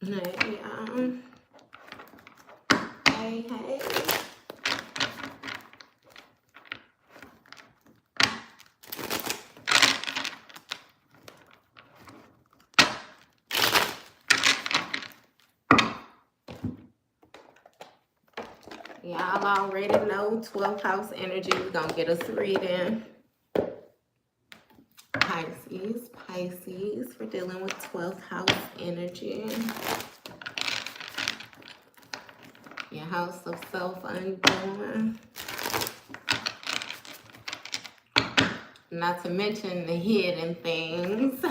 Hey, hey, hey. Y'all already know 12th house energy. We're going to get us a reading. Pisces, Pisces. We're dealing with 12th house energy. Your house of self-undoing. Not to mention the hidden things.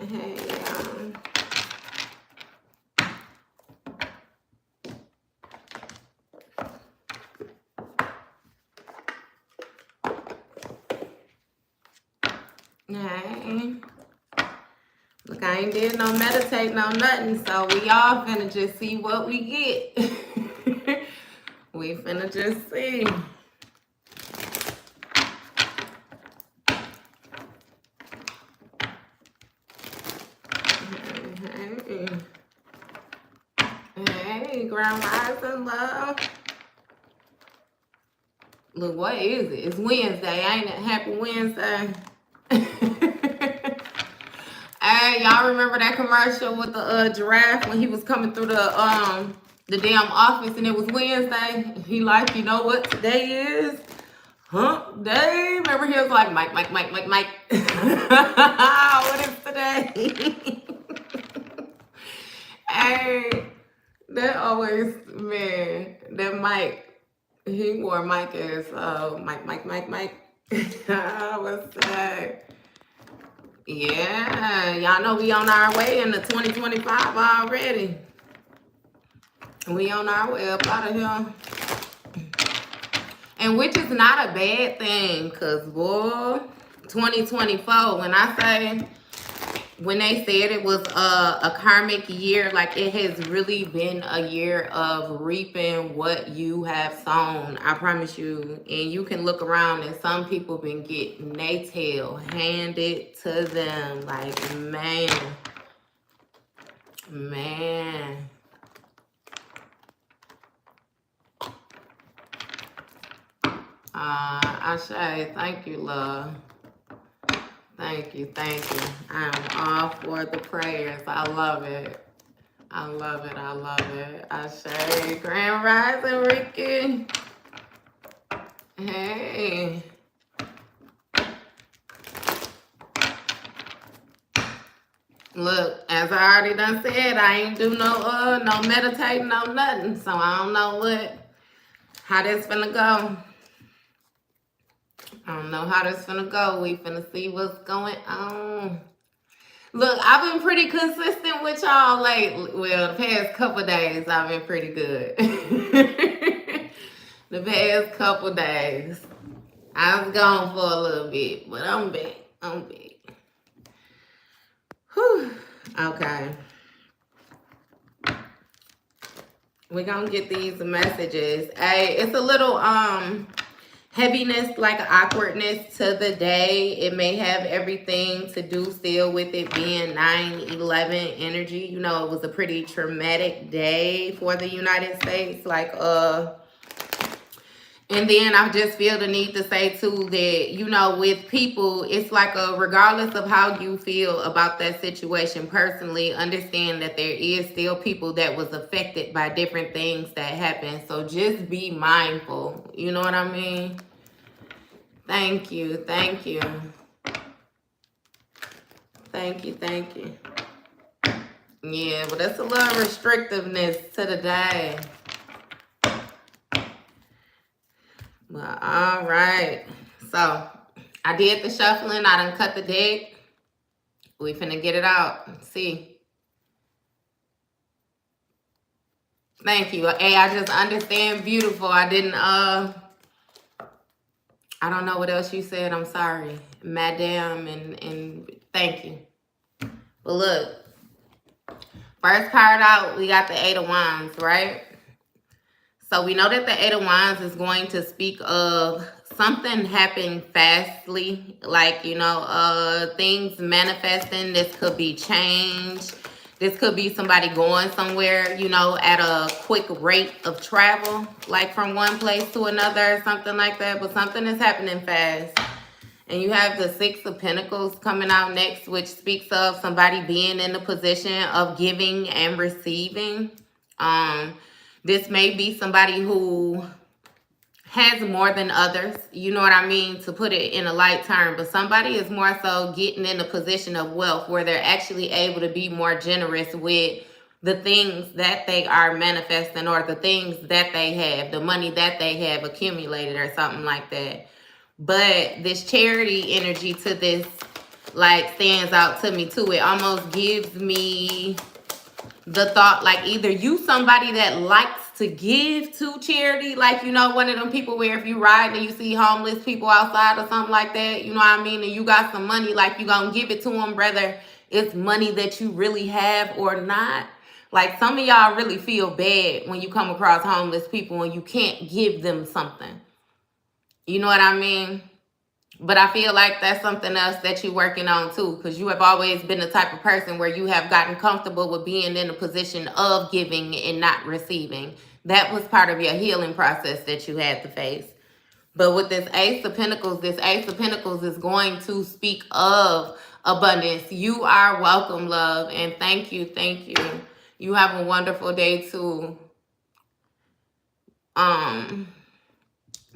Hey, hey. Look, I ain't did no meditate, no nothing, so we all finna just see what we get. We finna just see. Hey, Grand Rising Love. Look, what is it? It's Wednesday, ain't it? Happy Wednesday. Hey, y'all remember that commercial with the giraffe when he was coming through the damn office and it was Wednesday? He like, you know what today is? Hump day. Remember he was like, Mike. What is today? Hey, that always, man, that Mike. He wore Mike as Mike. What's that? Yeah, y'all know we on our way into 2025 already. We on our way up out of here. And which is not a bad thing, because, boy, 2024, when they said it was a karmic year, like it has really been a year of reaping what you have sown. I promise you. And you can look around and some people been getting their tail handed to them. Like, man. Ashe, thank you, love. Thank you. I am all for the prayers. I love it. Ashe, Grand Rising, Ricky. Hey. Look, as I already done said, I ain't do no meditating, no nothing. So I don't know how this finna go. We finna see what's going on. Look, I've been pretty consistent with y'all lately. Well, the past couple days, I've been pretty good. The past couple days. I was gone for a little bit, but I'm back. Whew. Okay. We're gonna get these messages. Hey, it's a little heaviness, like awkwardness to the day. It may have everything to do still with it being 9/11 energy. You know, it was a pretty traumatic day for the United States. Like, and then I just feel the need to say too that, you know, with people, it's like regardless of how you feel about that situation personally, understand that there is still people that was affected by different things that happened. So just be mindful. You know what I mean? Thank you. Yeah, but that's a little restrictiveness to the day. Well, all right. So I did the shuffling. I done cut the deck. We finna get it out. See. Thank you. Hey, I just understand beautiful. I didn't, I don't know what else you said. I'm sorry. Madam, and thank you. But look, first card out, we got the Eight of Wands, right? So we know that the Eight of Wands is going to speak of something happened fastly, like, things manifesting. This could be change. This could be somebody going somewhere, at a quick rate of travel, like from one place to another or something like that. But something is happening fast. And you have the Six of Pentacles coming out next, which speaks of somebody being in the position of giving and receiving. This may be somebody who has more than others, you know what I mean, to put it in a light term, but somebody is more so getting in a position of wealth where they're actually able to be more generous with the things that they are manifesting, or the things that they have, the money that they have accumulated or something like that. But this charity energy to this, like, stands out to me too. It almost gives me the thought, like, either you somebody that likes to give to charity, like, one of them people where if you ride and you see homeless people outside or something like that, you know what I mean, and you got some money, like, you gonna give it to them, whether it's money that you really have or not. Like, some of y'all really feel bad when you come across homeless people and you can't give them something. You know what I mean? But I feel like that's something else that you're working on too, because you have always been the type of person where you have gotten comfortable with being in a position of giving and not receiving. That was part of your healing process that you had to face. But with this Ace of Pentacles is going to speak of abundance. You are welcome, love, and thank you. You have a wonderful day too.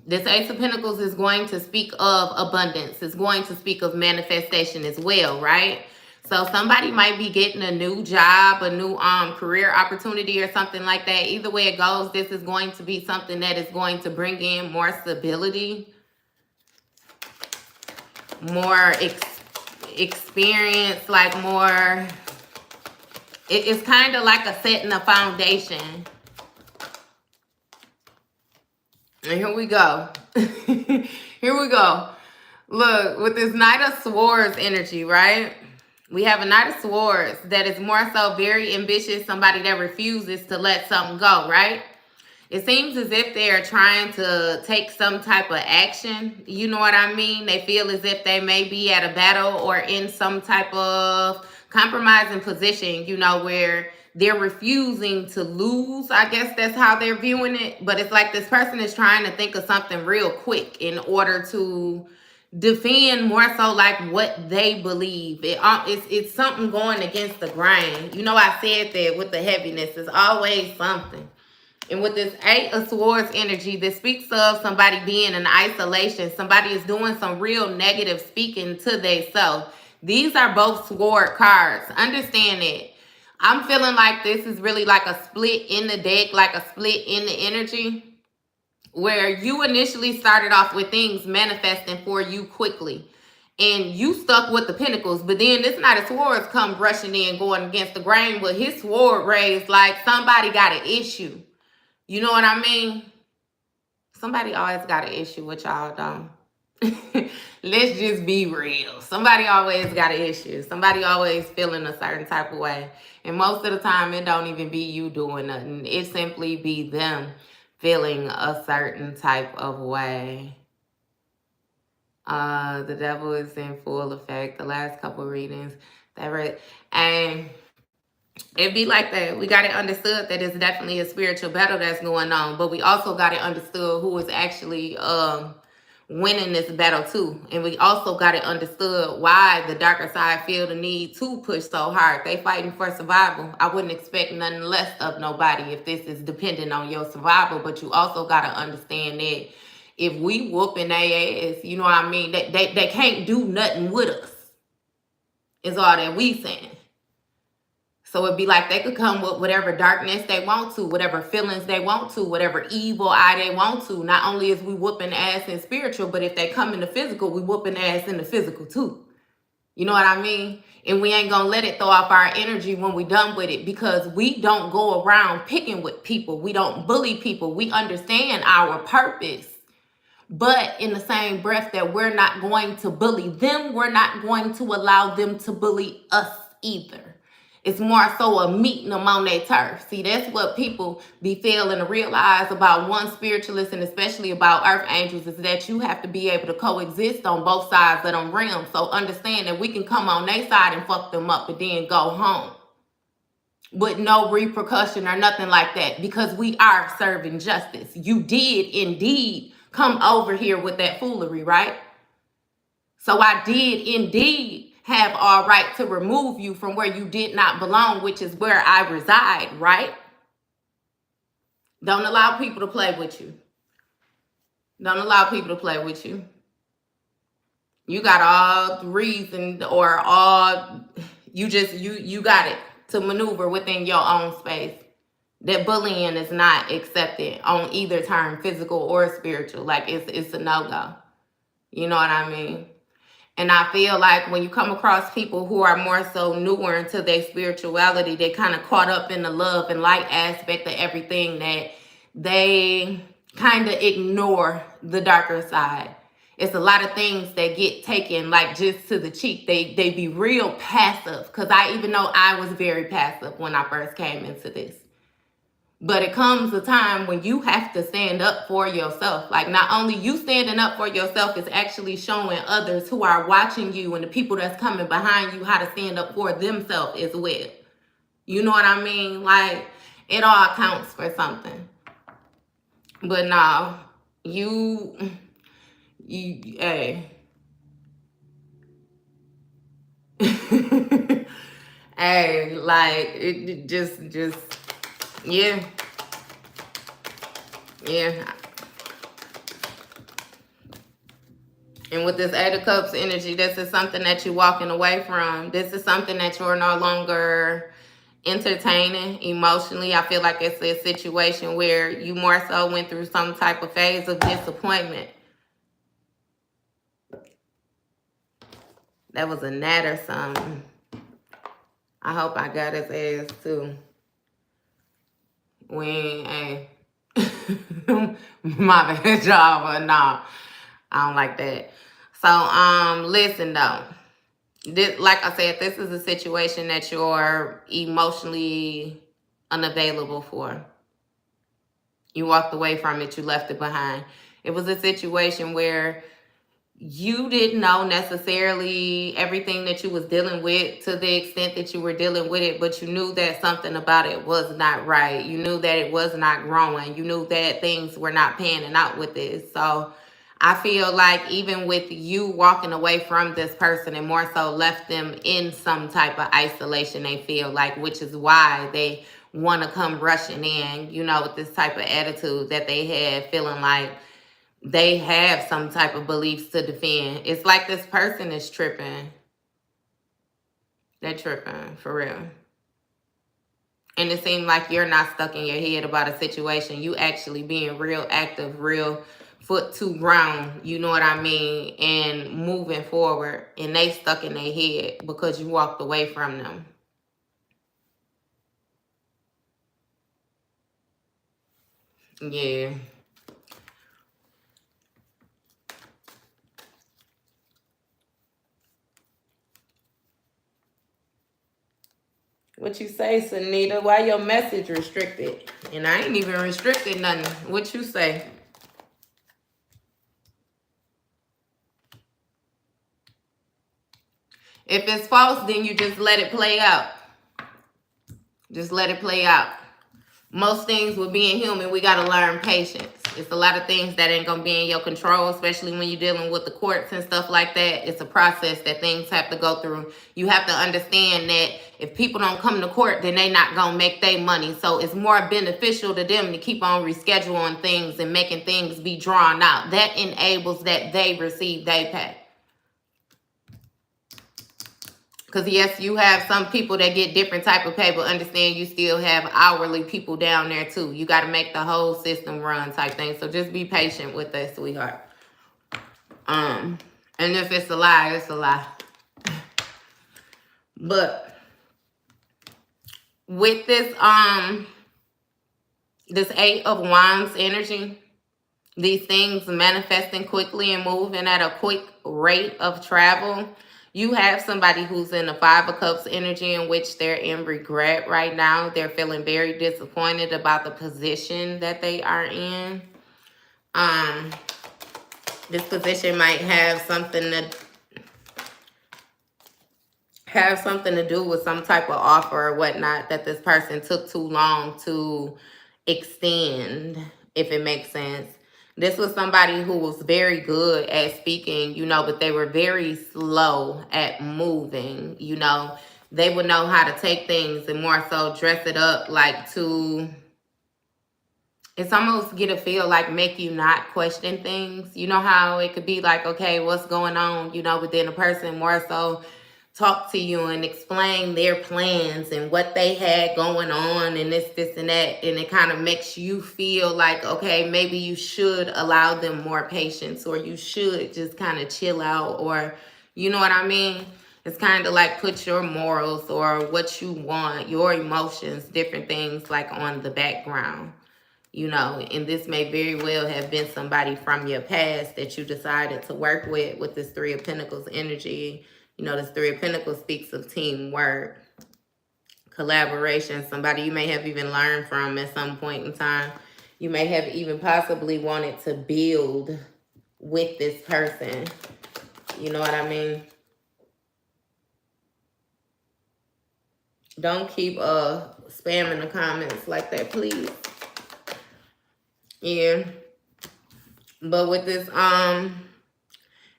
This Ace of Pentacles is going to speak of abundance. It's going to speak of manifestation as well, right? So somebody might be getting a new job, a new career opportunity or something like that. Either way it goes, this is going to be something that is going to bring in more stability, more experience, like more... It's kind of like a setting a foundation. And here we go. Here we go. Look, with this Knight of Swords energy, right? We have a Knight of Swords that is more so very ambitious, somebody that refuses to let something go, right? It seems as if they are trying to take some type of action. You know what I mean? They feel as if they may be at a battle or in some type of compromising position, where they're refusing to lose. I guess that's how they're viewing it. But it's like this person is trying to think of something real quick in order to defend more so like what they believe. It's something going against the grain. I said that with the heaviness, it's always something. And with this Eight of Swords energy, this speaks of somebody being in isolation. Somebody is doing some real negative speaking to themselves. These are both sword cards. Understand it. I'm feeling like this is really like a split in the deck, like a split in the energy, where you initially started off with things manifesting for you quickly. And you stuck with the Pentacles, but then this Knight of Swords come rushing in, going against the grain with his sword raised, like somebody got an issue. You know what I mean? Somebody always got an issue with y'all, don't. Let's just be real. Somebody always got an issue. Somebody always feeling a certain type of way. And most of the time, it don't even be you doing nothing. It simply be them feeling a certain type of way. The devil is in full effect. The last couple readings. And it be like that. We got it understood that it's definitely a spiritual battle that's going on. But we also got it understood who is actually winning this battle too. And we also got it understood why the darker side feel the need to push so hard. They fighting for survival. I wouldn't expect nothing less of nobody if this is dependent on your survival. But you also got to understand that if we whooping their ass, you know what I mean, they can't do nothing with us, is all that we saying. So it'd be like they could come with whatever darkness they want to, whatever feelings they want to, whatever evil eye they want to. Not only is we whooping ass in spiritual, but if they come in the physical, we whooping ass in the physical too. You know what I mean? And we ain't gonna let it throw off our energy when we done with it, because we don't go around picking with people. We don't bully people. We understand our purpose. But in the same breath that we're not going to bully them, we're not going to allow them to bully us either. It's more so a meeting them on their turf. See, that's what people be failing to realize about one spiritualist, and especially about earth angels, is that you have to be able to coexist on both sides of them realms. So understand that we can come on their side and fuck them up and then go home with no repercussion or nothing like that, because we are serving justice. You did indeed come over here with that foolery, right? So I did indeed have all right to remove you from where you did not belong, which is where I reside, right? Don't allow people to play with you. Don't allow people to play with you. You got all the reason, or all, you got it to maneuver within your own space. That bullying is not accepted on either term, physical or spiritual. Like, it's a no-go. You know what I mean? And I feel like when you come across people who are more so newer into their spirituality, they kind of caught up in the love and light aspect of everything, that they kind of ignore the darker side. It's a lot of things that get taken like just to the cheek. They be real passive, because I even know I was very passive when I first came into this. But it comes a time when you have to stand up for yourself. Like, not only you standing up for yourself, is actually showing others who are watching you and the people that's coming behind you how to stand up for themselves as well. You know what I mean? Like, it all counts for something. But no, you hey. Hey, like, it just yeah. And with this Eight of Cups energy, this is something that you're walking away from. This is something that you're no longer entertaining emotionally. I feel like it's a situation where you more so went through some type of phase of disappointment. That was a gnat or something. I hope I got his ass too. Hey. My bad, y'all, but no, I don't like that. So, listen though. This, like I said, this is a situation that you're emotionally unavailable for. You walked away from it, you left it behind. It was a situation where you didn't know necessarily everything that you was dealing with to the extent that you were dealing with it, but you knew that something about it was not right. You knew that it was not growing. You knew that things were not panning out with this. So I feel like even with you walking away from this person, and more so left them in some type of isolation, they feel like, which is why they want to come rushing in, you know, with this type of attitude that they had, feeling like they have some type of beliefs to defend. It's like this person is tripping. They're tripping, for real. And it seems like you're not stuck in your head about a situation. You actually being real active, real foot to ground, you know what I mean, and moving forward. And they stuck in their head because you walked away from them. Yeah. What you say, Sunita? Why your message restricted? And I ain't even restricted nothing. What you say? If it's false, then you just let it play out. Just let it play out. Most things with being human, we got to learn patience. It's a lot of things that ain't going to be in your control, especially when you're dealing with the courts and stuff like that. It's a process that things have to go through. You have to understand that if people don't come to court, then they not going to make their money. So it's more beneficial to them to keep on rescheduling things and making things be drawn out. That enables that they receive their pay. Because, yes, you have some people that get different type of pay, but understand you still have hourly people down there, too. You got to make the whole system run type thing. So just be patient with that, sweetheart. And if it's a lie, it's a lie. But with this, this Eight of Wands energy, these things manifesting quickly and moving at a quick rate of travel, You have somebody who's in the Five of Cups energy, in which they're in regret right now. They're feeling very disappointed about the position that they are in. This position might have something to do with some type of offer or whatnot that this person took too long to extend, if it makes sense. This was somebody who was very good at speaking, you know, but they were very slow at moving, you know. They would know how to take things and more so dress it up like to, it's almost get a feel like make you not question things. You know how it could be like, okay, what's going on, you know, but then a person more so talk to you and explain their plans and what they had going on and this and that, and it kind of makes you feel like, okay, maybe you should allow them more patience, or you should just kind of chill out, or you know what I mean. It's kind of like put your morals or what you want, your emotions, different things like on the background, you know. And this may very well have been somebody from your past that you decided to work with this Three of Pentacles energy. You know, this Three of Pentacles speaks of teamwork, collaboration, somebody you may have even learned from at some point in time. You may have even possibly wanted to build with this person. You know what I mean? Don't keep spamming the comments like that, please. Yeah. But with this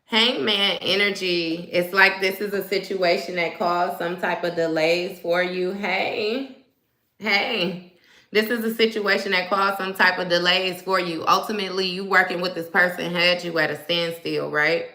Hangman energy, it's like this is a situation that caused some type of delays for you. Hey, this is a situation that caused some type of delays for you. Ultimately, you working with this person had you at a standstill, right?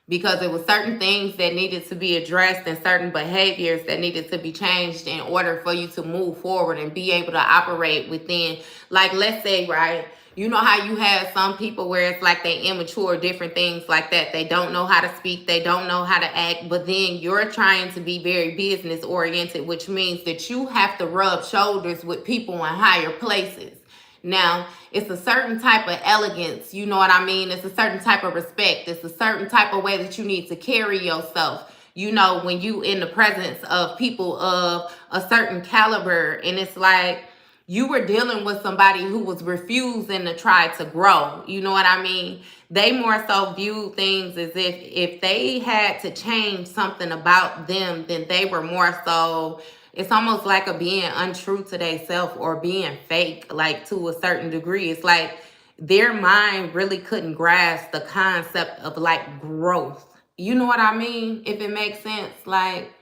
Because there were certain things that needed to be addressed and certain behaviors that needed to be changed in order for you to move forward and be able to operate within, like, let's say, right, you know how you have some people where it's like they immature, different things like that. They don't know how to speak. They don't know how to act. But then you're trying to be very business oriented, which means that you have to rub shoulders with people in higher places. Now, it's a certain type of elegance, you know what I mean? It's a certain type of respect. It's a certain type of way that you need to carry yourself, you know, when you in the presence of people of a certain caliber. And it's like you were dealing with somebody who was refusing to try to grow, you know what I mean? They more so view things as if they had to change something about them, then they were more so, it's almost like a being untrue to themselves or being fake, like to a certain degree. It's like their mind really couldn't grasp the concept of like growth. You know what I mean? If it makes sense. Like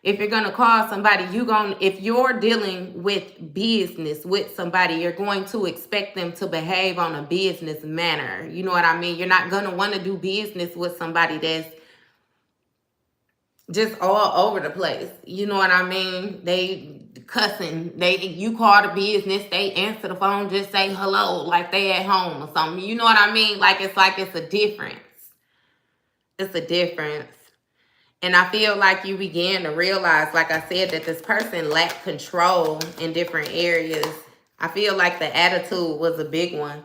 if you're gonna call somebody, if you're dealing with business with somebody, you're going to expect them to behave on a business manner. You know what I mean? You're not gonna want to do business with somebody that's just all over the place. You know what I mean? They cussing. You call the business, they answer the phone, just say hello, like they at home or something. You know what I mean? Like it's a difference. It's a difference. And I feel like you began to realize, like I said, that this person lacked control in different areas. I feel like the attitude was a big one.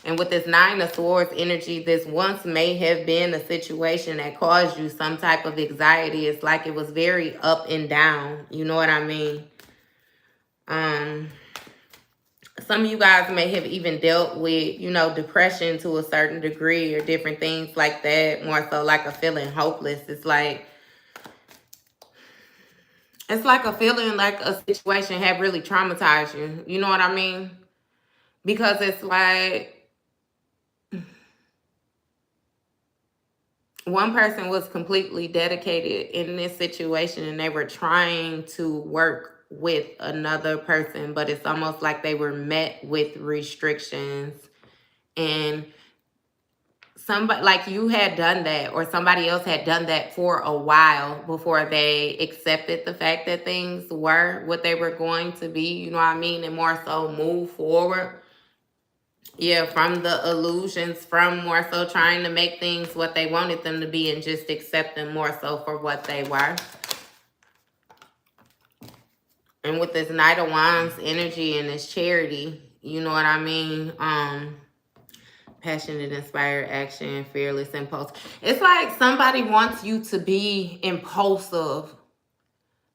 And with this Nine of Swords energy, this once may have been a situation that caused you some type of anxiety. It's like it was very up and down. You know what I mean? Some of you guys may have even dealt with, you know, depression to a certain degree or different things like that. More so like a feeling hopeless. It's like a feeling like a situation had really traumatized you. You know what I mean? Because it's like one person was completely dedicated in this situation and they were trying to work with another person, but it's almost like they were met with restrictions. And somebody like you had done that, or somebody else had done that for a while before they accepted the fact that things were what they were going to be, you know what I mean? And more so move forward. Yeah, from the illusions, from more so trying to make things what they wanted them to be and just accept them more so for what they were. And with this Knight of Wands energy and this Charity, you know what I mean? Passionate, inspired action, fearless, impulse. It's like somebody wants you to be impulsive,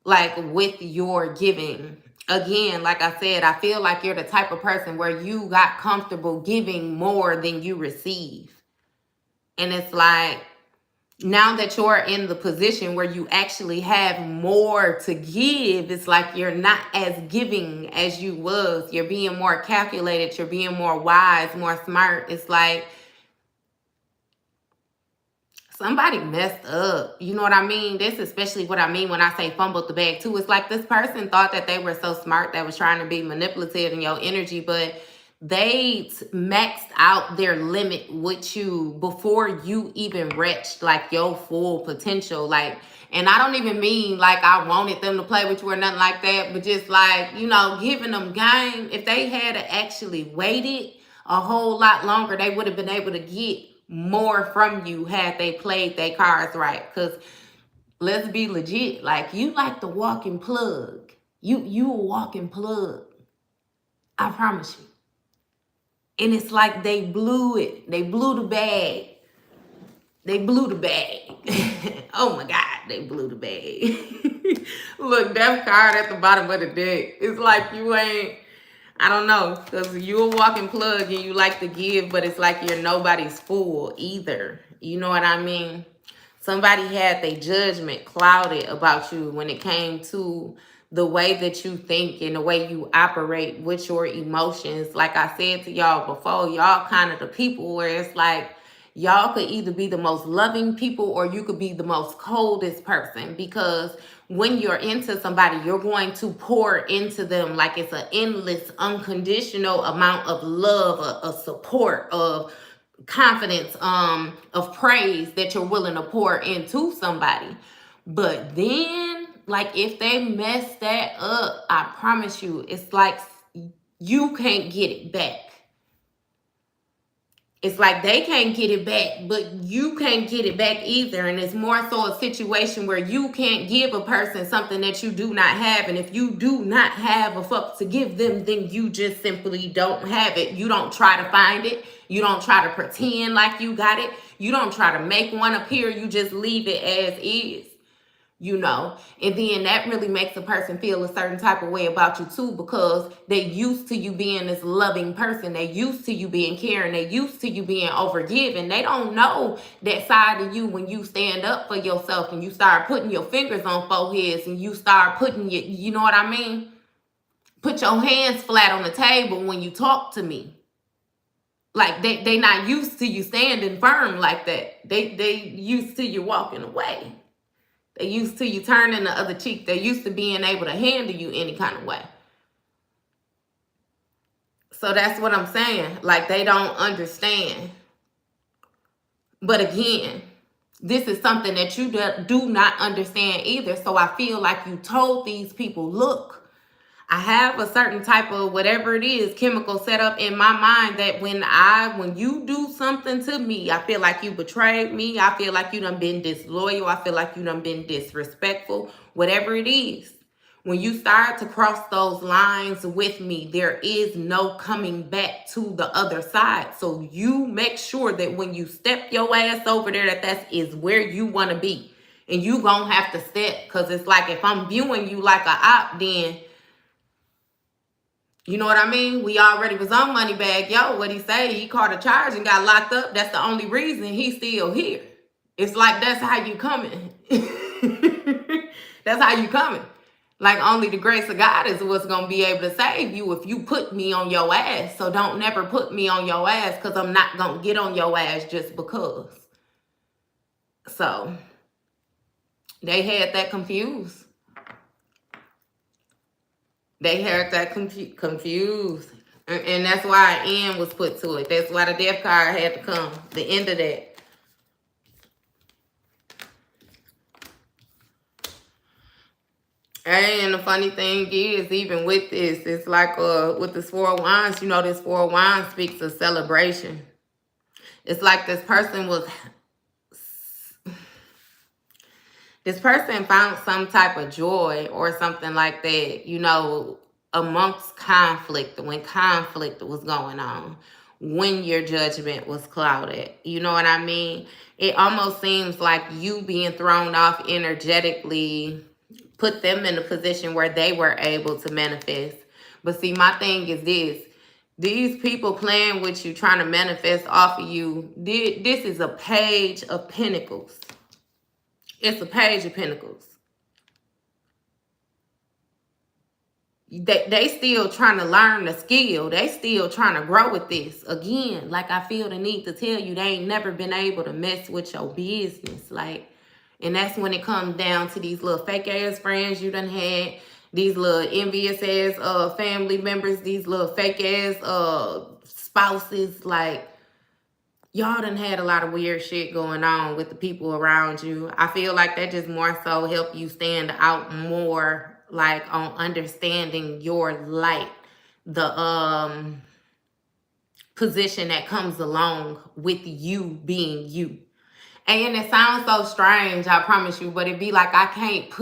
like with your giving. Again, like I said, I feel like you're the type of person where you got comfortable giving more than you receive. And it's like, now that you're in the position where you actually have more to give, it's like you're not as giving as you was. You're being more calculated. You're being more wise, more smart. It's like somebody messed up. You know what I mean? This is especially what I mean when I say fumbled the bag too. It's like this person thought that they were so smart that was trying to be manipulative in your energy, but they maxed out their limit with you before you even reached like your full potential. Like, and I don't even mean like I wanted them to play with you or nothing like that, but just like, you know, giving them game. If they had actually waited a whole lot longer, they would have been able to get more from you had they played their cards right. Because let's be legit, like, you like the walking plug. You a walking plug. I promise you. And it's like they blew it. They blew the bag. They blew the bag. Oh my God, they blew the bag. Look, death card at the bottom of the deck. It's like you ain't, I don't know, because you're a walking plug and you like to give, but it's like you're nobody's fool either. You know what I mean? Somebody had their judgment clouded about you when it came to the way that you think and the way you operate with your emotions. Like I said to y'all before, y'all kind of the people where it's like, y'all could either be the most loving people or you could be the most coldest person, because when you're into somebody, you're going to pour into them like it's an endless, unconditional amount of love, of support, of confidence, of praise that you're willing to pour into somebody. But then, like, if they mess that up, I promise you, it's like you can't get it back. It's like they can't get it back, but you can't get it back either. And it's more so a situation where you can't give a person something that you do not have. And if you do not have a fuck to give them, then you just simply don't have it. You don't try to find it. You don't try to pretend like you got it. You don't try to make one appear. You just leave it as is. You know, and then that really makes a person feel a certain type of way about you too, because they used to you being this loving person. They used to you being caring. They used to you being overgiving. They don't know that side of you when you stand up for yourself and you start putting your fingers on foreheads and you start putting your, you know what I mean? Put your hands flat on the table when you talk to me. Like they not used to you standing firm like that. They used to you walking away. They used to you turning the other cheek. They used to being able to handle you any kind of way. So that's what I'm saying. Like, they don't understand. But again, this is something that you do not understand either. So I feel like you told these people, look, I have a certain type of whatever it is, chemical set up in my mind that when you do something to me, I feel like you betrayed me. I feel like you done been disloyal. I feel like you done been disrespectful, whatever it is. When you start to cross those lines with me, there is no coming back to the other side. So you make sure that when you step your ass over there, that is where you want to be. And you gonna have to step, because it's like if I'm viewing you like a op, then you know what I mean? We already was on Moneybag Yo. What he say? He caught a charge and got locked up. That's the only reason he's still here. It's like, that's how you coming. That's how you coming. Like, only the grace of God is what's going to be able to save you if you put me on your ass. So don't never put me on your ass, because I'm not going to get on your ass just because. So they had that confused. They had that confused. And that's why an end was put to it. That's why the death card had to come. The end of that. And the funny thing is, even with this, it's like with this Four of Wands, you know, this Four of Wands speaks of celebration. It's like this person found some type of joy or something like that, you know, amongst conflict, when conflict was going on. when your judgment was clouded. You know what I mean? It almost seems like you being thrown off energetically put them in a position where they were able to manifest. But see, my thing is this. These people playing with you, trying to manifest off of you, this is a page of pentacles. It's a page of pentacles. They still trying to learn the skill. They still trying to grow with this. Again, like I feel the need to tell you, they ain't never been able to mess with your business. Like, and that's when it comes down to these little fake ass friends you done had, these little envious ass family members, these little fake ass spouses. Like, y'all done had a lot of weird shit going on with the people around you. I feel like that just more so help you stand out more, like on understanding your light, the position that comes along with you being you. And it sounds so strange, I promise you, but it be like I can't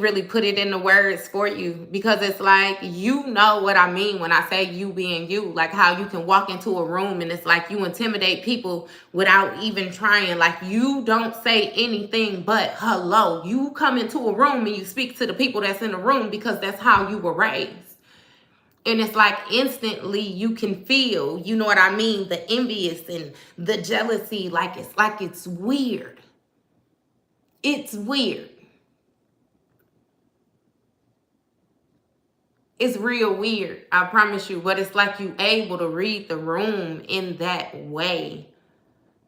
really put it into words for you, because it's like, you know what I mean when I say you being you. Like how you can walk into a room and it's like you intimidate people without even trying. Like you don't say anything but hello. You come into a room and you speak to the people that's in the room because that's how you were raised. And it's like instantly you can feel, you know what I mean, the envious and the jealousy. Like it's weird. It's weird. It's real weird, I promise you. But it's like you able to read the room in that way.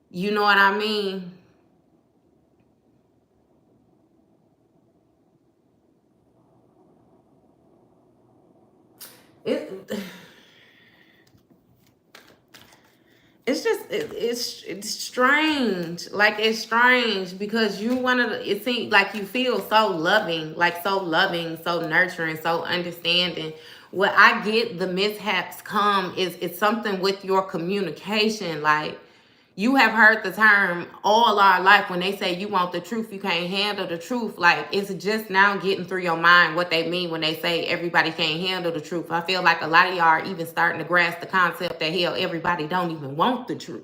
You know what I mean? It's strange. Like it's strange because you it seems like you feel so loving, so nurturing, so understanding. What I get the mishaps come is it's something with your communication. Like you have heard the term all our life when they say you want the truth, you can't handle the truth. Like it's just now getting through your mind what they mean when they say everybody can't handle the truth. I feel like a lot of y'all are even starting to grasp the concept that hell, everybody don't even want the truth.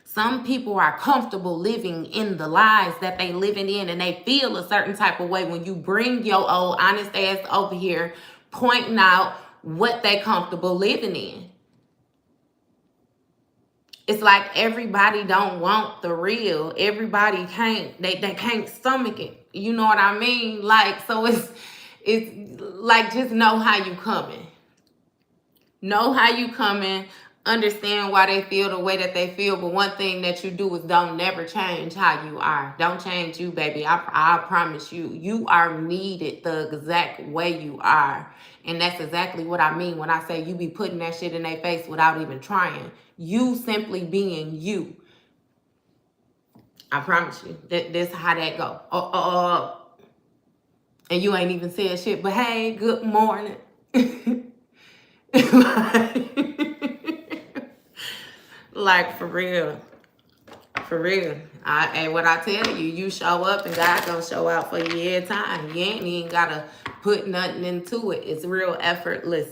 Some people are comfortable living in the lies that they living in, and they feel a certain type of way when you bring your old honest ass over here pointing out what they comfortable living in. It's like everybody don't want the real. Everybody can't. They can't stomach it. You know what I mean? Like, so it's like, just know how you coming. Know how you coming. Understand why they feel the way that they feel. But one thing that you do is don't never change how you are. Don't change you, baby. I promise you. You are needed the exact way you are. And that's exactly what I mean when I say you be putting that shit in their face without even trying. You simply being you. I promise you. That's how that go. And you ain't even said shit, but hey, good morning. Like for real. For real. And what I tell you, you show up and God gonna show out for you every time. You ain't even gotta put nothing into it. It's real effortless.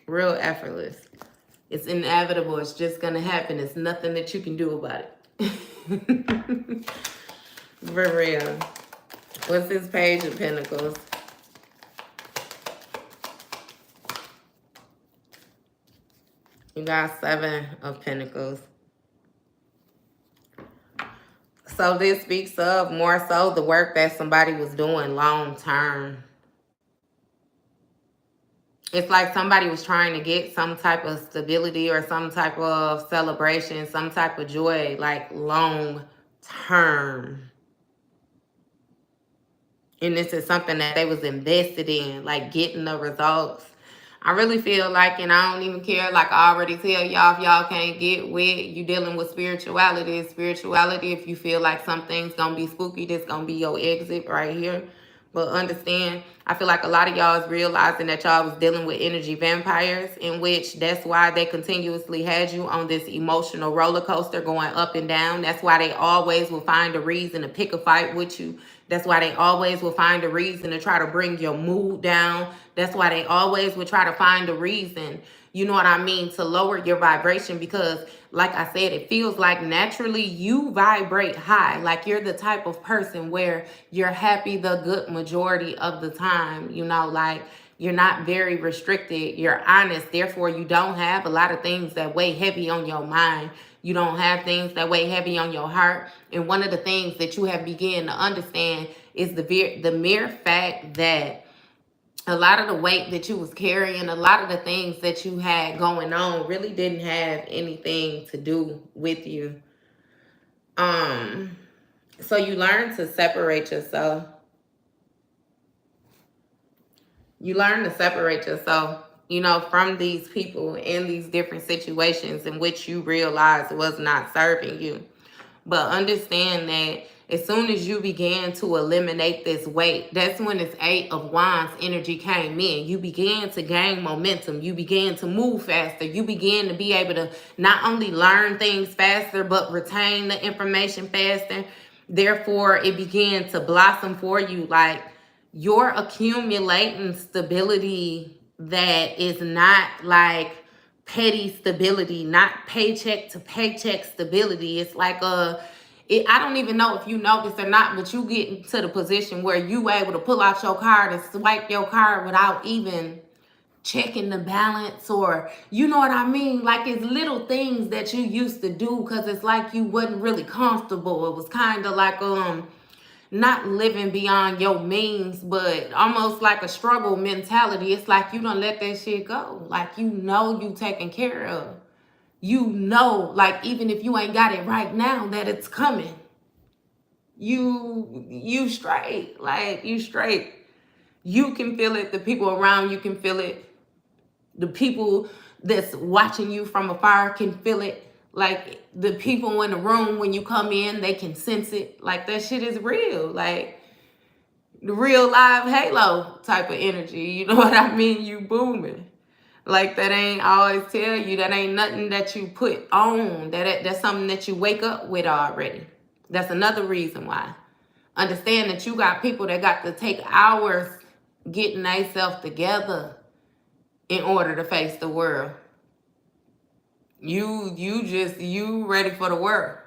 Real effortless. It's inevitable. It's just gonna happen. It's nothing that you can do about it. For real. What's this page of pentacles? You got 7 of pentacles. So this speaks of more so the work that somebody was doing long term. It's like somebody was trying to get some type of stability or some type of celebration, some type of joy, like long term. And this is something that they was invested in, like getting the results. I really feel like, and I don't even care, like I already tell y'all, if y'all can't get with, you dealing with spirituality. If you feel like something's going to be spooky, this going to be your exit right here. But understand, I feel like a lot of y'all is realizing that y'all was dealing with energy vampires, in which that's why they continuously had you on this emotional roller coaster going up and down. That's why they always will find a reason to pick a fight with you, That's why they always will find a reason to try to bring your mood down. That's why they always will try to find a reason, you know what I mean, to lower your vibration, because like I said, it feels like naturally you vibrate high. Like you're the type of person where you're happy the good majority of the time, you know, like you're not very restricted, you're honest, therefore you don't have a lot of things that weigh heavy on your mind. You don't have things that weigh heavy on your heart. And one of the things that you have begun to understand is the mere fact that a lot of the weight that you was carrying, a lot of the things that you had going on really didn't have anything to do with you. So you learn to separate yourself. You learn to separate yourself, you know, from these people in these different situations in which you realize was not serving you. But understand that as soon as you began to eliminate this weight, that's when this 8 of Wands energy came in. You began to gain momentum. You began to move faster. You began to be able to not only learn things faster, but retain the information faster. Therefore, it began to blossom for you. Like you're accumulating stability that is not like petty stability, not paycheck to paycheck stability. It's like I don't even know if you noticed or not, but you get to the position where you able to pull out your card and swipe your card without even checking the balance, or you know what I mean? Like it's little things that you used to do because it's like you wasn't really comfortable. It was kind of like not living beyond your means, but almost like a struggle mentality. It's like you don't let that shit go. Like you know you taken care of. You know, like even if you ain't got it right now, that it's coming. You straight. Like you straight. You can feel it. The people around you can feel it. The people that's watching you from afar can feel it. Like the people in the room when you come in, they can sense it. Like that shit is real. Like the real live halo type of energy. You know what I mean? You booming. Like that ain't, I always tell you, that ain't nothing that you put on. That's something that you wake up with already. That's another reason why. Understand that you got people that got to take hours getting themselves together in order to face the world. You ready for the world.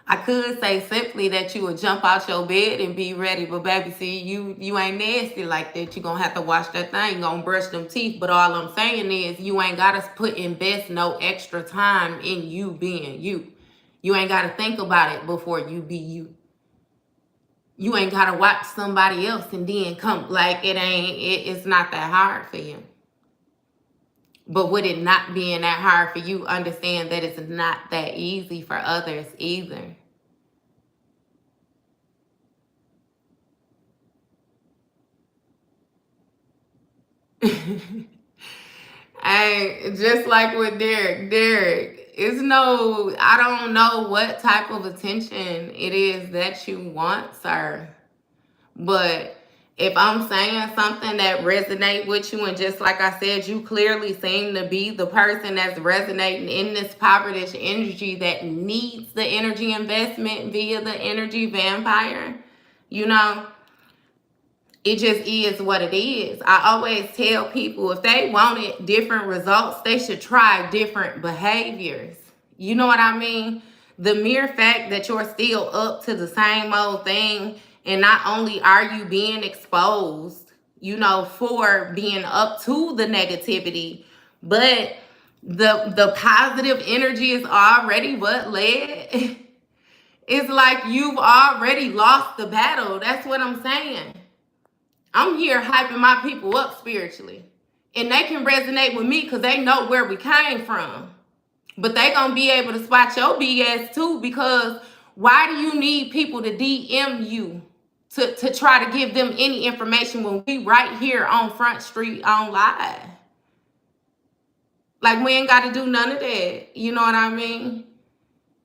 I could say simply that you would jump out your bed and be ready, but baby, see, you ain't nasty like that. You gonna have to wash that thing, you gonna brush them teeth. But all I'm saying is you ain't gotta invest no extra time in you being you. You ain't gotta think about it before you be you. You ain't gotta watch somebody else and then come. Like it's not that hard for you. But with it not being that hard for you, understand that it's not that easy for others either. Hey, just like with Derek, it's no, I don't know what type of attention it is that you want, sir. But if I'm saying something that resonate with you, and just like I said, you clearly seem to be the person that's resonating in this poverty energy that needs the energy investment via the energy vampire, you know, it just is what it is. I always tell people if they wanted different results, they should try different behaviors. You know what I mean? The mere fact that you're still up to the same old thing, and not only are you being exposed, you know, for being up to the negativity, but the positive energy is already what led. It's like you've already lost the battle. That's what I'm saying. I'm here hyping my people up spiritually. And they can resonate with me because they know where we came from. But they gonna be able to spot your BS too, because why do you need people to DM you to try to give them any information when we right here on Front Street on live? Like we ain't got to do none of that. You know what I mean?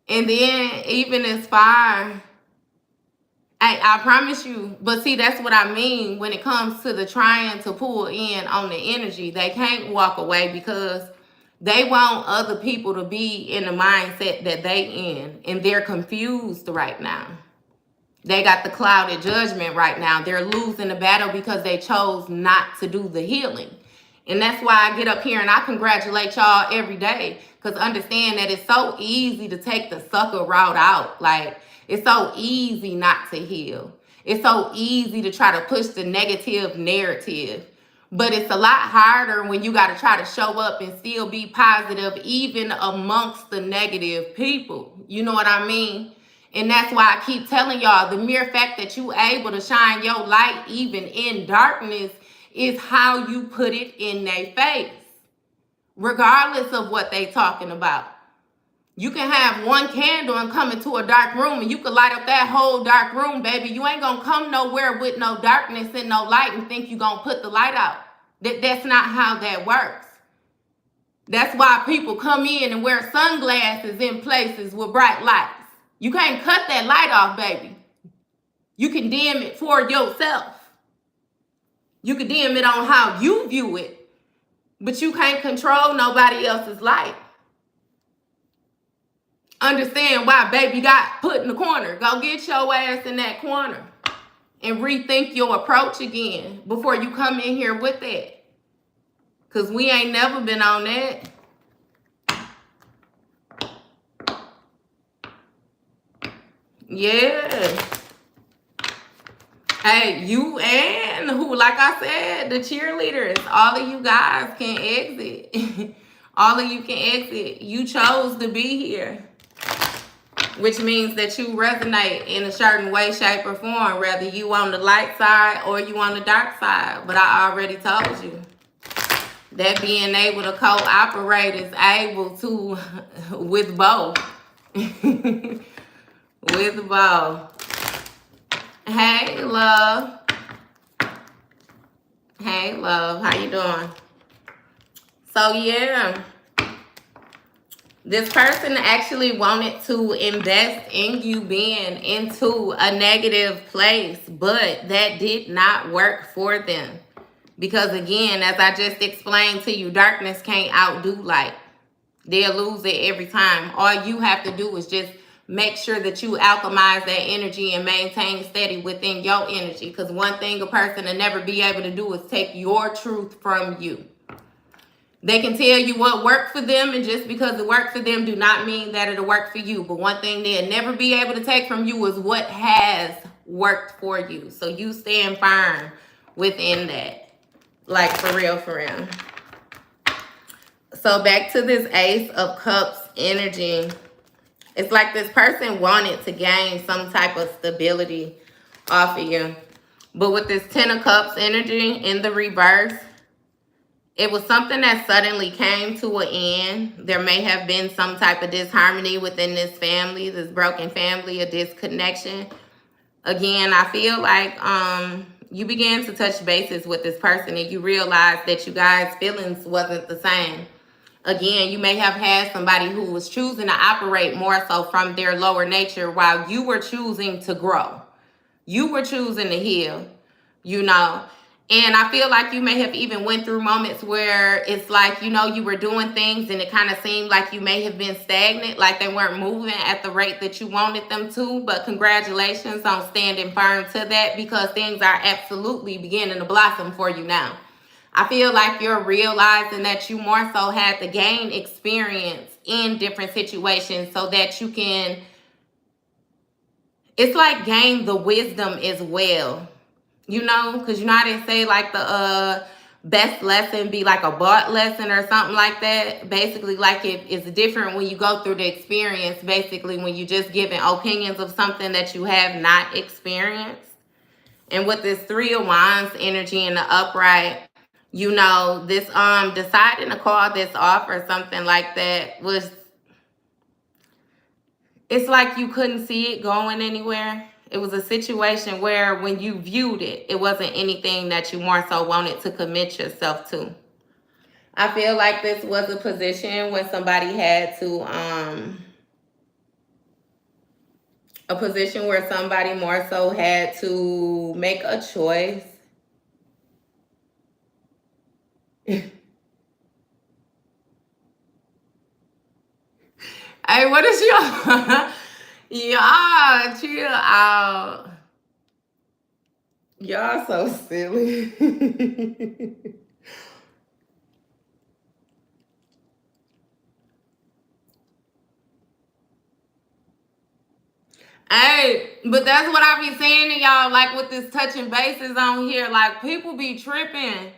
And then even as far, I promise you, but see, that's what I mean when it comes to the trying to pull in on the energy. They can't walk away because they want other people to be in the mindset that they in, and they're confused right now. They got the clouded judgment right now. They're losing the battle because they chose not to do the healing. And that's why I get up here and I congratulate y'all every day. Because understand that it's so easy to take the sucker route out. Like, it's so easy not to heal. It's so easy to try to push the negative narrative. But it's a lot harder when you got to try to show up and still be positive, even amongst the negative people. You know what I mean? And that's why I keep telling y'all, the mere fact that you able to shine your light even in darkness is how you put it in their face, regardless of what they talking about. You can have one candle and come into a dark room and you can light up that whole dark room, baby. You ain't gonna come nowhere with no darkness and no light and think you gonna put the light out. That's not how that works. That's why people come in and wear sunglasses in places with bright lights. You can't cut that light off, baby. You can dim it for yourself. You can dim it on how you view it, but you can't control nobody else's light. Understand why baby got put in the corner. Go get your ass in that corner and rethink your approach again before you come in here with that. Because we ain't never been on that. Yeah. Hey, you and who, like I said, the cheerleaders, all of you guys can exit. All of you can exit. You chose to be here. Which means that you resonate in a certain way, shape, or form, whether you on the light side or you on the dark side. But I already told you that being able to cooperate is able to with both. With both. Hey, love. Hey, love. How you doing? So, yeah. This person actually wanted to invest in you being into a negative place, but that did not work for them. Because again, as I just explained to you, darkness can't outdo light. They'll lose it every time. All you have to do is just make sure that you alchemize that energy and maintain steady within your energy. Because one thing a person will never be able to do is take your truth from you. They can tell you what worked for them, and just because it worked for them do not mean that it'll work for you. But one thing they'll never be able to take from you is what has worked for you. So you stand firm within that. Like, for real, for real. So back to this Ace of Cups energy. It's like this person wanted to gain some type of stability off of you. But with this Ten of Cups energy in the reverse, it was something that suddenly came to an end. There may have been some type of disharmony within this family, this broken family, a disconnection. Again, I feel like you began to touch bases with this person and you realized that you guys' feelings wasn't the same. Again, you may have had somebody who was choosing to operate more so from their lower nature while you were choosing to grow. You were choosing to heal, you know. And I feel like you may have even went through moments where it's like, you know, you were doing things and it kind of seemed like you may have been stagnant, like they weren't moving at the rate that you wanted them to. But congratulations on standing firm to that, because things are absolutely beginning to blossom for you now. I feel like you're realizing that you more so had to gain experience in different situations so that you can, it's like gain the wisdom as well. You know, because you know how they say like the best lesson be like a bought lesson or something like that. Basically, like it's different when you go through the experience, basically when you just giving opinions of something that you have not experienced. And with this Three of Wands energy in the upright, you know, this deciding to call this off or something like that was, it's like you couldn't see it going anywhere. It was a situation where when you viewed it, it wasn't anything that you more so wanted to commit yourself to. I feel like this was a position when somebody had to, a position where somebody more so had to make a choice. Hey, what is y'all? Y'all, chill out. Y'all so silly. Hey, but that's what I be saying to y'all, like with this touching bases on here. Like, people be tripping.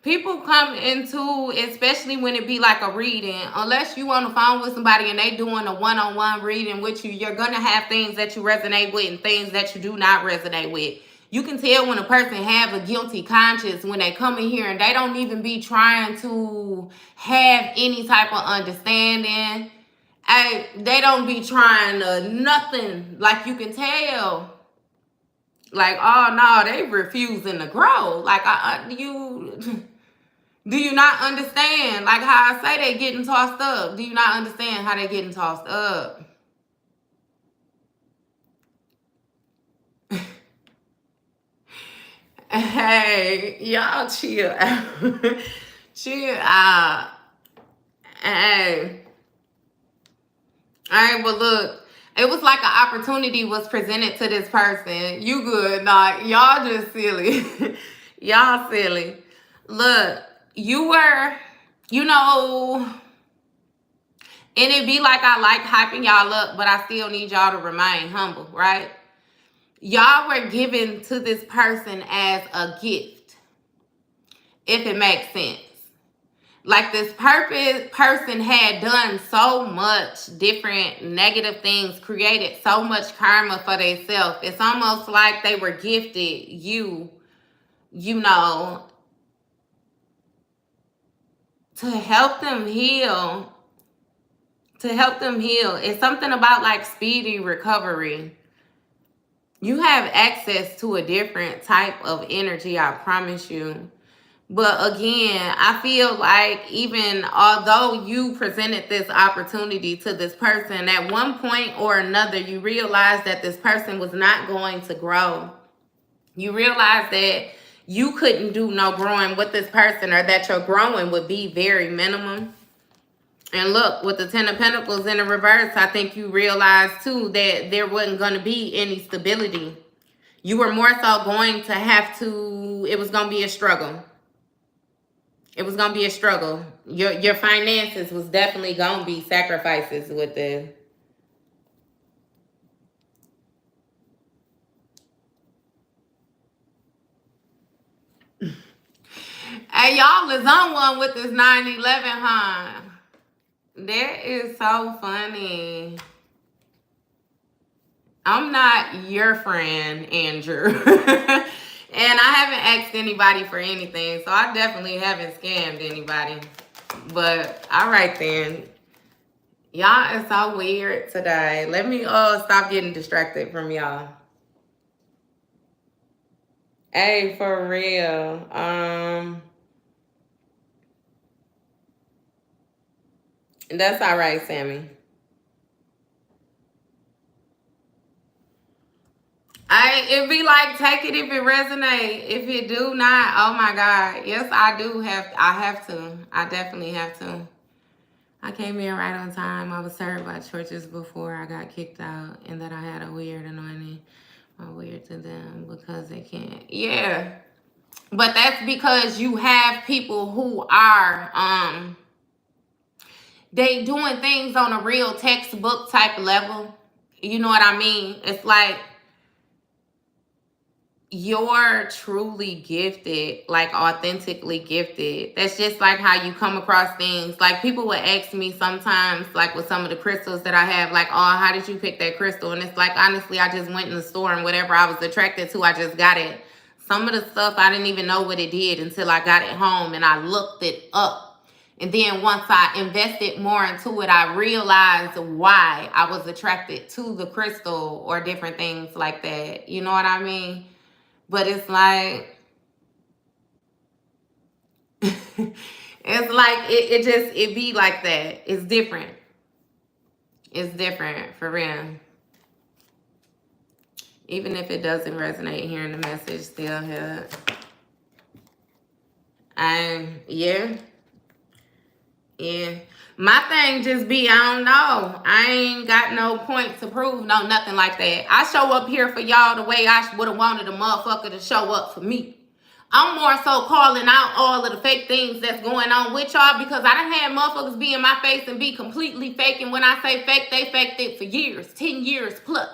People come into, especially when it be like a reading, unless you on the phone with somebody and they doing a one-on-one reading with you, you're gonna have things that you resonate with and things that you do not resonate with. You can tell when a person have a guilty conscience when they come in here and they don't even be trying to have any type of understanding. They don't be trying to nothing. Like, you can tell. Like, oh no, they refusing to grow. Like, do you not understand? Like how I say they getting tossed up. Do you not understand how they getting tossed up? Hey, y'all chill out. Chill out. Hey. All right, but look, it was like an opportunity was presented to this person. You good. Nah, y'all just silly. Y'all silly. Look, you were, you know, and it be like I like hyping y'all up, but I still need y'all to remain humble, right? Y'all were given to this person as a gift, if it makes sense. Like, this person had done so much different negative things, created so much karma for themselves. It's almost like they were gifted you know, to help them heal. To help them heal. It's something about like speedy recovery. You have access to a different type of energy, I promise you. But again, I feel like even although you presented this opportunity to this person, at one point or another, you realized that this person was not going to grow. You realized that you couldn't do no growing with this person, or that your growing would be very minimum. And look, with the Ten of Pentacles in the reverse, I think you realized too that there wasn't going to be any stability. You were more so going to have to, it was going to be a struggle. It was going to be a struggle. Your finances was definitely going to be sacrifices with the... Hey, y'all is on one with this 9/11, huh? That is so funny. I'm not your friend, Andrew. And I haven't asked anybody for anything, so I definitely haven't scammed anybody. But all right then. Y'all is so weird today. Let me stop getting distracted from y'all. Hey, for real. That's all right, Sammy. It be like, take it if it resonate. If it do not, oh my God. Yes, I have to. I definitely have to. I came in right on time. I was served by churches before I got kicked out, and that I had a weird anointing. Weird to them because they can't. Yeah. But that's because you have people who are they doing things on a real textbook type level. You know what I mean? It's like you're truly gifted, like authentically gifted. That's just like how you come across things. Like, people would ask me sometimes, like with some of the crystals that I have, like, oh, how did you pick that crystal? And it's like, honestly, I just went in the store and whatever I was attracted to, I just got it. Some of the stuff I didn't even know what it did until I got it home and I looked it up. And then once I invested more into it, I realized why I was attracted to the crystal or different things like that. You know what I mean? But it's like, it's like, it be like that. It's different. It's different, for real. Even if it doesn't resonate, hearing the message still help. And yeah. Yeah. My thing just be, I don't know. I ain't got no point to prove, no nothing like that. I show up here for y'all the way I would have wanted a motherfucker to show up for me. I'm more so calling out all of the fake things that's going on with y'all, because I done had motherfuckers be in my face and be completely fake. And when I say fake, they faked it for years, 10 years plus.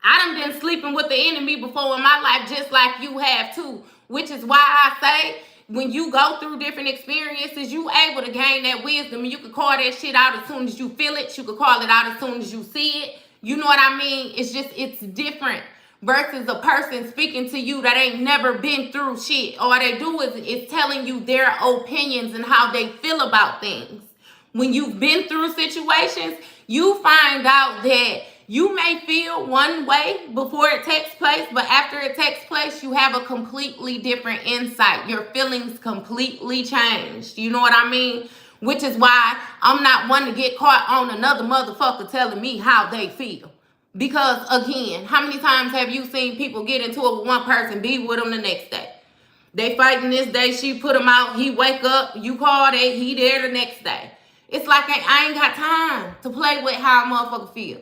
I done been sleeping with the enemy before in my life, just like you have too. Which is why I say, when you go through different experiences, you able to gain that wisdom. And you can call that shit out as soon as you feel it. You can call it out as soon as you see it. You know what I mean? It's just, it's different versus a person speaking to you that ain't never been through shit. All they do is telling you their opinions and how they feel about things. When you've been through situations, you find out that you may feel one way before it takes place, but after it takes place, you have a completely different insight. Your feelings completely changed. You know what I mean? Which is why I'm not one to get caught on another motherfucker telling me how they feel. Because again, how many times have you seen people get into it with one person, be with them the next day? They fighting this day, she put him out, he wake up, you call that, he there the next day. It's like I ain't got time to play with how a motherfucker feel.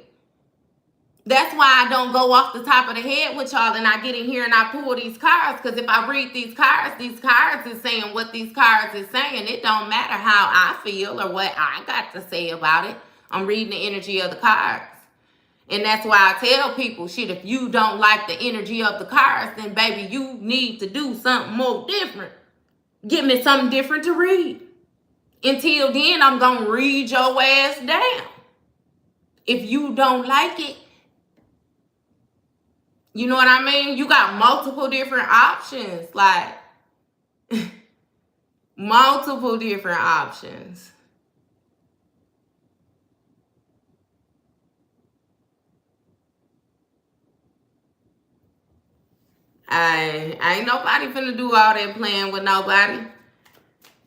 That's why I don't go off the top of the head with y'all and I get in here and I pull these cards. Because if I read these cards is saying what these cards is saying. It don't matter how I feel or what I got to say about it. I'm reading the energy of the cards. And that's why I tell people, shit, if you don't like the energy of the cards, then baby, you need to do something more different. Give me something different to read. Until then, I'm going to read your ass down. If you don't like it, you know what I mean? You got multiple different options. Like, multiple different options. I ain't nobody finna do all that playing with nobody.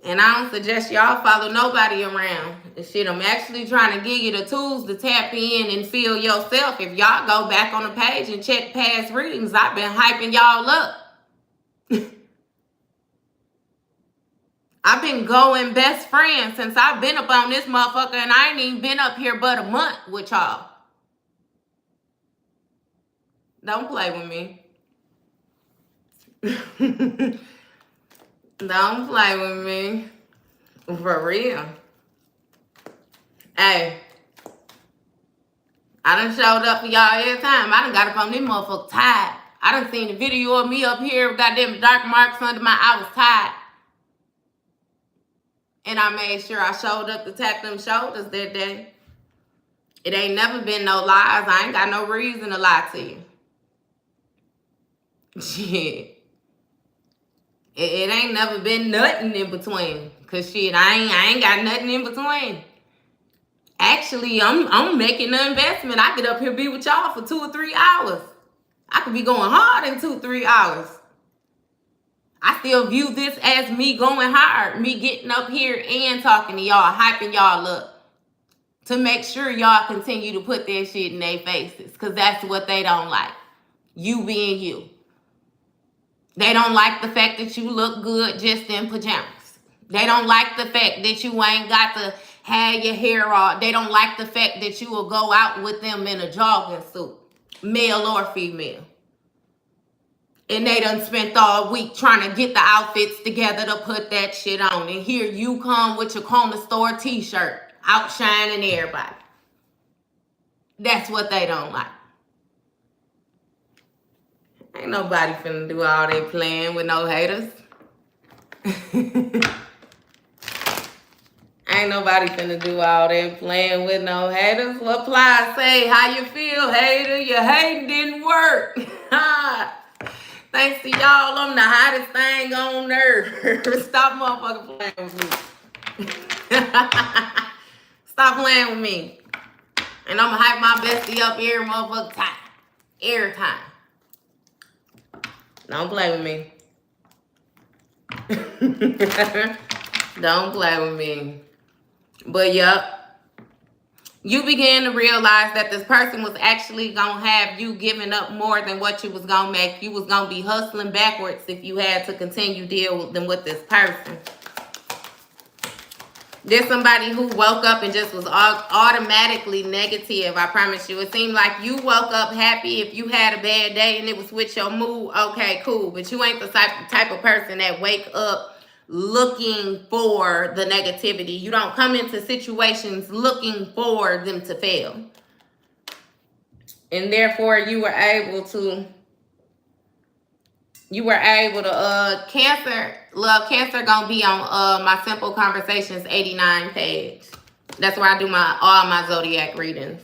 And I don't suggest y'all follow nobody around. And shit, I'm actually trying to give you the tools to tap in and feel yourself. If y'all go back on the page and check past readings, I've been hyping y'all up. I've been going best friends since I've been up on this motherfucker, and I ain't even been up here but a month with y'all. Don't play with me. Don't play with me. For real. Hey. I done showed up for y'all every time. I done got up on this motherfucker tired. I done seen the video of me up here with goddamn dark marks under my eye. I was tired. And I made sure I showed up to tap them shoulders that day. It ain't never been no lies. I ain't got no reason to lie to you. Shit. It ain't never been nothing in between. Cause shit, I ain't got nothing in between. Actually, I'm making an investment. I get up here be with y'all for 2 or 3 hours. I could be going hard in 2-3 hours. I still view this as me going hard. Me getting up here and talking to y'all, hyping y'all up. To make sure y'all continue to put that shit in their faces. Cause that's what they don't like. You being you. They don't like the fact that you look good just in pajamas. They don't like the fact that you ain't got to have your hair off. They don't like the fact that you will go out with them in a jogging suit, male or female. And they done spent all week trying to get the outfits together to put that shit on. And here you come with your corner store t-shirt, outshining everybody. That's what they don't like. Ain't nobody finna do all that playing with no haters. Ain't nobody finna do all that playing with no haters. What Ply say? How you feel, hater? Your hating didn't work. Thanks to y'all, I'm the hottest thing on earth. Stop motherfucking playing with me. Stop playing with me. And I'm gonna hype my bestie up every motherfucking time. Every time. Don't play with me. Don't play with me. But yup. You began to realize that this person was actually going to have you giving up more than what you was going to make. You was going to be hustling backwards if you had to continue dealing with this person. There's somebody who woke up and just was automatically negative. I promise you. It seemed like you woke up happy if you had a bad day and it was with your mood. Okay, cool. But you ain't the type of person that wake up looking for the negativity. You don't come into situations looking for them to fail. And therefore you were able to Cancer, love, Cancer gonna be on my Simple Conversations 89 page. That's where I do all my zodiac readings.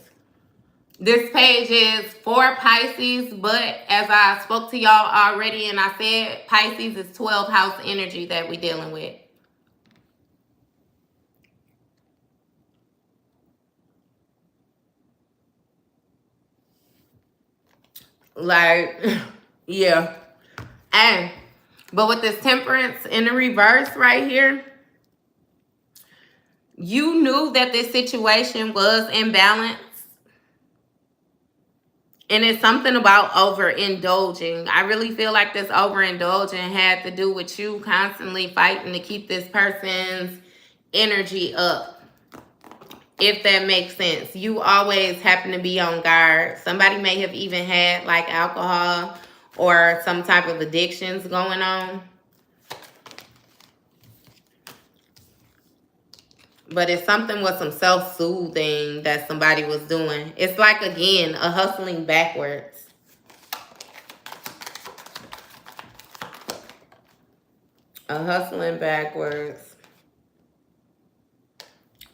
This page is for Pisces, but as I spoke to y'all already and I said, Pisces is 12th house energy that we dealing with. Like, yeah. But with this Temperance in the reverse right here, you knew that this situation was imbalanced. And it's something about overindulging. I really feel like this overindulging had to do with you constantly fighting to keep this person's energy up. If that makes sense. You always happen to be on guard. Somebody may have even had like alcohol or some type of addictions going on. But it's something with some self-soothing that somebody was doing. It's like, again, a hustling backwards. A hustling backwards.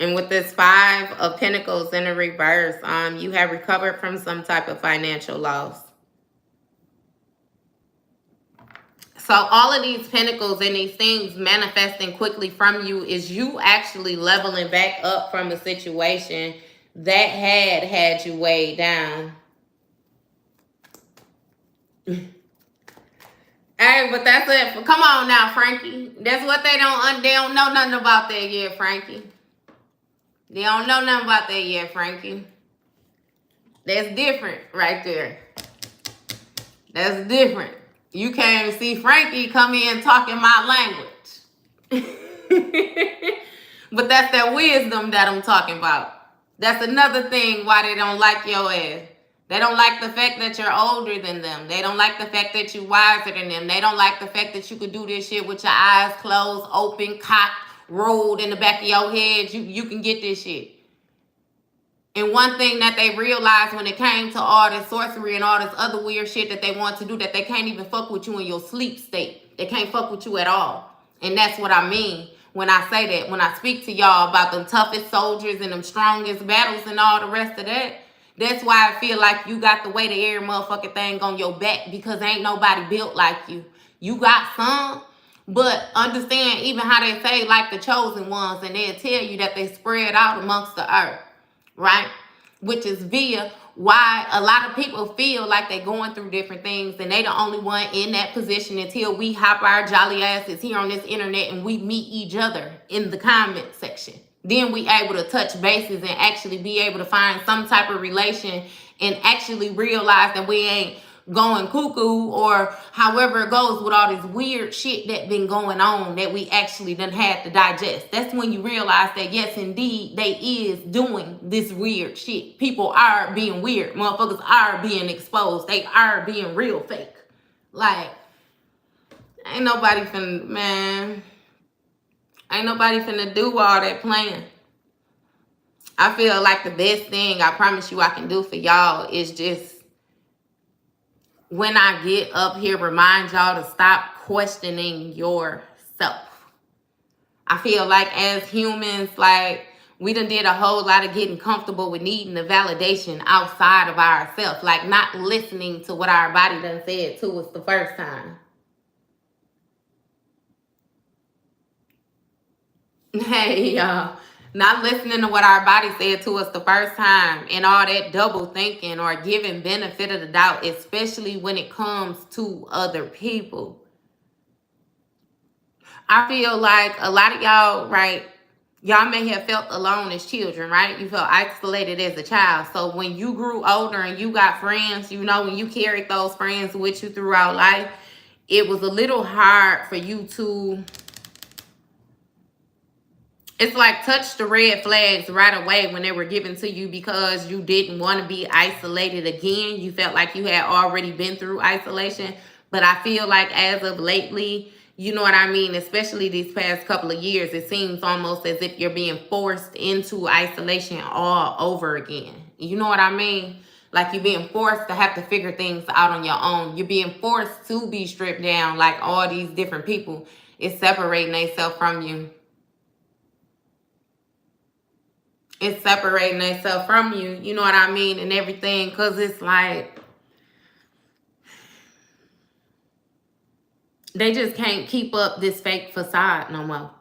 And with this 5 of Pentacles in the reverse, you have recovered from some type of financial loss. So all of these pentacles and these things manifesting quickly from you is you actually leveling back up from a situation that had you weighed down. Hey, but that's it. Come on now, Frankie. That's what they don't know nothing about that yet, Frankie. They don't know nothing about that yet, Frankie. That's different right there. That's different. You can't see Frankie come in talking my language. But that's that wisdom that I'm talking about. That's another thing why they don't like your ass. They don't like the fact that you're older than them. They don't like the fact that you're wiser than them. They don't like the fact that you could do this shit with your eyes closed, open, cocked, rolled in the back of your head. You can get this shit. And one thing that they realized when it came to all this sorcery and all this other weird shit that they want to do, that they can't even fuck with you in your sleep state. They can't fuck with you at all. And that's what I mean when I say that. When I speak to y'all about them toughest soldiers and them strongest battles and all the rest of that, that's why I feel like you got the weight of every motherfucking thing on your back, because ain't nobody built like you. You got some, but understand even how they say like the chosen ones, and they'll tell you that they spread out amongst the earth. Right? Which is via why a lot of people feel like they're going through different things and they the only one in that position until we hop our jolly asses here on this internet and we meet each other in the comment section. Then we able to touch bases and actually be able to find some type of relation and actually realize that we ain't going cuckoo or however it goes with all this weird shit that been going on that we actually done had to digest. That's when you realize that yes, indeed, they is doing this weird shit. People are being weird. Motherfuckers are being exposed. They are being real fake. Like, ain't nobody finna do all that playing. I feel like the best thing I promise you I can do for y'all is just, when I get up here, remind y'all to stop questioning yourself. I feel like as humans, like, we done did a whole lot of getting comfortable with needing the validation outside of ourselves. Like, not listening to what our body done said to us the first time. Hey, y'all. Not listening to what our body said to us the first time and all that double thinking or giving benefit of the doubt, especially when it comes to other people. I feel like a lot of y'all, right, y'all may have felt alone as children, right? You felt isolated as a child. So when you grew older and you got friends, you know, when you carried those friends with you throughout life, it was a little hard for you to It's like touch the red flags right away when they were given to you because you didn't want to be isolated again. You felt like you had already been through isolation. But I feel like as of lately, you know what I mean, especially these past couple of years, it seems almost as if you're being forced into isolation all over again. You know what I mean? Like you're being forced to have to figure things out on your own. You're being forced to be stripped down, like all these different people is separating themselves from you. It's separating themselves from you, you know what I mean, and everything, because it's like they just can't keep up this fake facade no more.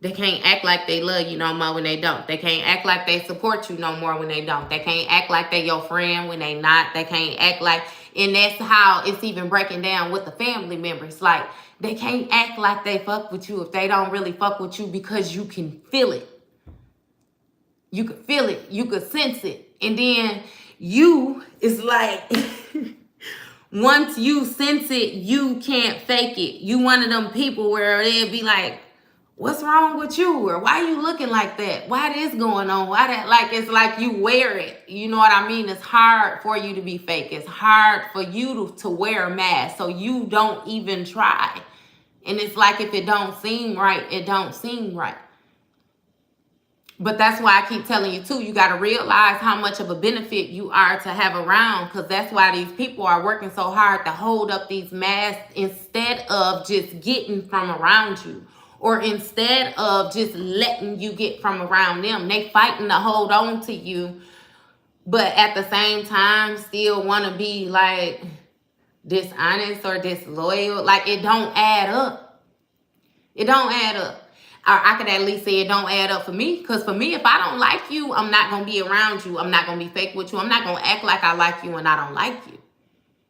They can't act like they love you no more when they don't. They can't act like they support you no more when they don't. They can't act like they your friend when they not. They can't act like, and that's how it's even breaking down with the family members. Like, they can't act like they fuck with you if they don't really fuck with you because you can feel it. You could feel it. You could sense it. And then you, it's like, once you sense it, you can't fake it. You one of them people where they'll be like, what's wrong with you? Or why you looking like that? Why this going on? Why that? Like, it's like you wear it. You know what I mean? It's hard for you to be fake. It's hard for you to wear a mask. So you don't even try. And it's like, if it don't seem right, it don't seem right. But that's why I keep telling you too, you got to realize how much of a benefit you are to have around, because that's why these people are working so hard to hold up these masks instead of just getting from around you, or instead of just letting you get from around them. They fighting to hold on to you, but at the same time still want to be like dishonest or disloyal. Like, it don't add up. It don't add up. Or I could at least say it don't add up for me. Because for me, if I don't like you, I'm not going to be around you. I'm not going to be fake with you. I'm not going to act like I like you and I don't like you.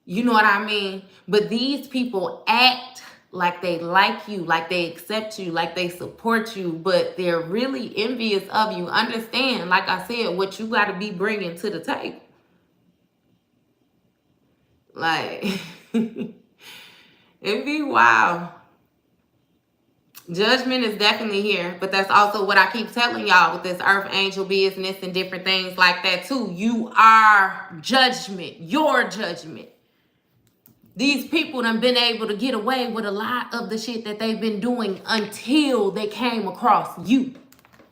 You know what I mean? But these people act like they like you, like they accept you, like they support you, but they're really envious of you. Understand, like I said, what you got to be bringing to the table. Like, it'd be wild. Judgment is definitely here, but that's also what I keep telling y'all with this earth angel business and different things like that too. You are judgment, your judgment. These people done been able to get away with a lot of the shit that they've been doing until they came across you.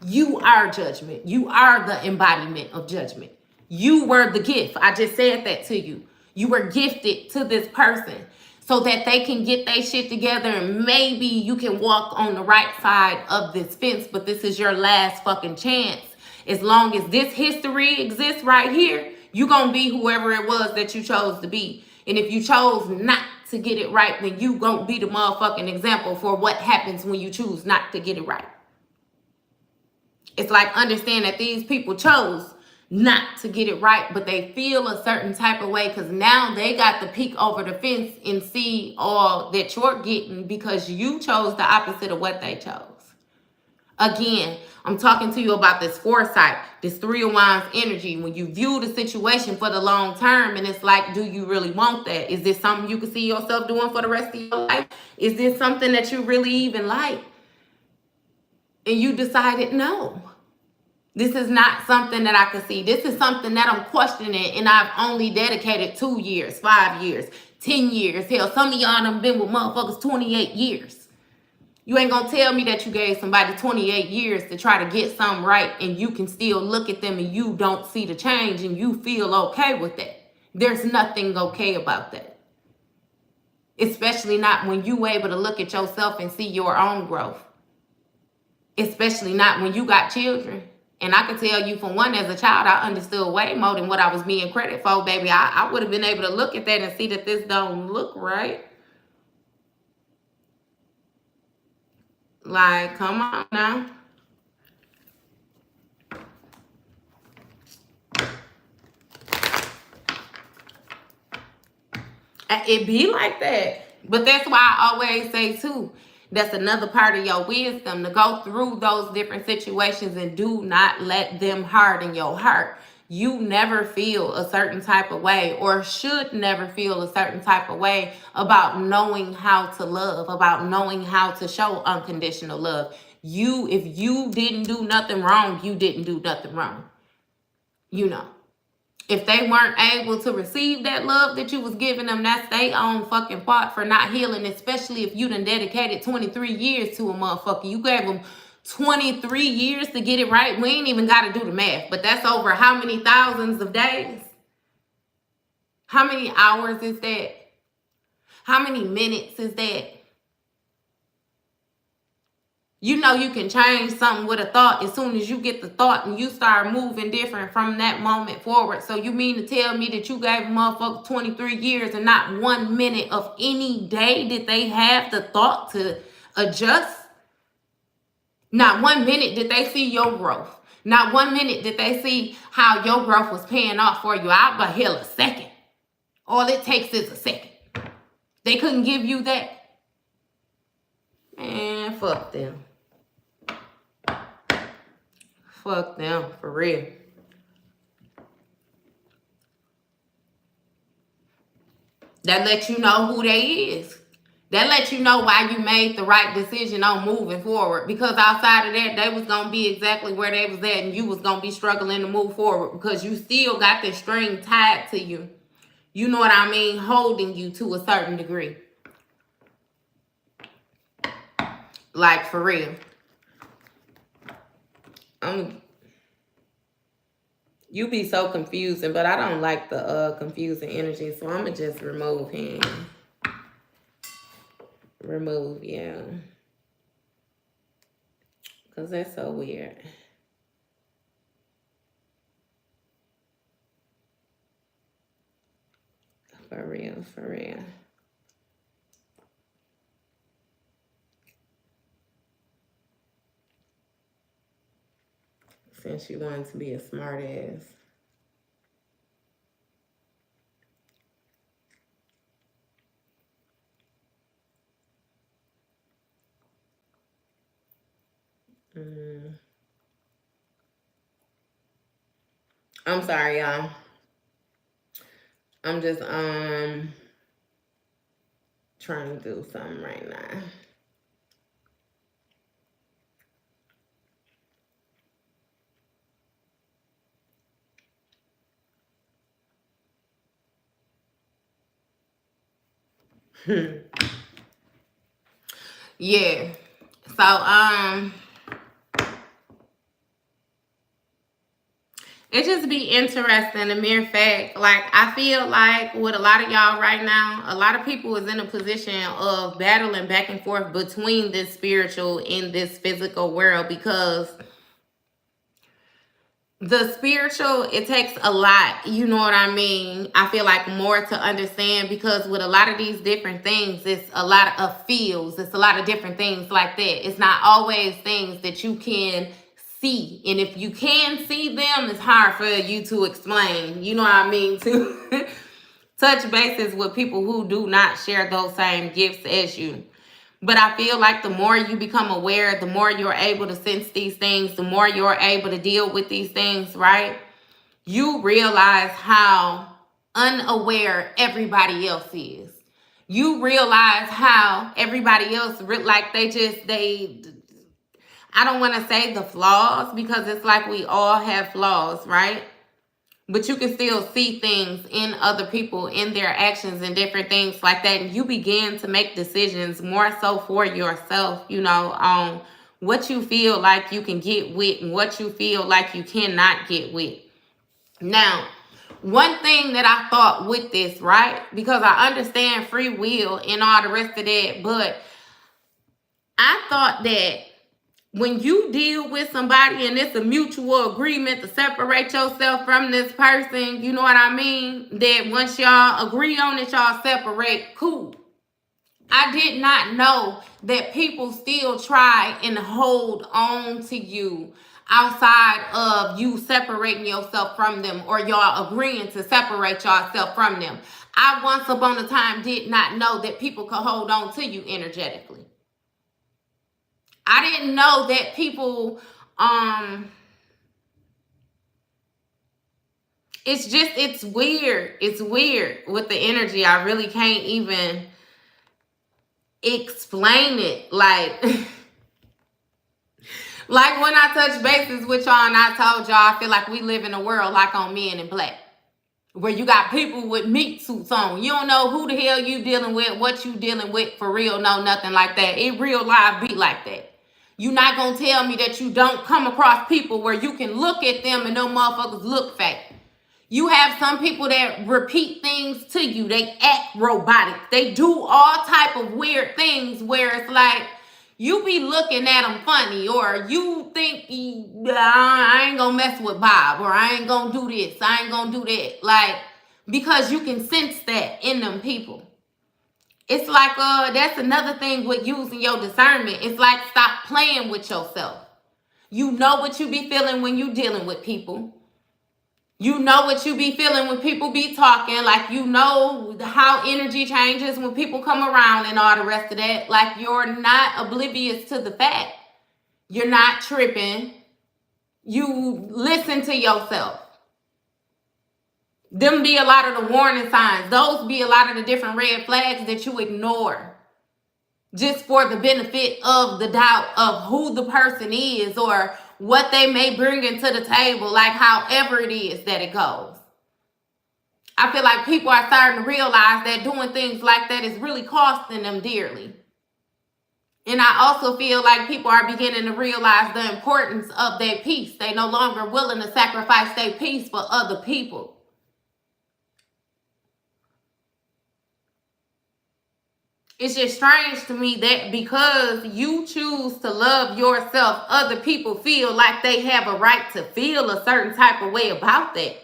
You are judgment. You are the embodiment of judgment. You were the gift. I just said that to you. You were gifted to this person so that they can get their shit together and maybe you can walk on the right side of this fence, but this is your last fucking chance. As long as this history exists right here, you're going to be whoever it was that you chose to be. And if you chose not to get it right, then you going to be the motherfucking example for what happens when you choose not to get it right. It's like, understand that these people chose not to get it right, but they feel a certain type of way because now they got to peek over the fence and see all that you're getting because you chose the opposite of what they chose. Again, I'm talking to you about this foresight, this 3 of Wands energy. When you view the situation for the long term, and it's like, do you really want that? Is this something you can see yourself doing for the rest of your life? Is this something that you really even like? And you decided no. This is not something that I can see. This is something that I'm questioning, and I've only dedicated 2 years, 5 years, 10 years. Hell, some of y'all done been with motherfuckers 28 years. You ain't gonna tell me that you gave somebody 28 years to try to get something right, and you can still look at them and you don't see the change and you feel okay with that. There's nothing okay about that. Especially not when you able to look at yourself and see your own growth. Especially not when you got children. And I can tell you, for one, as a child, I understood way more than what I was being credit for, baby. I would have been able to look at that and see that this don't look right. Like, come on now. It be like that. But that's why I always say, too, that's another part of your wisdom, to go through those different situations and do not let them harden your heart. You never feel a certain type of way, or should never feel a certain type of way about knowing how to love, about knowing how to show unconditional love. If you didn't do nothing wrong, you didn't do nothing wrong. You know. If they weren't able to receive that love that you was giving them, that's their own fucking fault for not healing, especially if you done dedicated 23 years to a motherfucker. You gave them 23 years to get it right. We ain't even got to do the math, but that's over how many thousands of days? How many hours is that? How many minutes is that? You know you can change something with a thought as soon as you get the thought and you start moving different from that moment forward. So you mean to tell me that you gave a motherfucker 23 years and not 1 minute of any day did they have the thought to adjust? Not 1 minute did they see your growth. Not 1 minute did they see how your growth was paying off for you. I'll but hell a second. All it takes is a second. They couldn't give you that. Man, fuck them. Fuck them, for real. That lets you know who they is. That lets you know why you made the right decision on moving forward. Because outside of that, they was going to be exactly where they was at and you was going to be struggling to move forward because you still got this string tied to you. You know what I mean? Holding you to a certain degree. Like, for real. You be so confusing, but I don't like the confusing energy, so I'm going to just remove him. Remove, yeah. Because that's so weird. For real, for real. Since you wanted to be a smart ass. I'm sorry, y'all. I'm just trying to do something right now. Yeah. So it just be interesting, the mere fact. Like, I feel like with a lot of y'all right now, a lot of people is in a position of battling back and forth between this spiritual and this physical world, because the spiritual, it takes a lot, you know what I mean? I feel like more to understand, because with a lot of these different things, it's a lot of feels, it's a lot of different things like that. It's not always things that you can see, and if you can see them, it's hard for you to explain, you know what I mean, to touch bases with people who do not share those same gifts as you. But I feel like the more you become aware, the more you're able to sense these things, the more you're able to deal with these things, right? You realize how unaware everybody else is. You realize how everybody else, like I don't want to say the flaws, because it's like we all have flaws, right? But you can still see things in other people, in their actions and different things like that. And you begin to make decisions more so for yourself, you know, on what you feel like you can get with and what you feel like you cannot get with. Now, one thing that I thought with this, right? Because I understand free will and all the rest of that, but I thought that when you deal with somebody and it's a mutual agreement to separate yourself from this person, you know what I mean? That once y'all agree on it, y'all separate, cool. I did not know that people still try and hold on to you outside of you separating yourself from them, or y'all agreeing to separate yourself from them. I once upon a time did not know that people could hold on to you energetically. I didn't know that people, it's weird. It's weird with the energy. I really can't even explain it. Like, Like when I touch bases with y'all and I told y'all, I feel like we live in a world like on Men in Black, where you got people with meat suits on. You don't know who the hell you dealing with, what you dealing with for real, no, nothing like that. In real life be like that. You not gonna tell me that you don't come across people where you can look at them and them motherfuckers look fake. You have some people that repeat things to you. They act robotic. They do all type of weird things where it's like you be looking at them funny, or you think I ain't gonna mess with Bob, or I ain't gonna do this, I ain't gonna do that. Like, because you can sense that in them people. It's like that's another thing with using your discernment. It's like, stop playing with yourself. You know what you be feeling when you dealing with people. You know what you be feeling when people be talking. Like, you know how energy changes when people come around and all the rest of that. Like, you're not oblivious to the fact. You're not tripping. You listen to yourself. Them be a lot of the warning signs. Those be a lot of the different red flags that you ignore just for the benefit of the doubt of who the person is or what they may bring into the table, like however it is that it goes. I feel like people are starting to realize that doing things like that is really costing them dearly. And I also feel like people are beginning to realize the importance of their peace. They no longer willing to sacrifice their peace for other people. It's just strange to me that because you choose to love yourself, other people feel like they have a right to feel a certain type of way about that.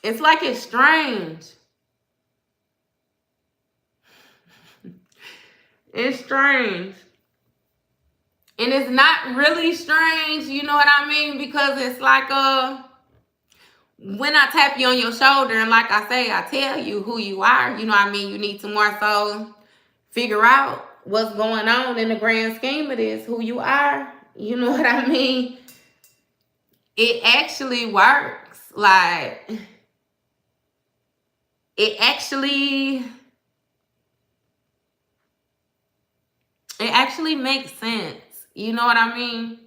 It's like it's strange. It's strange. And it's not really strange, you know what I mean? Because it's like when I tap you on your shoulder and like I say, I tell you who you are, you know what I mean? You need to more so figure out what's going on in the grand scheme of this, who you are, you know what I mean? It actually works. Like, it actually makes sense. You know what I mean?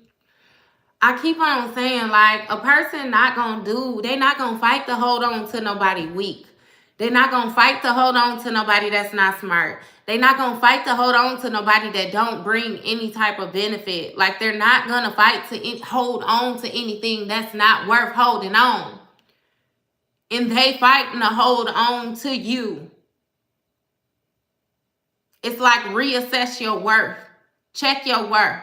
I keep on saying, like, a person they not gonna fight to hold on to nobody weak. They're not gonna fight to hold on to nobody that's not smart. They're not gonna fight to hold on to nobody that don't bring any type of benefit. Like, they're not gonna fight to hold on to anything that's not worth holding on. And they fighting to hold on to you. It's like, reassess your worth. Check your worth.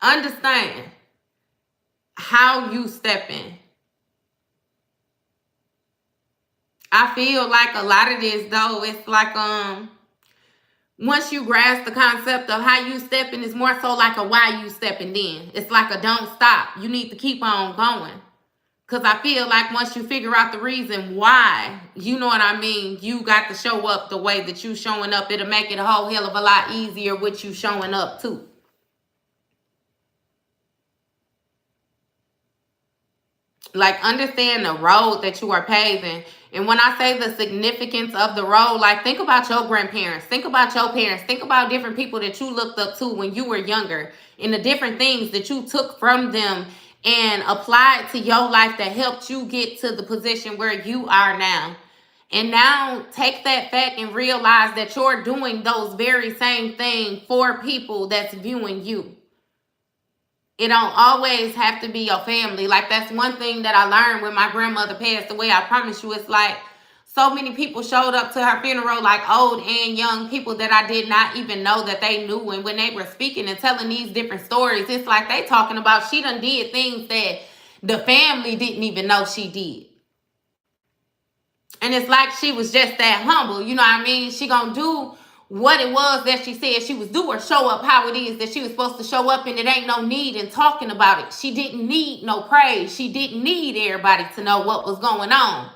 Understand how you step in. I feel like a lot of this, though, it's like once you grasp the concept of how you stepping, it's more so like a why you stepping in. It's like a don't stop. You need to keep on going. Because I feel like once you figure out the reason why, you know what I mean, you got to show up the way that you showing up. It'll make it a whole hell of a lot easier with you showing up too. Like, understand the road that you are paving. And when I say the significance of the road, like, think about your grandparents. Think about your parents. Think about different people that you looked up to when you were younger and the different things that you took from them and applied to your life that helped you get to the position where you are now. And now take that fact and realize that you're doing those very same things for people that's viewing you. It don't always have to be your family. Like, that's one thing that I learned when my grandmother passed away. I promise you, it's like so many people showed up to her funeral, like old and young people that I did not even know that they knew. And when they were speaking and telling these different stories, it's like they talking about she done did things that the family didn't even know she did. And it's like she was just that humble. You know what I mean? She gonna do what it was that she said she was doing, show up how it is that she was supposed to show up, and it ain't no need in talking about it. She didn't need no praise. She didn't need everybody to know what was going on.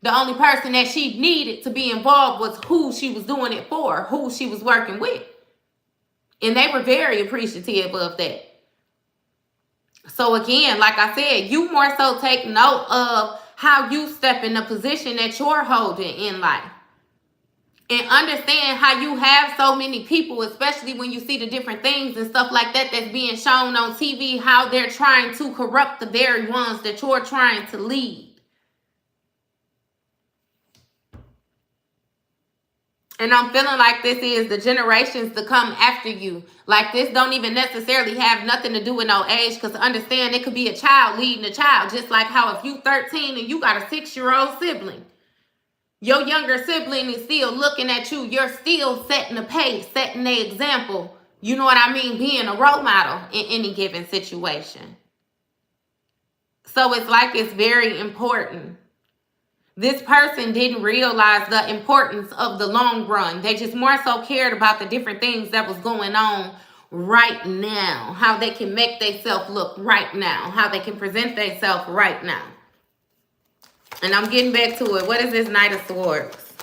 The only person that she needed to be involved was who she was doing it for, who she was working with. And they were very appreciative of that. So again, like I said, you more so take note of how you step in the position that you're holding in life. And understand how you have so many people, especially when you see the different things and stuff like that that's being shown on TV, how they're trying to corrupt the very ones that you're trying to lead. And I'm feeling like this is the generations to come after you. Like this don't even necessarily have nothing to do with no age. Because understand, it could be a child leading a child. Just like how if you 13 and you got a 6-year-old sibling. Your younger sibling is still looking at you. You're still setting the pace, setting the example. You know what I mean? Being a role model in any given situation. So it's like it's very important. This person didn't realize the importance of the long run. They just more so cared about the different things that was going on right now. How they can make themselves look right now. How they can present themselves right now. And I'm getting back to it. What is this Knight of Swords?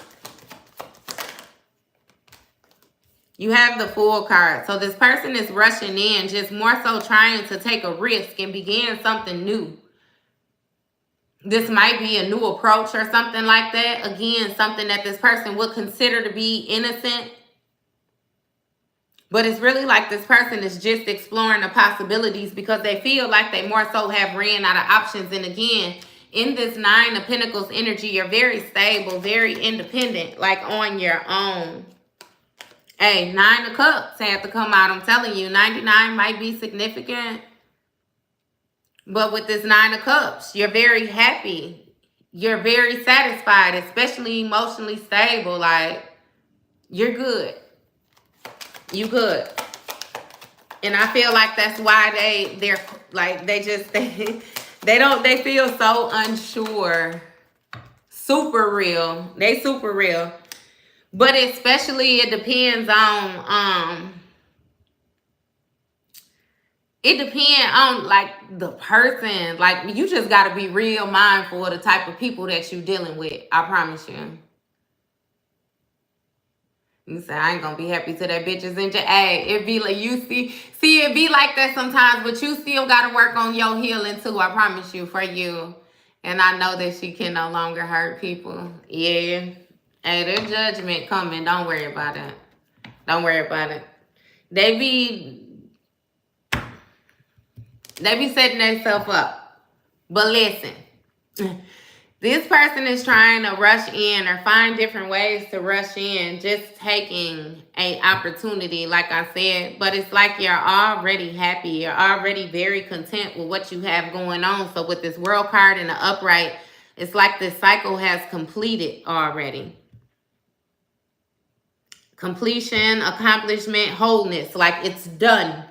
You have the Fool card. So this person is rushing in, just more so trying to take a risk and begin something new. This might be a new approach or something like that. Again, something that this person would consider to be innocent. But it's really like this person is just exploring the possibilities because they feel like they more so have ran out of options. And again, in this 9 of Pentacles energy, you're very stable, very independent, like on your own. Hey, 9 of Cups had to come out. I'm telling you, 99 might be significant. But with this 9 of Cups, you're very happy. You're very satisfied, especially emotionally stable. Like, you're good. You good. And I feel like that's why they're like, they feel so unsure. Super real. They super real. But especially it depends on, it depends on, like, the person. Like, you just got to be real mindful of the type of people that you're dealing with. I promise you. You say, I ain't going to be happy till that bitch is in your ass. It be like, you see, it be like that sometimes, but you still got to work on your healing, too. I promise you, for you. And I know that she can no longer hurt people. Yeah. Hey, there's judgment coming. Don't worry about it. Don't worry about it. They be setting themselves up. But listen, this person is trying to rush in or find different ways to rush in, just taking an opportunity, like I said. But it's like you're already happy. You're already very content with what you have going on. So with this World card and the upright, it's like this cycle has completed already. Completion, accomplishment, wholeness. Like it's done.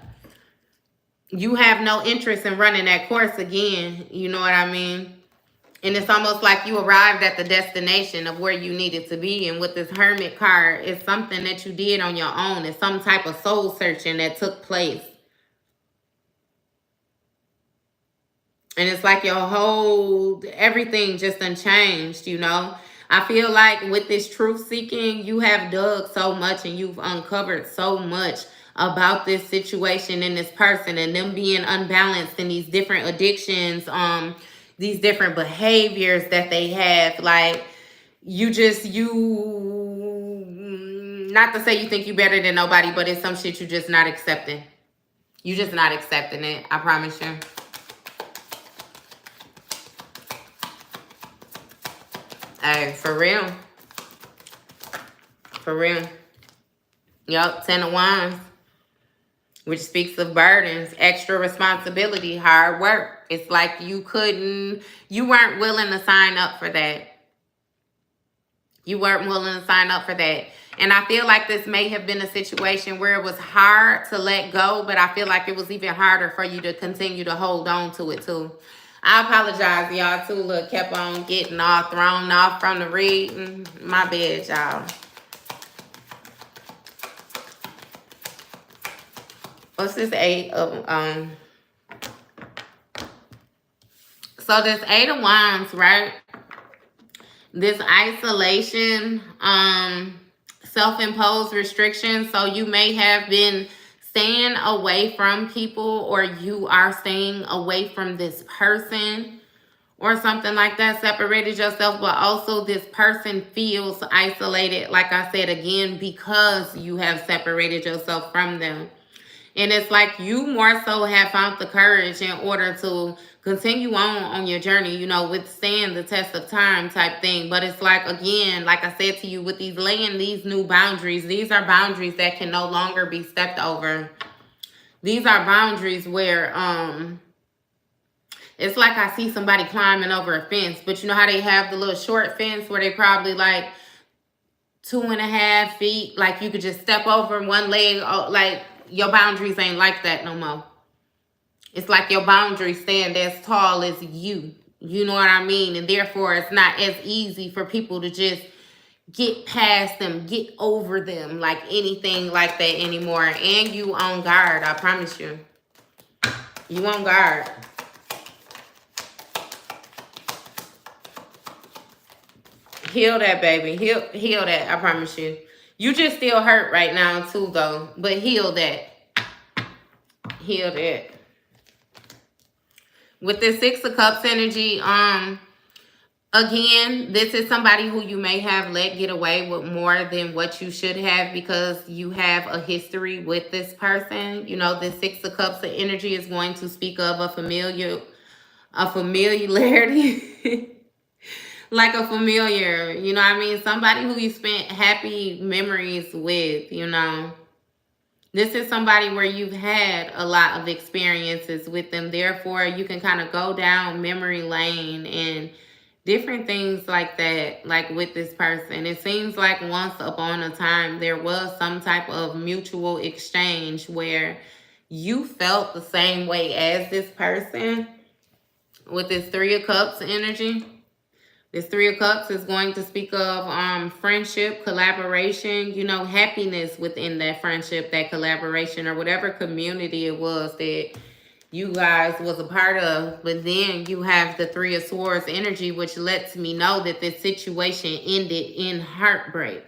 You have no interest in running that course again. You know what I mean? And it's almost like you arrived at the destination of where you needed to be. And with this Hermit card, it's something that you did on your own. It's some type of soul searching that took place. And it's like your whole, everything just unchanged, you know? I feel like with this truth seeking, you have dug so much and you've uncovered so much about this situation and this person and them being unbalanced in these different addictions, these different behaviors that they have. Like, not to say you think you better than nobody, but it's some shit you just not accepting. You just not accepting it. I promise you. Hey, for real. For real. Yup, 10 of Wands. Which speaks of burdens, extra responsibility, hard work. It's like you weren't willing to sign up for that. You weren't willing to sign up for that. And I feel like this may have been a situation where it was hard to let go, but I feel like it was even harder for you to continue to hold on to it too. I apologize, y'all, too. Look, kept on getting all thrown off from the reading. My bad, y'all. What's this 8 of, so this 8 of Wands, right? This isolation, self-imposed restrictions. So you may have been staying away from people, or you are staying away from this person, or something like that, separated yourself, but also this person feels isolated, like I said again, because you have separated yourself from them. And it's like you more so have found the courage in order to continue on your journey, you know, withstand the test of time type thing. But it's like, again, like I said to you, with these laying these new boundaries, these are boundaries that can no longer be stepped over. These are boundaries where it's like I see somebody climbing over a fence, but you know how they have the little short fence where they probably like 2.5 feet, like you could just step over one leg, like your boundaries ain't like that no more. It's like your boundaries stand as tall as you. You know what I mean? And therefore, it's not as easy for people to just get past them, get over them, like anything like that anymore. And you on guard, I promise you. You on guard. Heal that, baby. Heal that, I promise you. You just still hurt right now too, though. But heal that. Heal that. With this Six of Cups energy, again, this is somebody who you may have let get away with more than what you should have because you have a history with this person. You know, this Six of Cups of energy is going to speak of a familiarity. Like a familiar, you know what I mean? Somebody who you spent happy memories with, you know. This is somebody where you've had a lot of experiences with them. Therefore, you can kind of go down memory lane and different things like that, like with this person. It seems like once upon a time, there was some type of mutual exchange where you felt the same way as this person with this Three of Cups energy. This Three of Cups is going to speak of friendship, collaboration, you know, happiness within that friendship, that collaboration, or whatever community it was that you guys was a part of. But then you have the Three of Swords energy, which lets me know that this situation ended in heartbreak.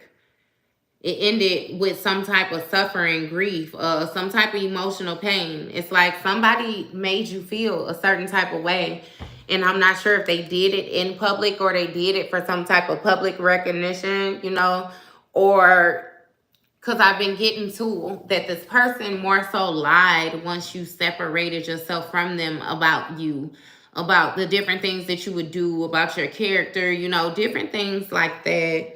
It ended with some type of suffering, grief, some type of emotional pain. It's like somebody made you feel a certain type of way. And I'm not sure if they did it in public or they did it for some type of public recognition, you know, or because I've been getting to that this person more so lied once you separated yourself from them about you, about the different things that you would do, about your character, you know, different things like that.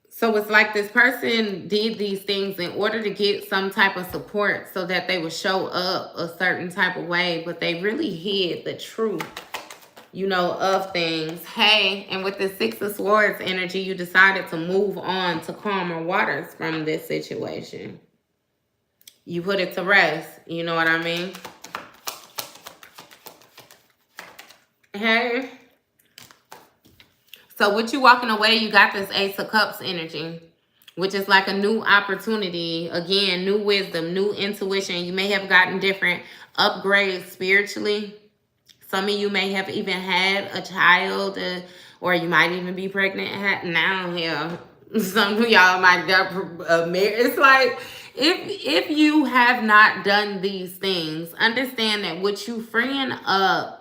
So it's like this person did these things in order to get some type of support so that they would show up a certain type of way, but they really hid the truth, you know, of things. Hey, and with the Six of Swords energy, you decided to move on to calmer waters from this situation. You put it to rest, you know what I mean? Hey. So with you walking away, you got this Ace of Cups energy, which is like a new opportunity. Again, new wisdom, new intuition. You may have gotten different upgrades spiritually. Some of you may have even had a child, or you might even be pregnant now. Yeah, some of y'all might get married. It's like, if you have not done these things, understand that what you freeing up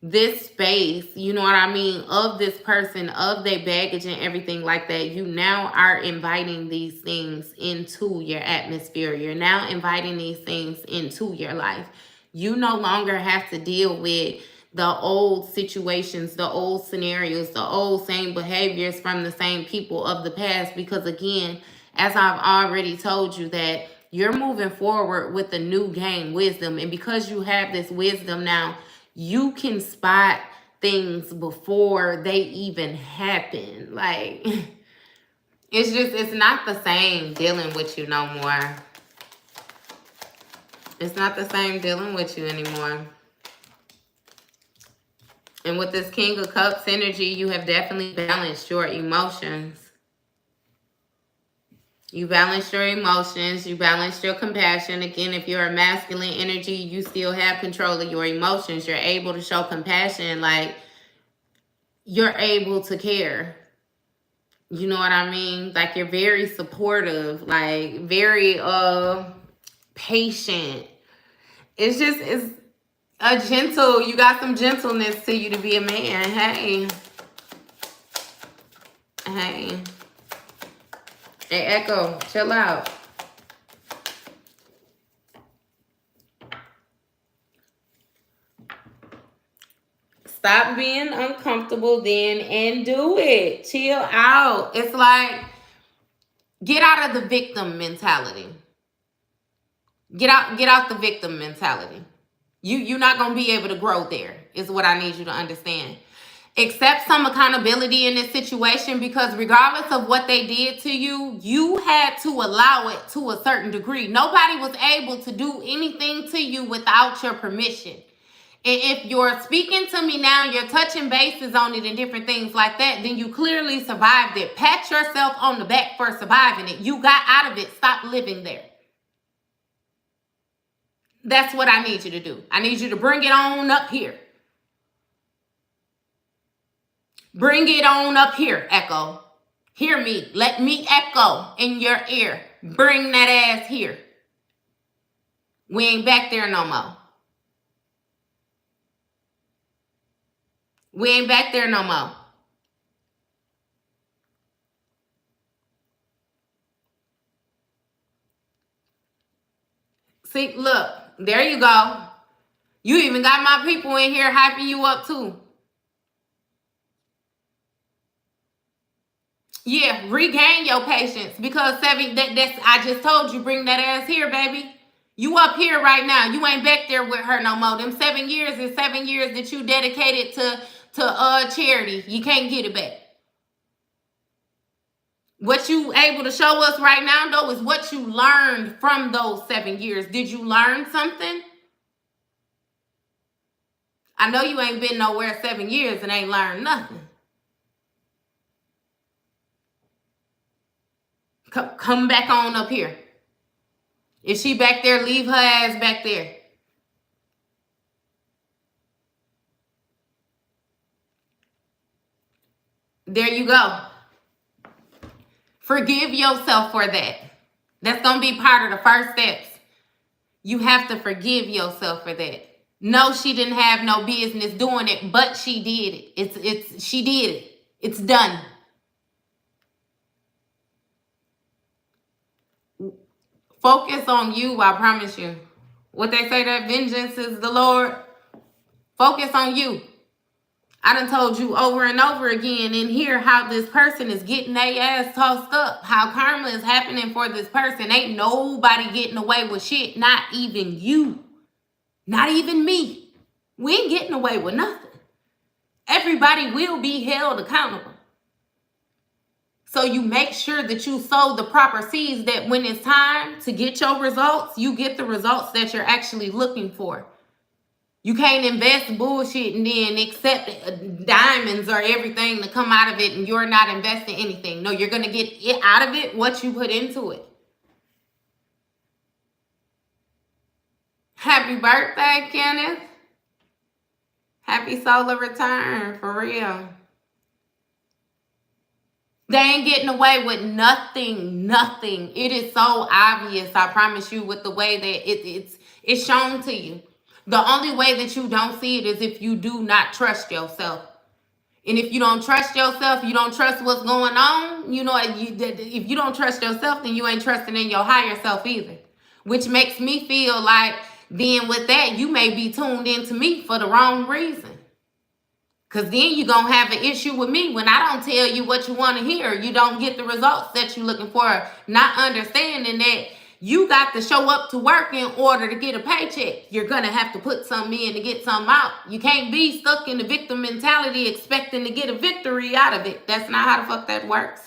this space, you know what I mean, of this person, of their baggage and everything like that, you now are inviting these things into your atmosphere. You're now inviting these things into your life. You no longer have to deal with the old situations, the old scenarios, the old same behaviors from the same people of the past, because again, as I've already told you, that you're moving forward with the new game wisdom. And because you have this wisdom now, you can spot things before they even happen. Like, it's not the same dealing with you no more. It's not the same dealing with you anymore. And with this King of Cups energy, you have definitely balanced your emotions. You balanced your emotions. You balanced your compassion. Again, if you're a masculine energy, you still have control of your emotions. You're able to show compassion. Like, you're able to care. You know what I mean? Like, you're very supportive. Like, very patient. It's A gentle, you got some gentleness to you to be a man. Hey. Hey. Hey, Echo, chill out. Stop being uncomfortable then and do it. Chill out. It's like, get out of the victim mentality. Get out the victim mentality. You're not going to be able to grow there, is what I need you to understand. Accept some accountability in this situation, because regardless of what they did to you, you had to allow it to a certain degree. Nobody was able to do anything to you without your permission. And if you're speaking to me now, you're touching bases on it and different things like that, then you clearly survived it. Pat yourself on the back for surviving it. You got out of it. Stop living there. That's what I need you to do. I need you to bring it on up here. Bring it on up here, Echo. Hear me. Let me echo in your ear. Bring that ass here. We ain't back there no more. We ain't back there no more. See, look, there you go. You even got my people in here hyping you up too. Yeah, regain your patience, because I just told you, bring that ass here, baby. You up here right now. You ain't back there with her no more. Them 7 years is 7 years that you dedicated to charity. You can't get it back. What you able to show us right now, though, is what you learned from those 7 years. Did you learn something? I know you ain't been nowhere 7 years and ain't learned nothing. Come back on up here. If she back there, leave her ass back there. There you go. Forgive yourself for that. That's going to be part of the first steps. You have to forgive yourself for that. No, she didn't have no business doing it, but she did it. She did it. It's done. Focus on you, I promise you. What they say, that vengeance is the Lord. Focus on you. I done told you over and over again in here how this person is getting their ass tossed up. How karma is happening for this person. Ain't nobody getting away with shit. Not even you. Not even me. We ain't getting away with nothing. Everybody will be held accountable. So you make sure that you sow the proper seeds, that when it's time to get your results, you get the results that you're actually looking for. You can't invest bullshit and then accept diamonds or everything to come out of it, and you're not investing anything. No, you're going to get it out of it what you put into it. Happy birthday, Kenneth. Happy solar return, for real. They ain't getting away with nothing. It is so obvious, I promise you, with the way that it's shown to you. The only way that you don't see it is if you do not trust yourself. And if you don't trust yourself, you don't trust what's going on. You know, if you don't trust yourself, then you ain't trusting in your higher self either. Which makes me feel like then with that, you may be tuned into me for the wrong reason. Because then you're going to have an issue with me. When I don't tell you what you want to hear, you don't get the results that you're looking for. Not understanding that you got to show up to work in order to get a paycheck. You're going to have to put something in to get something out. You can't be stuck in the victim mentality expecting to get a victory out of it. That's not how the fuck that works.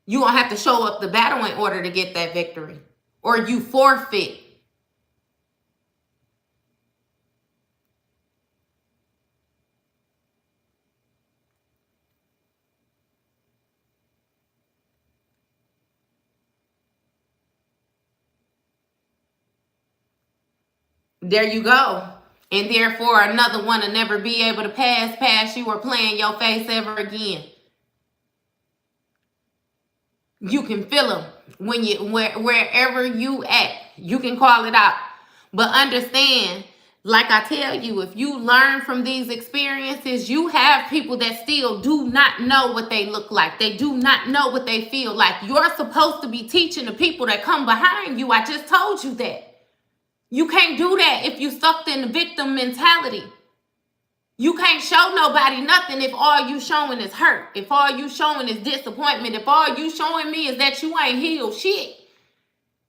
You're going to have to show up the battle in order to get that victory. Or you forfeit. There you go. And therefore, another one will never be able to pass past you or play in your face ever again. You can feel them wherever you at. You can call it out. But understand Like I tell you, if you learn from these experiences, you have people that still do not know what they look like. They do not know what they feel like. You're supposed to be teaching the people that come behind you. I just told you that. You can't do that if you stuck in the victim mentality. You can't show nobody nothing if all you showing is hurt. If all you showing is disappointment. If all you showing me is that you ain't healed shit.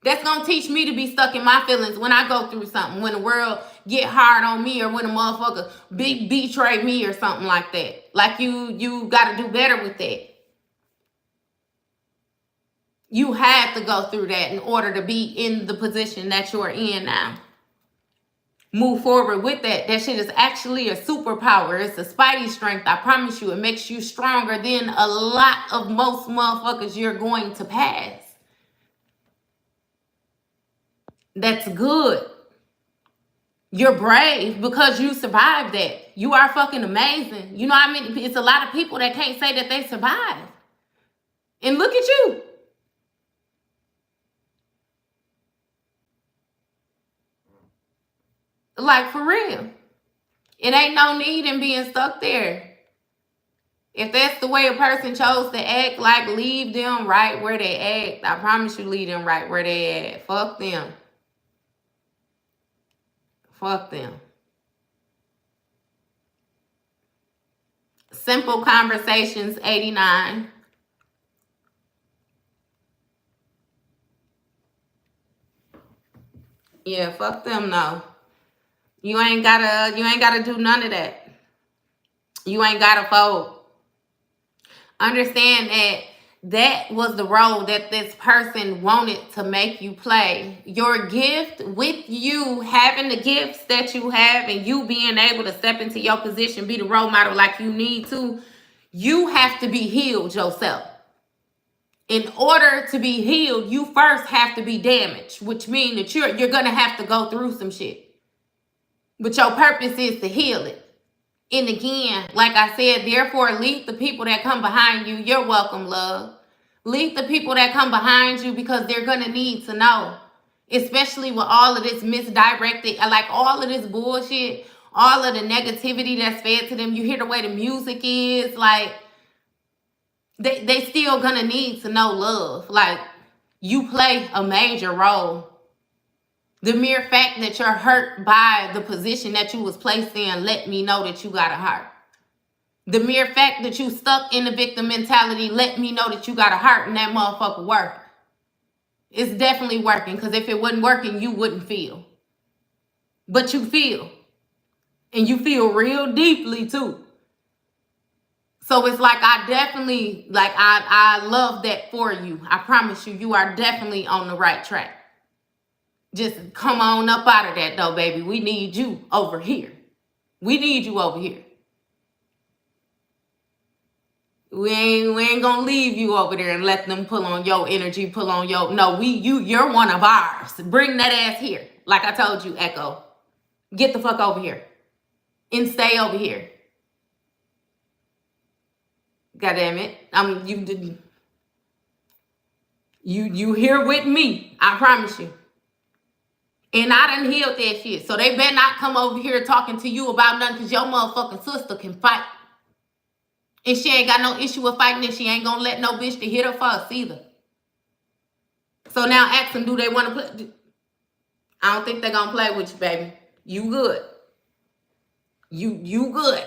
That's going to teach me to be stuck in my feelings when I go through something. When the world get hard on me, or when a motherfucker betray me or something like that. Like you got to do better with that. You have to go through that in order to be in the position that you're in now. Move forward with that. That shit is actually a superpower. It's a spidey strength. I promise you. It makes you stronger than a lot of most motherfuckers you're going to pass. That's good. You're brave because you survived that. You are fucking amazing. You know what I mean? It's a lot of people that can't say that they survived. And look at you. Like, for real. It ain't no need in being stuck there. If that's the way a person chose to act, like, leave them right where they act. I promise you, leave them right where they at. Fuck them. Fuck them. Simple Conversations 89. Yeah, fuck them, no. You ain't gotta do none of that. You ain't gotta fold. Understand that was the role that this person wanted to make you play. Your gift, with you having the gifts that you have and you being able to step into your position, be the role model like you need to, you have to be healed yourself. In order to be healed, you first have to be damaged, which means that you're going to have to go through some shit. But your purpose is to heal it. And again, like I said, therefore, lead the people that come behind you. You're welcome, love. Lead the people that come behind you because they're going to need to know. Especially with all of this misdirected, like all of this bullshit, all of the negativity that's fed to them. You hear the way the music is, like, they still going to need to know love. Like, you play a major role. The mere fact that you're hurt by the position that you was placed in let me know that you got a heart. The mere fact that you stuck in the victim mentality let me know that you got a heart and that motherfucker working. It's definitely working, because if it wasn't working, you wouldn't feel. But you feel. And you feel real deeply too. So it's like I definitely, like I love that for you. I promise you, you are definitely on the right track. Just come on up out of that though, baby. We need you over here. We need you over here. We ain't gonna leave you over there and let them pull on your energy, pull on your, no, you're one of ours. Bring that ass here. Like I told you, Echo. Get the fuck over here. And stay over here. God damn it. You here with me. I promise you. And I done healed that shit. So they better not come over here talking to you about nothing, because your motherfucking sister can fight. And she ain't got no issue with fighting, and she ain't gonna let no bitch to hit her first either. So now ask them, do they want to play? I don't think they're gonna play with you, baby. You good. You good.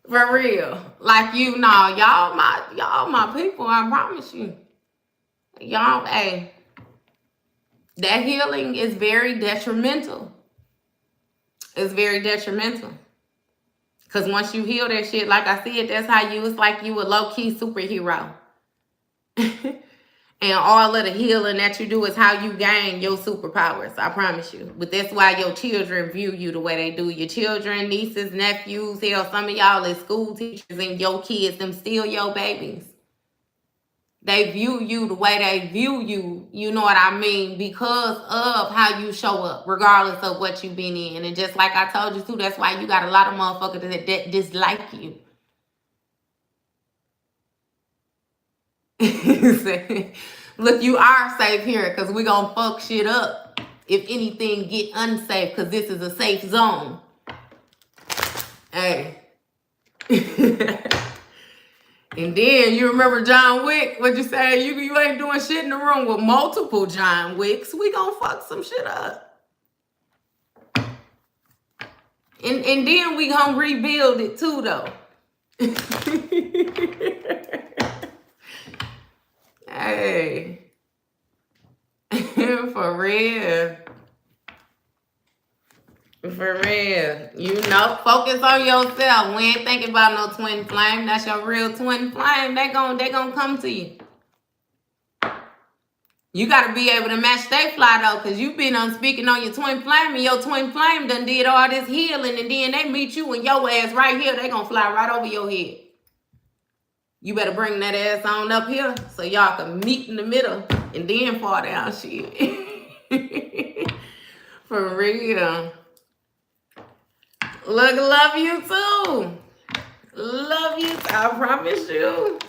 For real. Like, you know, y'all my people, I promise you. Y'all, hey. That healing is very detrimental. It's very detrimental. Because once you heal that shit, like I said, that's how it's like you a low-key superhero. And all of the healing that you do is how you gain your superpowers. I promise you. But that's why your children view you the way they do. Your children, nieces, nephews, hell, some of y'all is school teachers, and your kids, them still your babies. They view you the way they view you, you know what I mean, because of how you show up, regardless of what you've been in. And just like I told you too, that's why you got a lot of motherfuckers that dislike you. Look, you are safe here, because we gonna fuck shit up if anything get unsafe, because this is a safe zone. Hey. And then you remember John Wick? What'd you say? You ain't doing shit in the room with multiple John Wicks. We gonna fuck some shit up. And then we gonna rebuild it too, though. Hey. For real. For real. You know, focus on yourself. We ain't thinking about no twin flame. That's your real twin flame. They gonna come to you. You gotta be able to match their fly though, because you been speaking on your twin flame, and your twin flame done did all this healing, and then they meet you and your ass right here, they gonna fly right over your head. You better bring that ass on up here so y'all can meet in the middle and then fall down shit. For real. Look, love you too. Love you too. I promise you.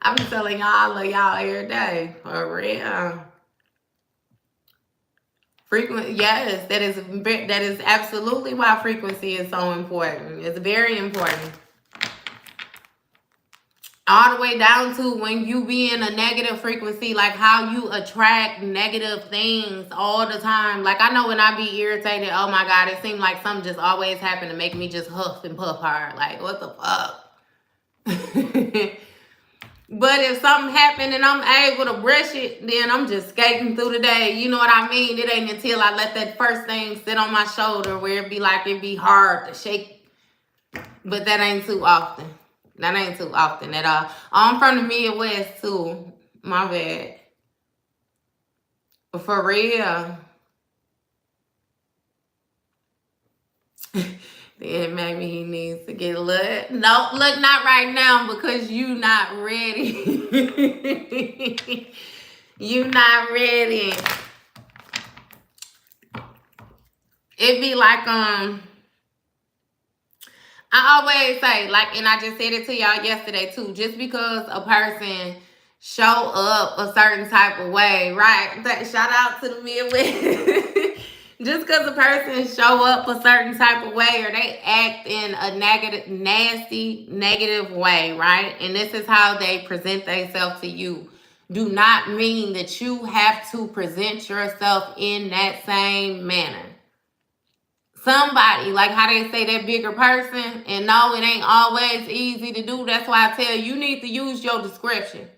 I be telling y'all I love y'all every day. For real. Frequency, yes, that is absolutely why frequency is so important. It's very important. All the way down to when you be in a negative frequency, like how you attract negative things all the time. Like I know when I be irritated, oh my God, it seems like something just always happen to make me just huff and puff hard. Like, what the fuck? But if something happened and I'm able to brush it, then I'm just skating through the day. You know what I mean? It ain't until I let that first thing sit on my shoulder where it be hard to shake. But that ain't too often. That ain't too often at all. I'm from the Midwest too. My bad. For real. Then maybe he needs to get a little. No, look, not right now because you not ready. You not ready. It be like I always say, like, and I just said it to y'all yesterday too, just because a person show up a certain type of way, right? Shout out to the Midwest. Just because a person show up a certain type of way or they act in a negative, nasty, negative way, right? And this is how they present themselves to you. Do not mean that you have to present yourself in that same manner. Somebody, like how they say that bigger person, and no, it ain't always easy to do. That's why I tell you need to use your discretion.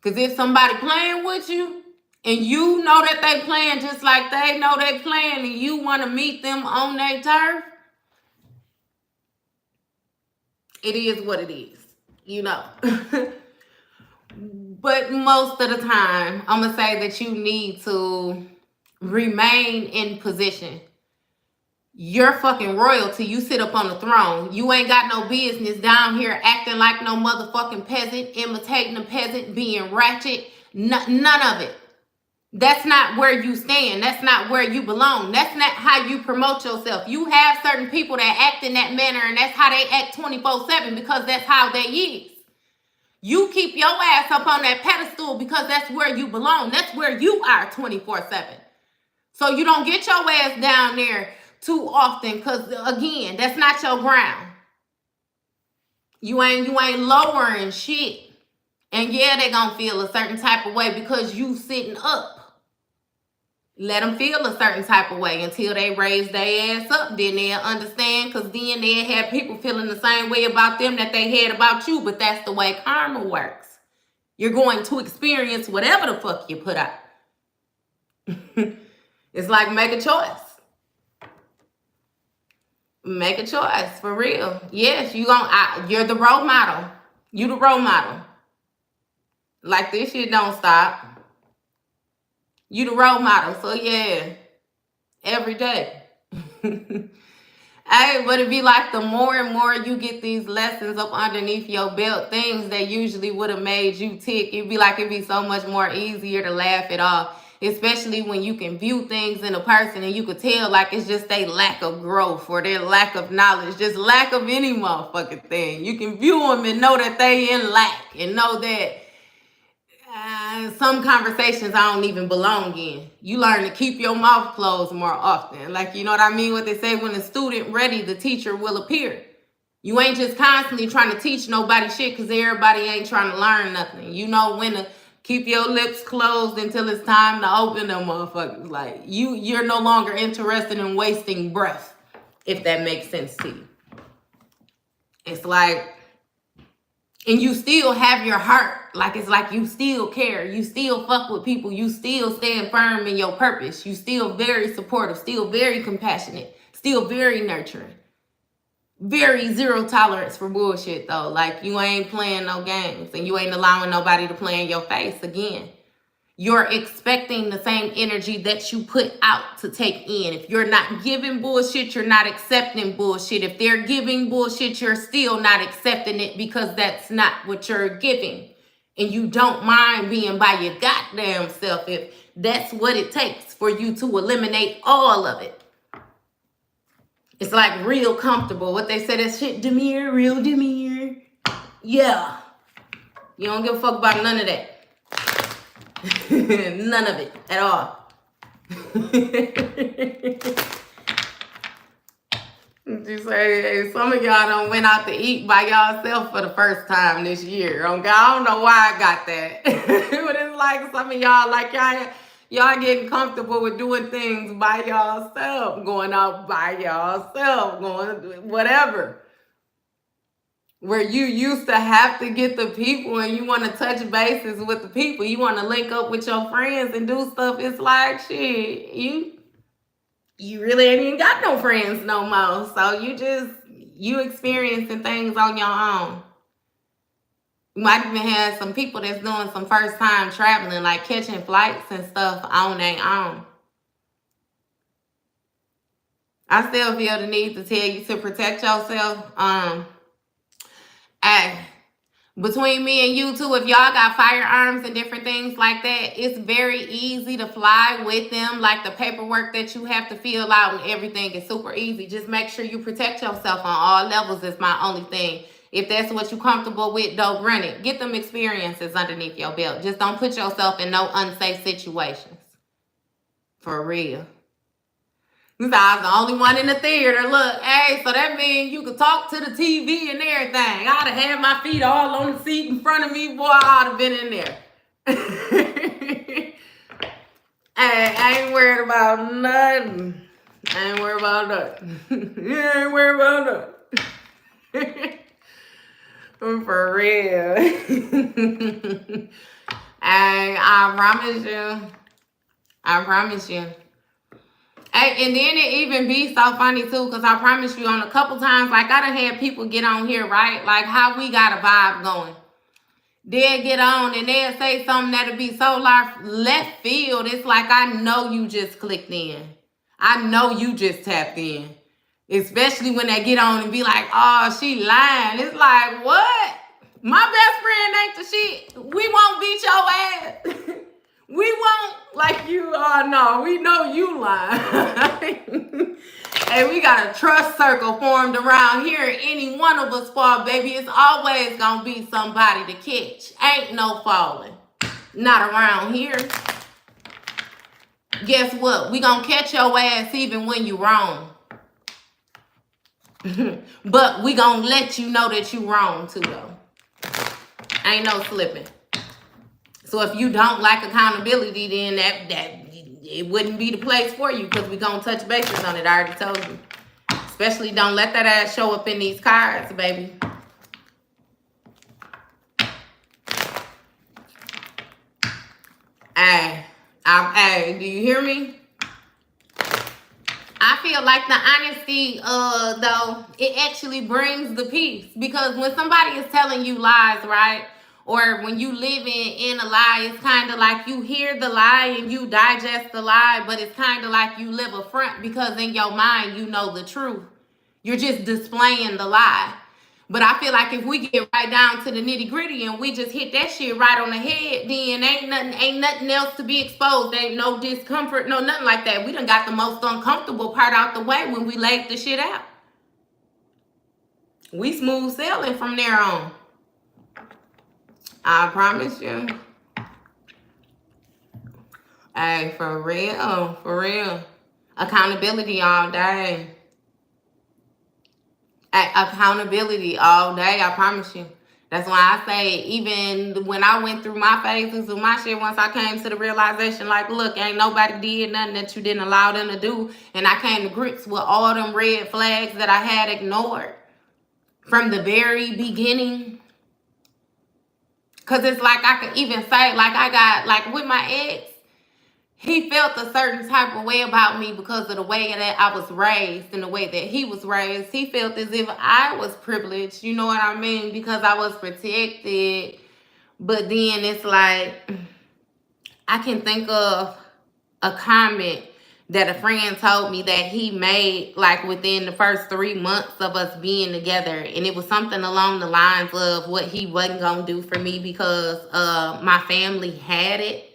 Because if somebody playing with you, and you know that they playing just like they know they playing, and you want to meet them on their turf, it is what it is, you know. But most of the time, I'm going to say that you need to remain in position. You're fucking royalty. You sit up on the throne. You ain't got no business down here acting like no motherfucking peasant, imitating a peasant, being ratchet. None of it. That's not where you stand. That's not where you belong. That's not how you promote yourself. You have certain people that act in that manner, and that's how they act 24/7 because that's how they is. You keep your ass up on that pedestal because that's where you belong. That's where you are 24/7. So you don't get your ass down there too often because, again, that's not your ground. You ain't lowering shit. And yeah, they gonna feel a certain type of way because you sitting up. Let them feel a certain type of way until they raise their ass up. Then they'll understand, because then they'll have people feeling the same way about them that they had about you. But that's the way karma works. You're going to experience whatever the fuck you put out. It's like make a choice. Make a choice, for real. Yes, you're the role model. You the role model. Like, this shit don't stop. You the role model. So yeah, every day. Hey, but it be like the more and more you get these lessons up underneath your belt, things that usually would have made you tick, it'd be so much more easier to laugh it off. Especially when you can view things in a person and you could tell like it's just their lack of growth or their lack of knowledge, just lack of any motherfucking thing. You can view them and know that they in lack and know that some conversations I don't even belong in. You learn to keep your mouth closed more often. Like, you know what I mean? What they say, when the student ready, the teacher will appear. You ain't just constantly trying to teach nobody shit because everybody ain't trying to learn nothing. You know when to keep your lips closed until it's time to open them motherfuckers. Like, you're no longer interested in wasting breath, if that makes sense to you. It's like, and you still have your heart. Like, it's like you still care. You still fuck with people. You still stand firm in your purpose. You still very supportive, still very compassionate, still very nurturing. Very zero tolerance for bullshit, though. Like, you ain't playing no games, and you ain't allowing nobody to play in your face again. You're expecting the same energy that you put out to take in. If you're not giving bullshit, you're not accepting bullshit. If they're giving bullshit, you're still not accepting it because that's not what you're giving. And you don't mind being by your goddamn self if that's what it takes for you to eliminate all of it. It's like real comfortable. What they say, that shit demure, real demure. Yeah. You don't give a fuck about none of that. None of it at all. You say, hey, some of y'all done went out to eat by y'allself for the first time this year. Okay? I don't know why I got that. But it's like some of y'all, like y'all getting comfortable with doing things by yourself, going out by yourself, going whatever. Where you used to have to get the people and you want to touch bases with the people. You want to link up with your friends and do stuff. It's like, shit, you really ain't even got no friends no more. So you experiencing things on your own. You might even have some people that's doing some first time traveling, like catching flights and stuff on their own. I still feel the need to tell you to protect yourself. Between me and you too, if y'all got firearms and different things like that, it's very easy to fly with them. Like, the paperwork that you have to fill out and everything is super easy. Just make sure you protect yourself on all levels is my only thing. If that's what you're comfortable with, don't run it. Get them experiences underneath your belt. Just don't put yourself in no unsafe situations. For real. I was the only one in the theater. Look, hey, so that means you could talk to the TV and everything. I'd have had my feet all on the seat in front of me. Boy, I'd have been in there. Hey, I ain't worried about nothing. I ain't worried about nothing. I ain't worried about nothing. For real. Hey, I promise you. I promise you. Hey, and then it even be so funny too, because I promise you, on a couple times, like, I done had people get on here, right? Like, how we got a vibe going. They'll get on and they'll say something that'll be so left field. It's like, I know you just clicked in. I know you just tapped in. Especially when they get on and be like, oh, she lying. It's like, what? My best friend ain't the shit. We won't beat your ass. We won't, like, you, no, we know you lying. Hey, we got a trust circle formed around here. Any one of us fall, baby, it's always gonna be somebody to catch. Ain't no falling. Not around here. Guess what? We gonna catch your ass even when you wrong. But we gonna let you know that you wrong too, though. Ain't no slipping. So if you don't like accountability, then that it wouldn't be the place for you, because we gonna touch bases on it. I already told you. Especially don't let that ass show up in these cards, baby. Hey, do you hear me? I feel like the honesty, though, it actually brings the peace. Because when somebody is telling you lies, right? Or when you live in a lie, it's kind of like you hear the lie and you digest the lie, but it's kind of like you live a front, because in your mind, you know the truth. You're just displaying the lie. But I feel like if we get right down to the nitty gritty and we just hit that shit right on the head, then ain't nothing else to be exposed. Ain't no discomfort, no nothing like that. We done got the most uncomfortable part out the way when we laid the shit out. We smooth sailing from there on. I promise you. Hey, for real, for real. Accountability all day. Accountability all day, I promise you. That's why I say, even when I went through my phases of my shit, once I came to the realization, like, look, ain't nobody did nothing that you didn't allow them to do. And I came to grips with all them red flags that I had ignored from the very beginning. Because it's like I could even say, like, I got, like, with my ex, he felt a certain type of way about me because of the way that I was raised and the way that he was raised. He felt as if I was privileged, you know what I mean? Because I was protected. But then it's like, I can think of a comment that a friend told me that he made like within the first 3 months of us being together. And it was something along the lines of what he wasn't going to do for me because my family had it.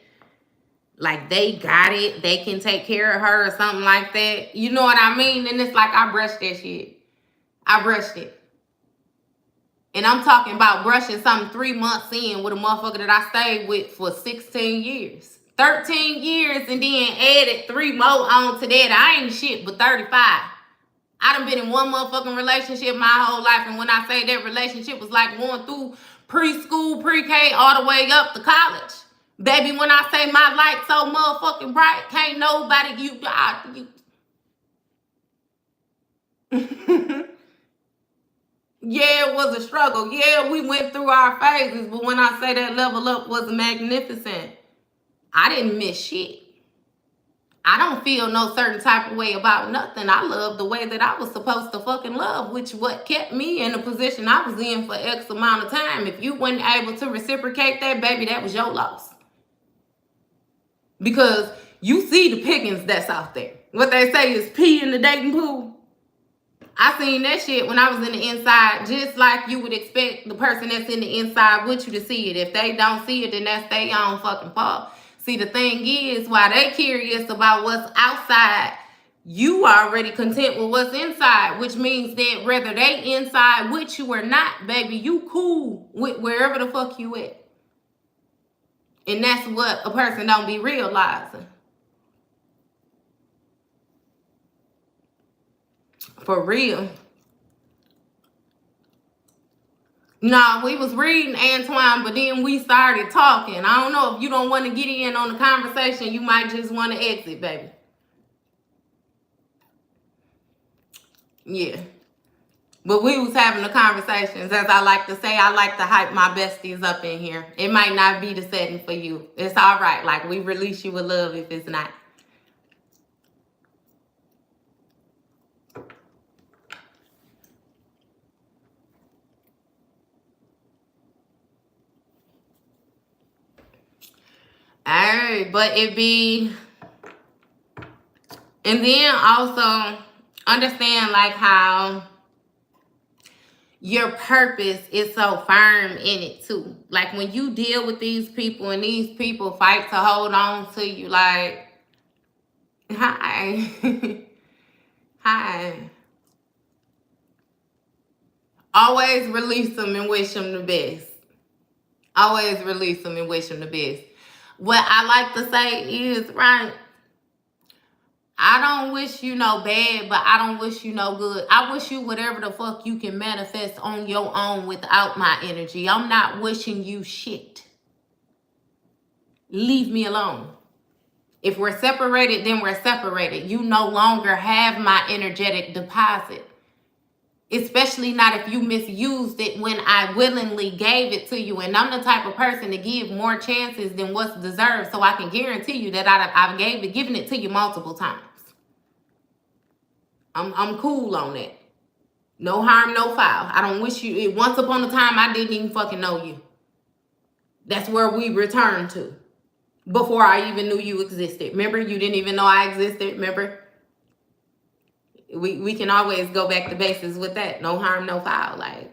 Like, they got it. They can take care of her or something like that. You know what I mean? And it's like, I brushed that shit. I brushed it. And I'm talking about brushing something 3 months in with a motherfucker that I stayed with for 16 years. 13 years and then added 3 more on to that. I ain't shit but 35. I done been in one motherfucking relationship my whole life. And when I say that relationship was like going through preschool, pre-K, all the way up to college. Baby, when I say my light so motherfucking bright, can't nobody you. Yeah, it was a struggle. Yeah, we went through our phases, but when I say that level up was magnificent, I didn't miss shit. I don't feel no certain type of way about nothing. I love the way that I was supposed to fucking love, which what kept me in the position I was in for X amount of time. If you weren't able to reciprocate that, baby, that was your loss. Because you see the pickings that's out there. What they say is pee in the dating pool. I seen that shit when I was in the inside, just like you would expect the person that's in the inside with you to see it. If they don't see it, then that's their own fucking fault. See, the thing is, while they curious about what's outside, you already content with what's inside, which means that whether they inside with you or not, baby, you cool with wherever the fuck you at. And that's what a person don't be realizing. For real. No, we was reading, Antoine, but then we started talking. I don't know if you don't want to get in on the conversation. You might just want to exit, baby. Yeah. But we was having the conversations. As I like to say, I like to hype my besties up in here. It might not be the setting for you. It's all right. Like, we release you with love if it's not. Alright, but it be, and then also understand like how your purpose is so firm in it too. Like when you deal with these people and these people fight to hold on to you, like, hi, hi. Always release them and wish them the best. Always release them and wish them the best. What I like to say is, right, I don't wish you no bad, but I don't wish you no good. I wish you whatever the fuck you can manifest on your own without my energy. I'm not wishing you shit. Leave me alone. If we're separated, then we're separated. You no longer have my energetic deposit. Especially not if you misused it when I willingly gave it to you. And I'm the type of person to give more chances than what's deserved. So I can guarantee you that I've given it to you multiple times. I'm cool on that. No harm, no foul. I don't wish you. Once upon a time, I didn't even fucking know you. That's where we return to. Before I even knew you existed. Remember, you didn't even know I existed. Remember? We can always go back to basics with that. No harm, no foul. Like,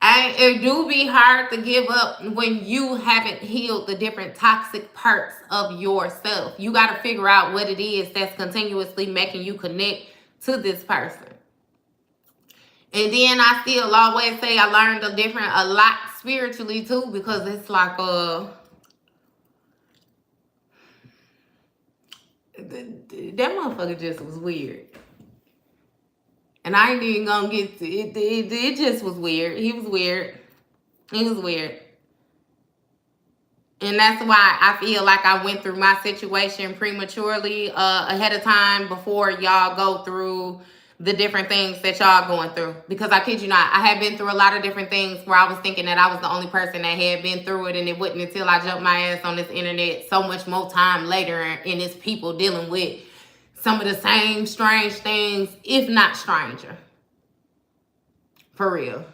and it do be hard to give up when you haven't healed the different toxic parts of yourself. You got to figure out what it is that's continuously making you connect to this person. And then I still always say I learned a lot spiritually too, because it's like That motherfucker just was weird. And I ain't even gonna get to it. It just was weird. He was weird. He was weird. And that's why I feel like I went through my situation prematurely ahead of time before y'all go through the different things that y'all going through. Because I kid you not, I had been through a lot of different things where I was thinking that I was the only person that had been through it, and it wasn't until I jumped my ass on this internet so much more time later, and it's people dealing with some of the same strange things, if not stranger. For real.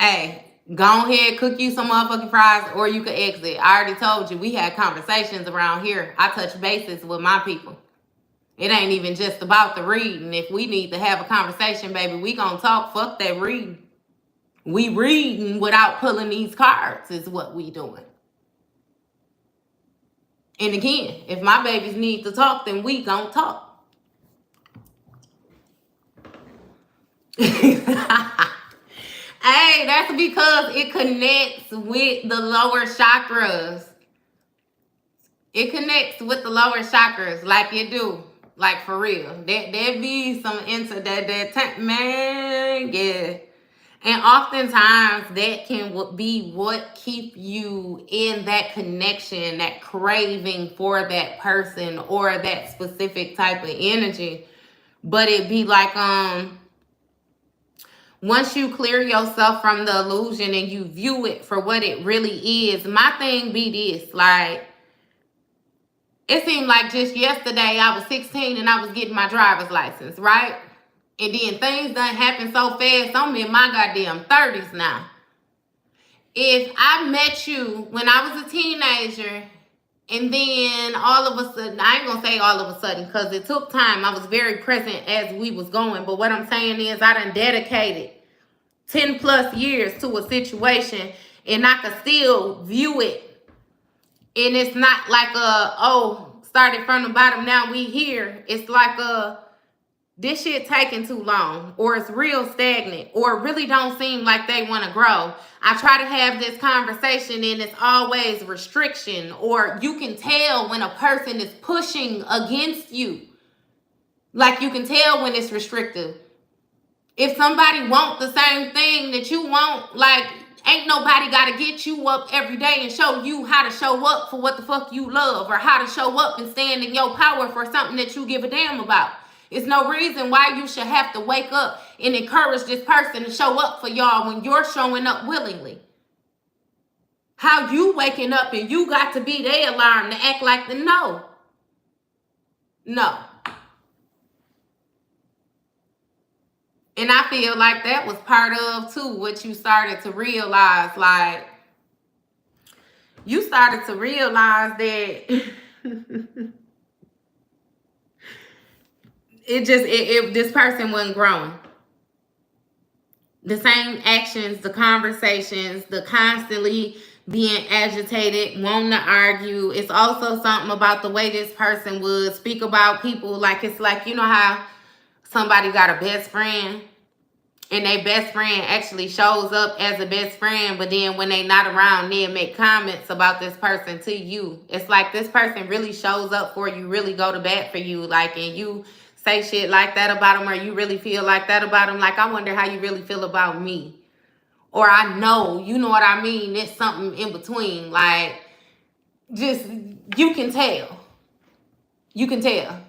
Hey, go ahead, cook you some motherfucking fries, or you could exit. I already told you, we had conversations around here. I touch bases with my people. It ain't even just about the reading. If we need to have a conversation, baby, we gonna talk. Fuck that reading. We reading without pulling these cards is what we doing. And again, if my babies need to talk, then we gonna talk. Hey, that's because it connects with the lower chakras. It connects with the lower chakras like you do. Like for real. There be some into that man, yeah. And oftentimes that can be what keep you in that connection, that craving for that person or that specific type of energy. But it be like, once you clear yourself from the illusion and you view it for what it really is, my thing be this, like, it seemed like just yesterday I was 16 and I was getting my driver's license, right? And then things done happen so fast, I'm in my goddamn 30s now. If I met you when I was a teenager, and then all of a sudden, I ain't gonna say all of a sudden, because it took time. I was very present as we was going. But what I'm saying is I done dedicated 10 plus years to a situation, and I could still view it. And it's not like started from the bottom, now we here. It's like this shit taking too long, or it's real stagnant, or it really don't seem like they want to grow. I try to have this conversation and it's always restriction, or you can tell when a person is pushing against you. Like you can tell when it's restrictive. If somebody want the same thing that you want, like ain't nobody got to get you up every day and show you how to show up for what the fuck you love, or how to show up and stand in your power for something that you give a damn about. It's no reason why you should have to wake up and encourage this person to show up for y'all when you're showing up willingly. How you waking up and you got to be their alarm to act like the no. No. And I feel like that was part of, too, what you started to realize. Like, you started to realize that this person wasn't growing. The same actions, the conversations, the constantly being agitated, wanting to argue. It's also something about the way this person would speak about people. Like, it's like, you know how somebody got a best friend and their best friend actually shows up as a best friend, but then when they not around, they'll make comments about this person to you. It's like this person really shows up for you, really go to bat for you, like, and you say shit like that about them, or you really feel like that about them. Like, I wonder how you really feel about me. Or I know, you know what I mean? It's something in between. Like, just, you can tell. You can tell.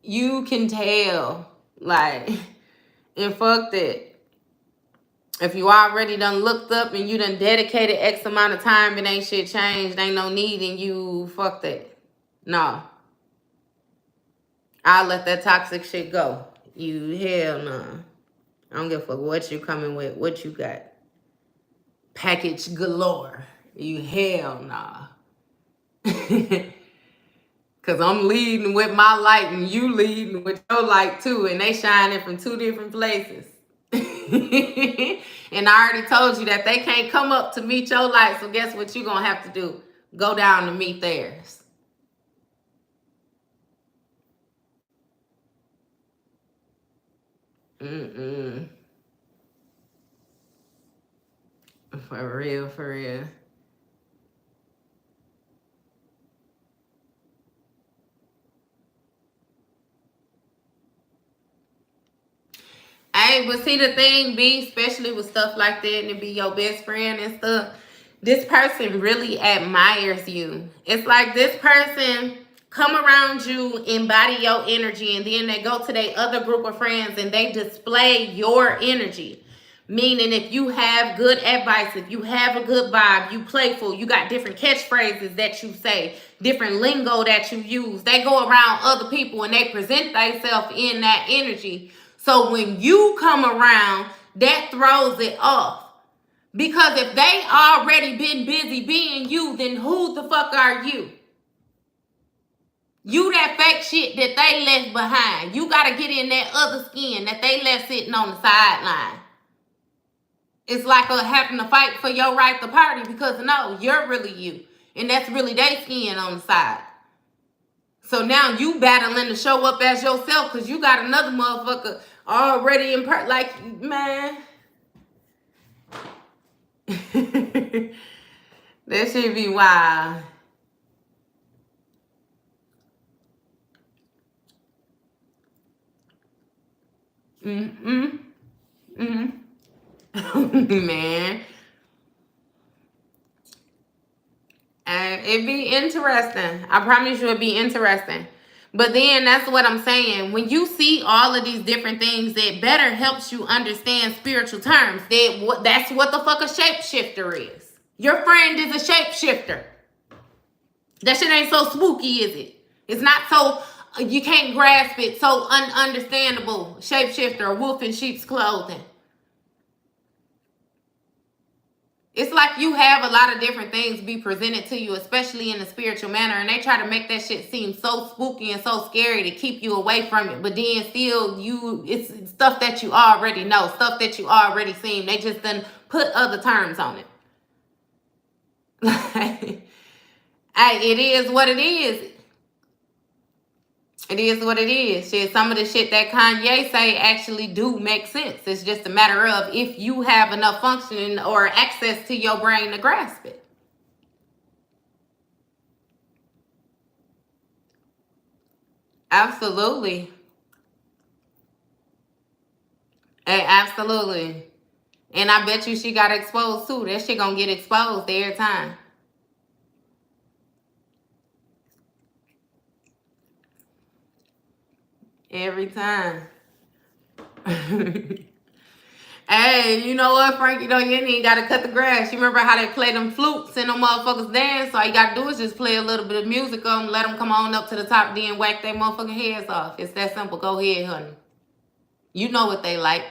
You can tell. Like, and fuck that. If you already done looked up and you done dedicated X amount of time and ain't shit changed, ain't no need in you, fuck that. No. I'll let that toxic shit go. You hell no. I don't give a fuck what you coming with, what you got. Package galore. You hell nah. Cause I'm leading with my light and you leading with your light too. And they shining from two different places. And I already told you that they can't come up to meet your light. So guess what you gonna have to do? Go down to meet theirs. For real, for real. Hey, but see the thing be, especially with stuff like that, and it be your best friend and stuff, this person really admires you. It's like this person come around you, embody your energy, and then they go to their other group of friends and they display your energy. Meaning if you have good advice, if you have a good vibe, you playful, you got different catchphrases that you say, different lingo that you use. They go around other people and they present themselves in that energy. So when you come around, that throws it off. Because if they already been busy being you, then who the fuck are you? You that fake shit that they left behind. You got to get in that other skin that they left sitting on the sideline. It's like having to fight for your right to party because no, you're really you. And that's really their skin on the side. So now you battling to show up as yourself because you got another motherfucker already in like, man. That should be wild. Man. It'd be interesting. I promise you it'd be interesting. But then that's what I'm saying. When you see all of these different things, it better helps you understand spiritual terms. That's what the fuck a shapeshifter is. Your friend is a shapeshifter. That shit ain't so spooky, is it? It's not so, you can't grasp it, so ununderstandable. Shapeshifter, a wolf in sheep's clothing. It's like you have a lot of different things be presented to you, especially in a spiritual manner, and they try to make that shit seem so spooky and so scary to keep you away from it. But then still, it's stuff that you already know, stuff that you already seen. They just done put other terms on it. It is what it is. It is what it is. Shit, some of the shit that Kanye say actually do make sense. It's just a matter of if you have enough functioning or access to your brain to grasp it. Absolutely. Absolutely. And I bet you she got exposed too. That shit gonna get exposed every time. Every time. Hey, you know what, Frank? You know, you ain't got to cut the grass. You remember how they play them flutes and them motherfuckers dance? All you got to do is just play a little bit of music on them, let them come on up to the top, then whack their motherfucking heads off. It's that simple. Go ahead, honey. You know what they like.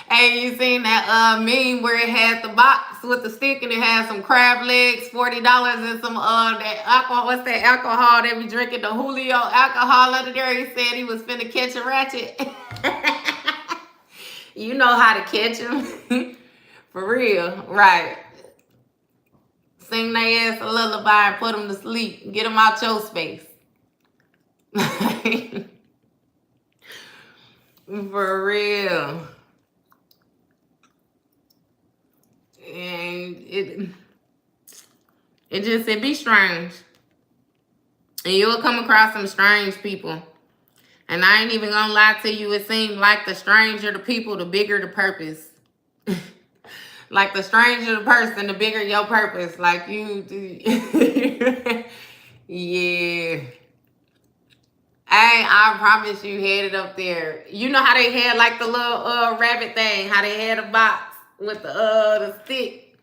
Hey, you seen that meme where it had the box with the stick and it had some crab legs, $40, and some that alcohol. What's that alcohol they be drinking? The Julio alcohol under there. He said he was finna catch a ratchet. You know how to catch him. For real, right? Sing their ass a lullaby and put them to sleep. Get them out your space. For real. And it be strange. And you'll come across some strange people. And I ain't even gonna lie to you, it seems like the stranger the people, the bigger the purpose. Like the stranger the person, the bigger your purpose. Like you yeah. I promise you had it up there. You know how they had like the little rabbit thing, how they had a box with the stick.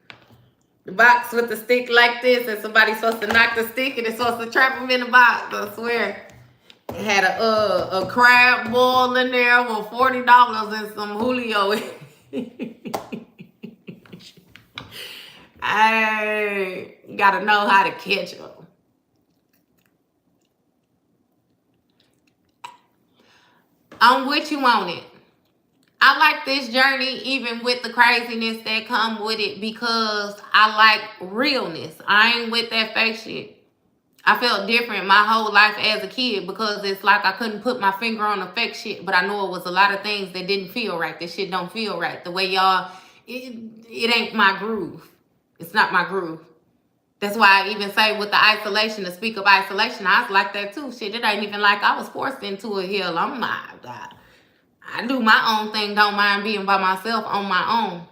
The box with the stick like this, and somebody's supposed to knock the stick and it's supposed to trap them in the box, I swear. It had a crab boil in there with $40 and some Julio. You gotta know how to catch them. I'm with you on it. I like this journey even with the craziness that come with it because I like realness. I ain't with that fake shit. I felt different my whole life as a kid because it's like I couldn't put my finger on the fake shit, but I know it was a lot of things that didn't feel right. This shit don't feel right. The way y'all, it ain't my groove. It's not my groove. That's why I even say with the isolation, to speak of isolation, I was like that too. Shit, it ain't even like I was forced into a hill. I'm not. I do my own thing, don't mind being by myself on my own.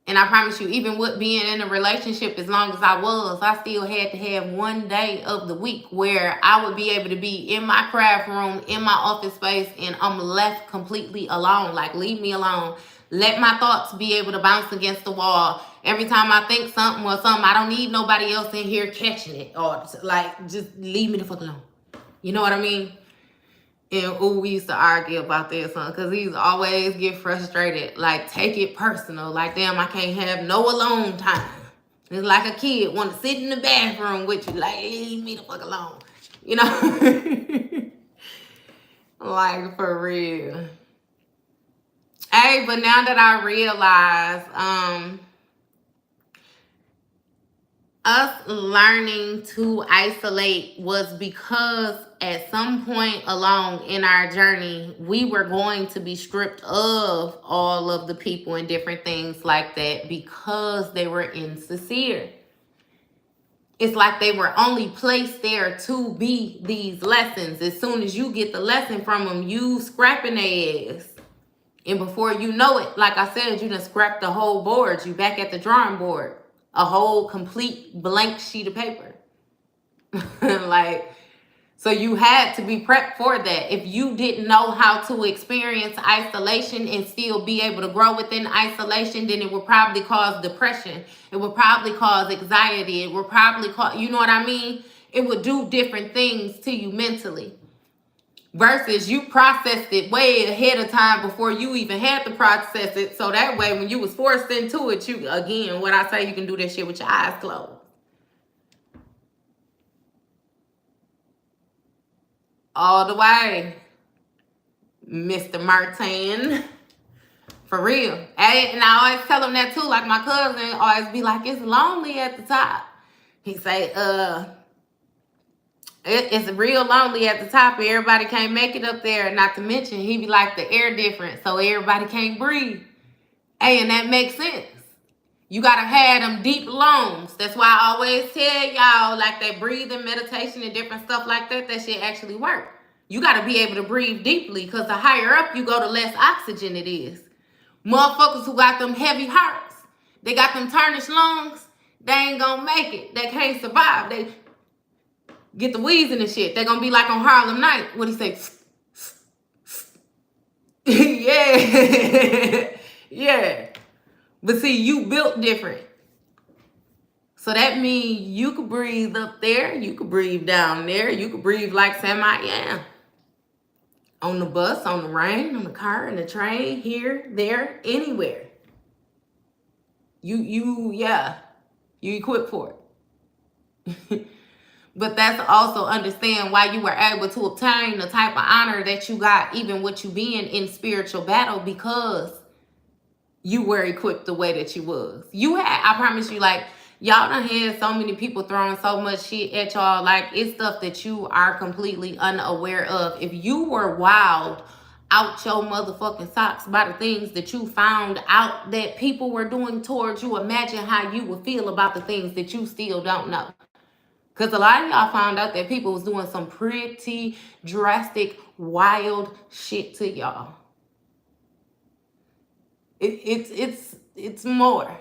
And I promise you, even with being in a relationship as long as I was, I still had to have one day of the week where I would be able to be in my craft room, in my office space, and I'm left completely alone. Like, leave me alone. Let my thoughts be able to bounce against the wall. Every time I think something or something, I don't need nobody else in here catching it. Or, like, just leave me the fuck alone. You know what I mean? And we used to argue about this, son, because he's always get frustrated, like take it personal, like damn, I can't have no alone time. It's like a kid want to sit in the bathroom with you, like leave me the fuck alone, you know? Like for real. Hey, but now that I realize, us learning to isolate was because at some point along in our journey, we were going to be stripped of all of the people and different things like that because they were insincere. It's like they were only placed there to be these lessons. As soon as you get the lesson from them, you scrapping their ass. And before you know it, like I said, you done scrapped the whole board. You back at the drawing board. A whole complete blank sheet of paper. Like, so you had to be prepped for that. If you didn't know how to experience isolation and still be able to grow within isolation, then it would probably cause depression. It would probably cause anxiety. It would probably cause, you know what I mean? It would do different things to you mentally. Versus you processed it way ahead of time before you even had to process it. So that way, when you was forced into it, you, again, what I say, you can do that shit with your eyes closed. All the way, Mr. Martin. For real. And I always tell him that too. Like my cousin always be like, it's lonely at the top. He say, it's real lonely at the top. Everybody can't make it up there. Not to mention, he be like, the air different, so everybody can't breathe. Hey, and that makes sense. You got to have them deep lungs. That's why I always tell y'all, like that breathing, meditation, and different stuff like that, that shit actually work. You got to be able to breathe deeply because the higher up you go, the less oxygen it is. Motherfuckers who got them heavy hearts, they got them tarnished lungs, they ain't going to make it. They can't survive. They get the wheezing and shit. They're going to be like on Harlem Night. What he say? Yeah. Yeah. But see, you built different. So that means you could breathe up there. You could breathe down there. You could breathe like Sam I am. On the bus, on the rain, on the car, in the train, here, there, anywhere. You equipped for it. But that's also understand why you were able to obtain the type of honor that you got, even with you being in spiritual battle, because you were equipped the way that you was. You had, I promise you, like, y'all done had so many people throwing so much shit at y'all. Like, it's stuff that you are completely unaware of. If you were wild out your motherfucking socks by the things that you found out that people were doing towards you, imagine how you would feel about the things that you still don't know. Because a lot of y'all found out that people was doing some pretty drastic, wild shit to y'all. It's more.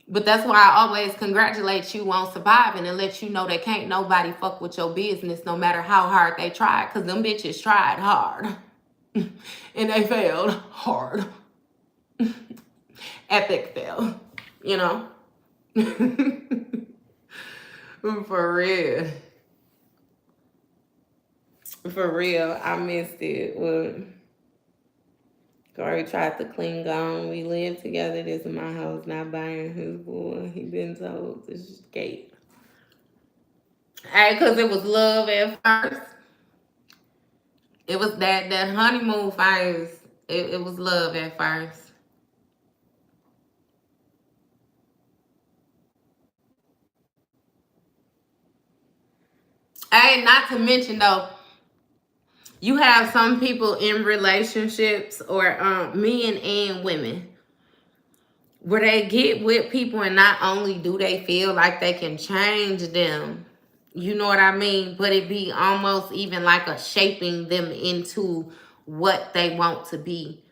But that's why I always congratulate you on surviving and let you know that can't nobody fuck with your business no matter how hard they tried. Because them bitches tried hard. And they failed hard. Epic fail. You know? For real. For real, I missed it. Well, Corey tried to cling on. We live together. This is my house, not buying his boy. He been told to escape. Hey, because it was love at first. It was that honeymoon phase. It was love at first. Hey, not to mention though, you have some people in relationships or men and women where they get with people and not only do they feel like they can change them, You know what I mean? But it be almost even like a shaping them into what they want to be.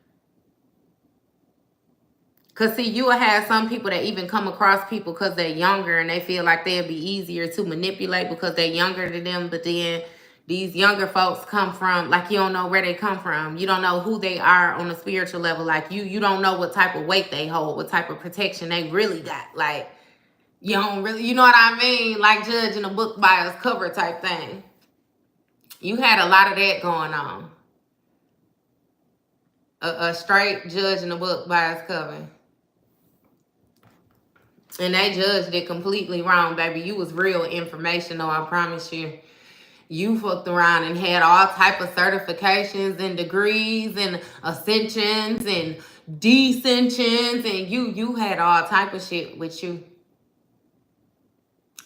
Because, see, you will have some people that even come across people because they're younger and they feel like they'll be easier to manipulate because they're younger than them. But then these younger folks come from, like, you don't know where they come from. You don't know who they are on a spiritual level. Like, you don't know what type of weight they hold, what type of protection they really got. Like, you don't really, you know what I mean? Like judging a book by its cover type thing. You had a lot of that going on. A straight judging a book by its cover. And they judged it completely wrong, baby. You was real informational, I promise you. You fucked around and had all type of certifications and degrees and ascensions and descensions, and you had all type of shit with you.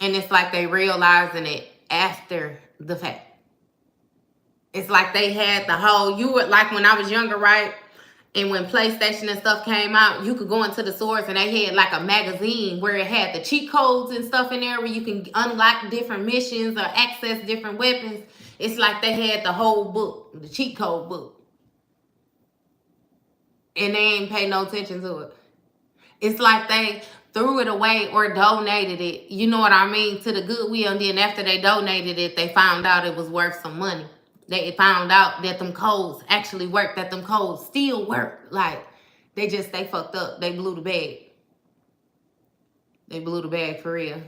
And it's like they realizing it after the fact. It's like they had the whole, you were like when I was younger, right? And when PlayStation and stuff came out, you could go into the stores and they had like a magazine where it had the cheat codes and stuff in there where you can unlock different missions or access different weapons. It's like they had the whole book, the cheat code book. And they ain't pay no attention to it. It's like they threw it away or donated it, you know what I mean, to the Goodwill. And then after they donated it, they found out it was worth some money. They found out that them codes actually work, that them codes still work. Like, they fucked up. They blew the bag. They blew the bag for real.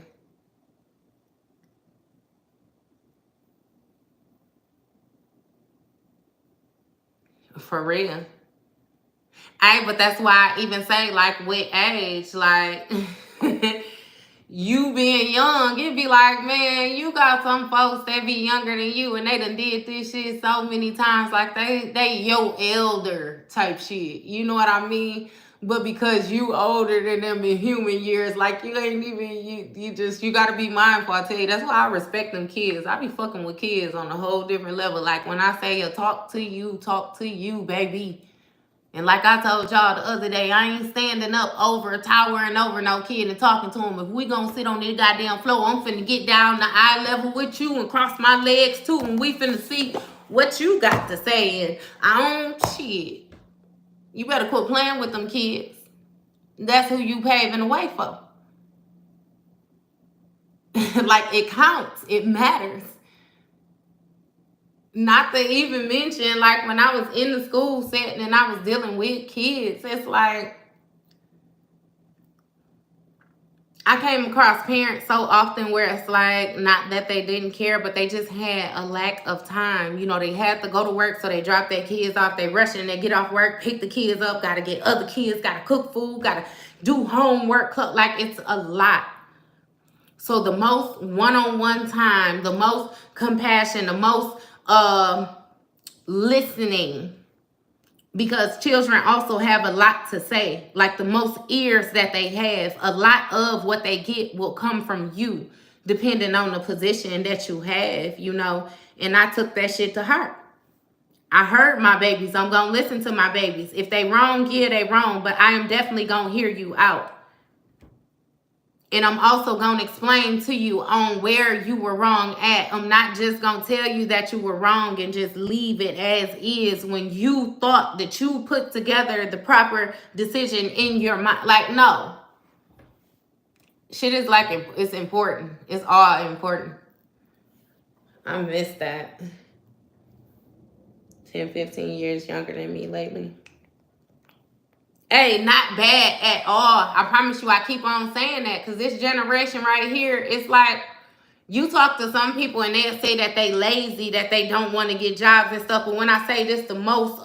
For real. But that's why I even say, like, with age, like, you being young, it'd be like, man, you got some folks that be younger than you and they done did this shit so many times. Like, they your elder type shit. You know what I mean? But because you older than them in human years, like, you ain't even, you got to be mindful. I tell you, that's why I respect them kids. I be fucking with kids on a whole different level. Like, when I say talk to you, baby. And like I told y'all the other day, I ain't standing up towering over no kid and talking to him. If we gonna sit on this goddamn floor, I'm finna get down the eye level with you and cross my legs too, and we finna see what you got to say. And I don't shit. You better quit playing with them kids. That's who you paving the way for. Like, it counts. It matters. Not to even mention, like, when I was in the school setting and I was dealing with kids, it's like, I came across parents so often where it's like, not that they didn't care, but they just had a lack of time. You know, they had to go to work, so they drop their kids off. They rush and they get off work, pick the kids up, got to get other kids, got to cook food, got to do homework. Like, it's a lot. So the most one-on-one time, the most compassion, the most listening, because children also have a lot to say. Like, the most ears that they have, a lot of what they get will come from you, depending on the position that you have, you know. And I took that shit to heart. I heard my babies. I'm gonna listen to my babies. If they wrong, yeah, they wrong, but I am definitely gonna hear you out. And I'm also going to explain to you on where you were wrong at. I'm not just going to tell you that you were wrong and just leave it as is when you thought that you put together the proper decision in your mind. Like, no. Shit is like, it's important. It's all important. I miss that. 10, 15 years younger than me lately. Hey, not bad at all. I promise you, I keep on saying that because this generation right here, it's like, you talk to some people and they'll say that they lazy, that they don't want to get jobs and stuff. But when I say this, the most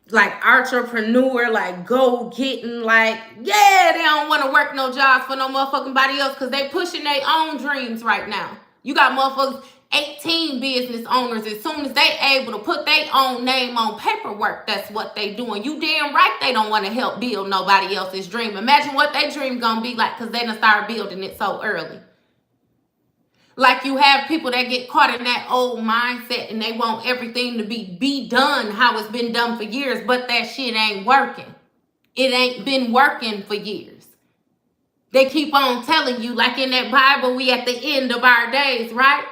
like entrepreneur, like go getting, like, yeah, they don't want to work no jobs for no motherfucking body else because they pushing their own dreams right now. You got motherfuckers, 18 business owners, as soon as they able to put their own name on paperwork, that's what they doing. You damn right they don't want to help build nobody else's dream. Imagine what their dream gonna be like because they done start building it so early. Like, you have people that get caught in that old mindset and they want everything to be done how it's been done for years, but that shit ain't working. It ain't been working for years. They keep on telling you, like in that Bible, we at the end of our days, right?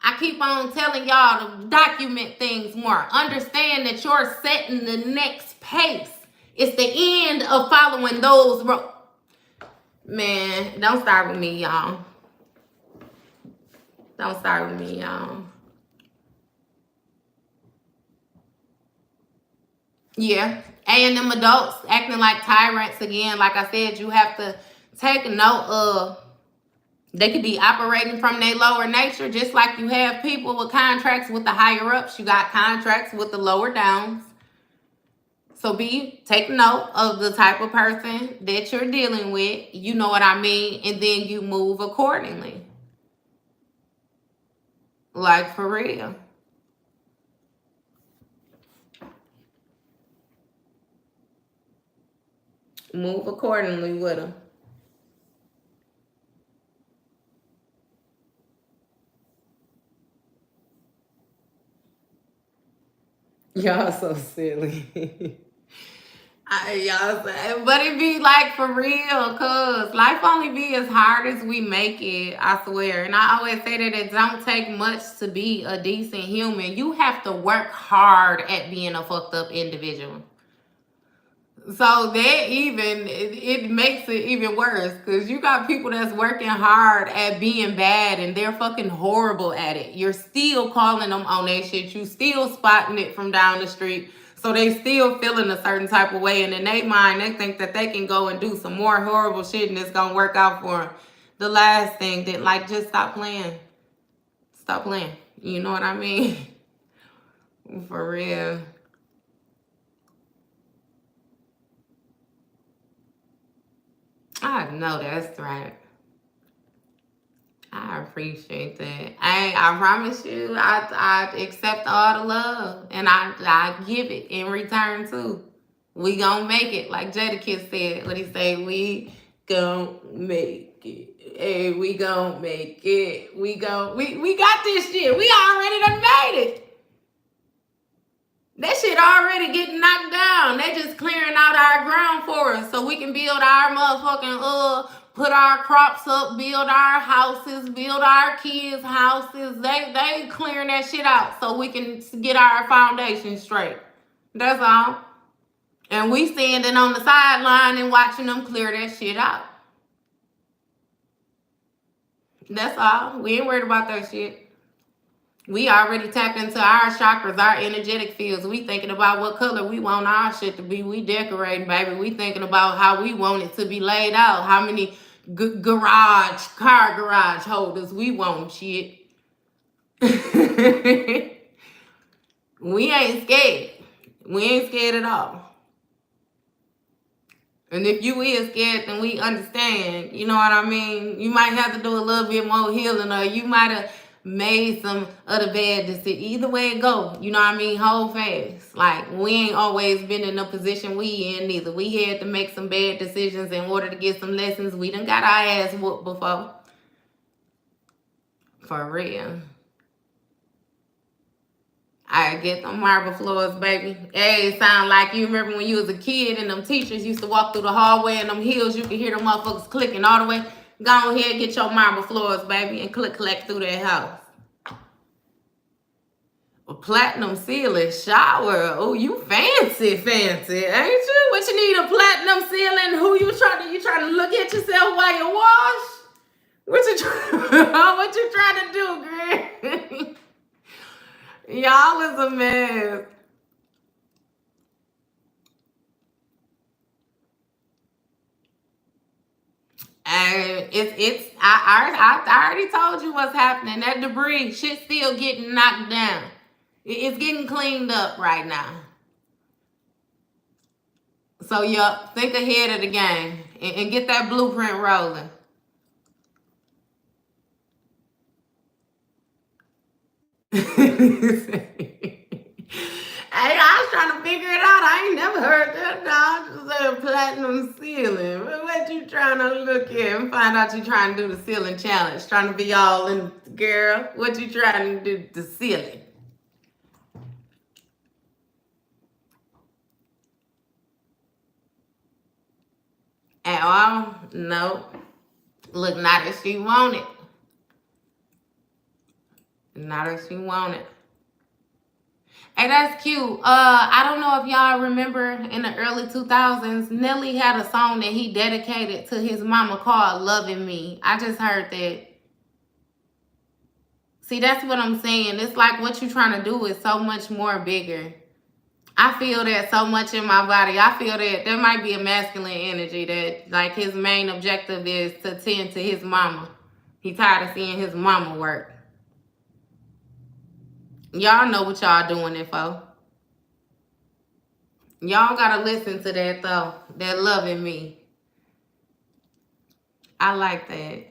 I keep on telling y'all to document things more. Understand that you're setting the next pace. It's the end of following those roads. Man, don't start with me, y'all. Don't start with me, y'all. Yeah. And them adults acting like tyrants again. Like I said, you have to take note of, they could be operating from their lower nature, just like you have people with contracts with the higher ups. You got contracts with the lower downs. So take note of the type of person that you're dealing with. You know what I mean? And then you move accordingly. Like, for real. Move accordingly with them. Y'all so silly. But it be like for real, cause life only be as hard as we make it, I swear. And I always say that it don't take much to be a decent human. You have to work hard at being a fucked up individual. So that even, it makes it even worse, because you got people that's working hard at being bad and they're fucking horrible at it. You're still calling them on that shit. You still spotting it from down the street. So they still feeling a certain type of way. And in their mind, they think that they can go and do some more horrible shit and it's going to work out for them. The last thing, that like, just stop playing. Stop playing. You know what I mean? For real. I know that's right. I appreciate that. I promise you, I accept all the love and I give it in return too. We gonna make it, like Jadakiss said. What he say? We gonna make it. Hey, we gonna make it. We got this shit. We already done made it. That shit already getting knocked down. They just clearing out our ground for us so we can build our motherfucking put our crops up, build our houses, build our kids' houses. They clearing that shit out so we can get our foundation straight. That's all. And we standing on the sideline and watching them clear that shit out. That's all. We ain't worried about that shit. We already tapped into our chakras, our energetic fields. We thinking about what color we want our shit to be. We decorating, baby. We thinking about how we want it to be laid out. How many car garage holders we want shit. We ain't scared. We ain't scared at all. And if you is scared, then we understand. You know what I mean? You might have to do a little bit more healing, or you might have made some other bad decisions. Either way it go, you know what I mean? Hold fast. Like, we ain't always been in the position we in either. We had to make some bad decisions in order to get some lessons. We done got our ass whooped before. For real. I get them marble floors, baby. Hey, it sound like you remember when you was a kid and them teachers used to walk through the hallway and them hills, you could hear them motherfuckers clicking all the way. Go ahead, get your marble floors, baby, and click through that house. A platinum ceiling shower. Oh, you fancy, ain't you? What you need a platinum ceiling? Who you trying to look at yourself while you wash? What you trying to do, girl? Y'all is a mess. And I already told you what's happening. That debris, shit's still getting knocked down. It's getting cleaned up right now. So, yup, think ahead of the game and get that blueprint rolling. I was trying to figure it out. I ain't never heard that, dog. Just a platinum ceiling. What you trying to look at and find out you trying to do the ceiling challenge? Trying to be all in, girl. What you trying to do the ceiling? oh, no. Look, not that she want it. Not that she want it. Hey, that's cute. I don't know if y'all remember in the early 2000s, Nelly had a song that he dedicated to his mama called Loving Me. I just heard that. See, that's what I'm saying. It's like what you're trying to do is so much more bigger. I feel that so much in my body. I feel that there might be a masculine energy that, like, his main objective is to tend to his mama. He tired of seeing his mama work. Y'all know what y'all doing it for. Y'all gotta listen to that, though. That Loving Me. I like that.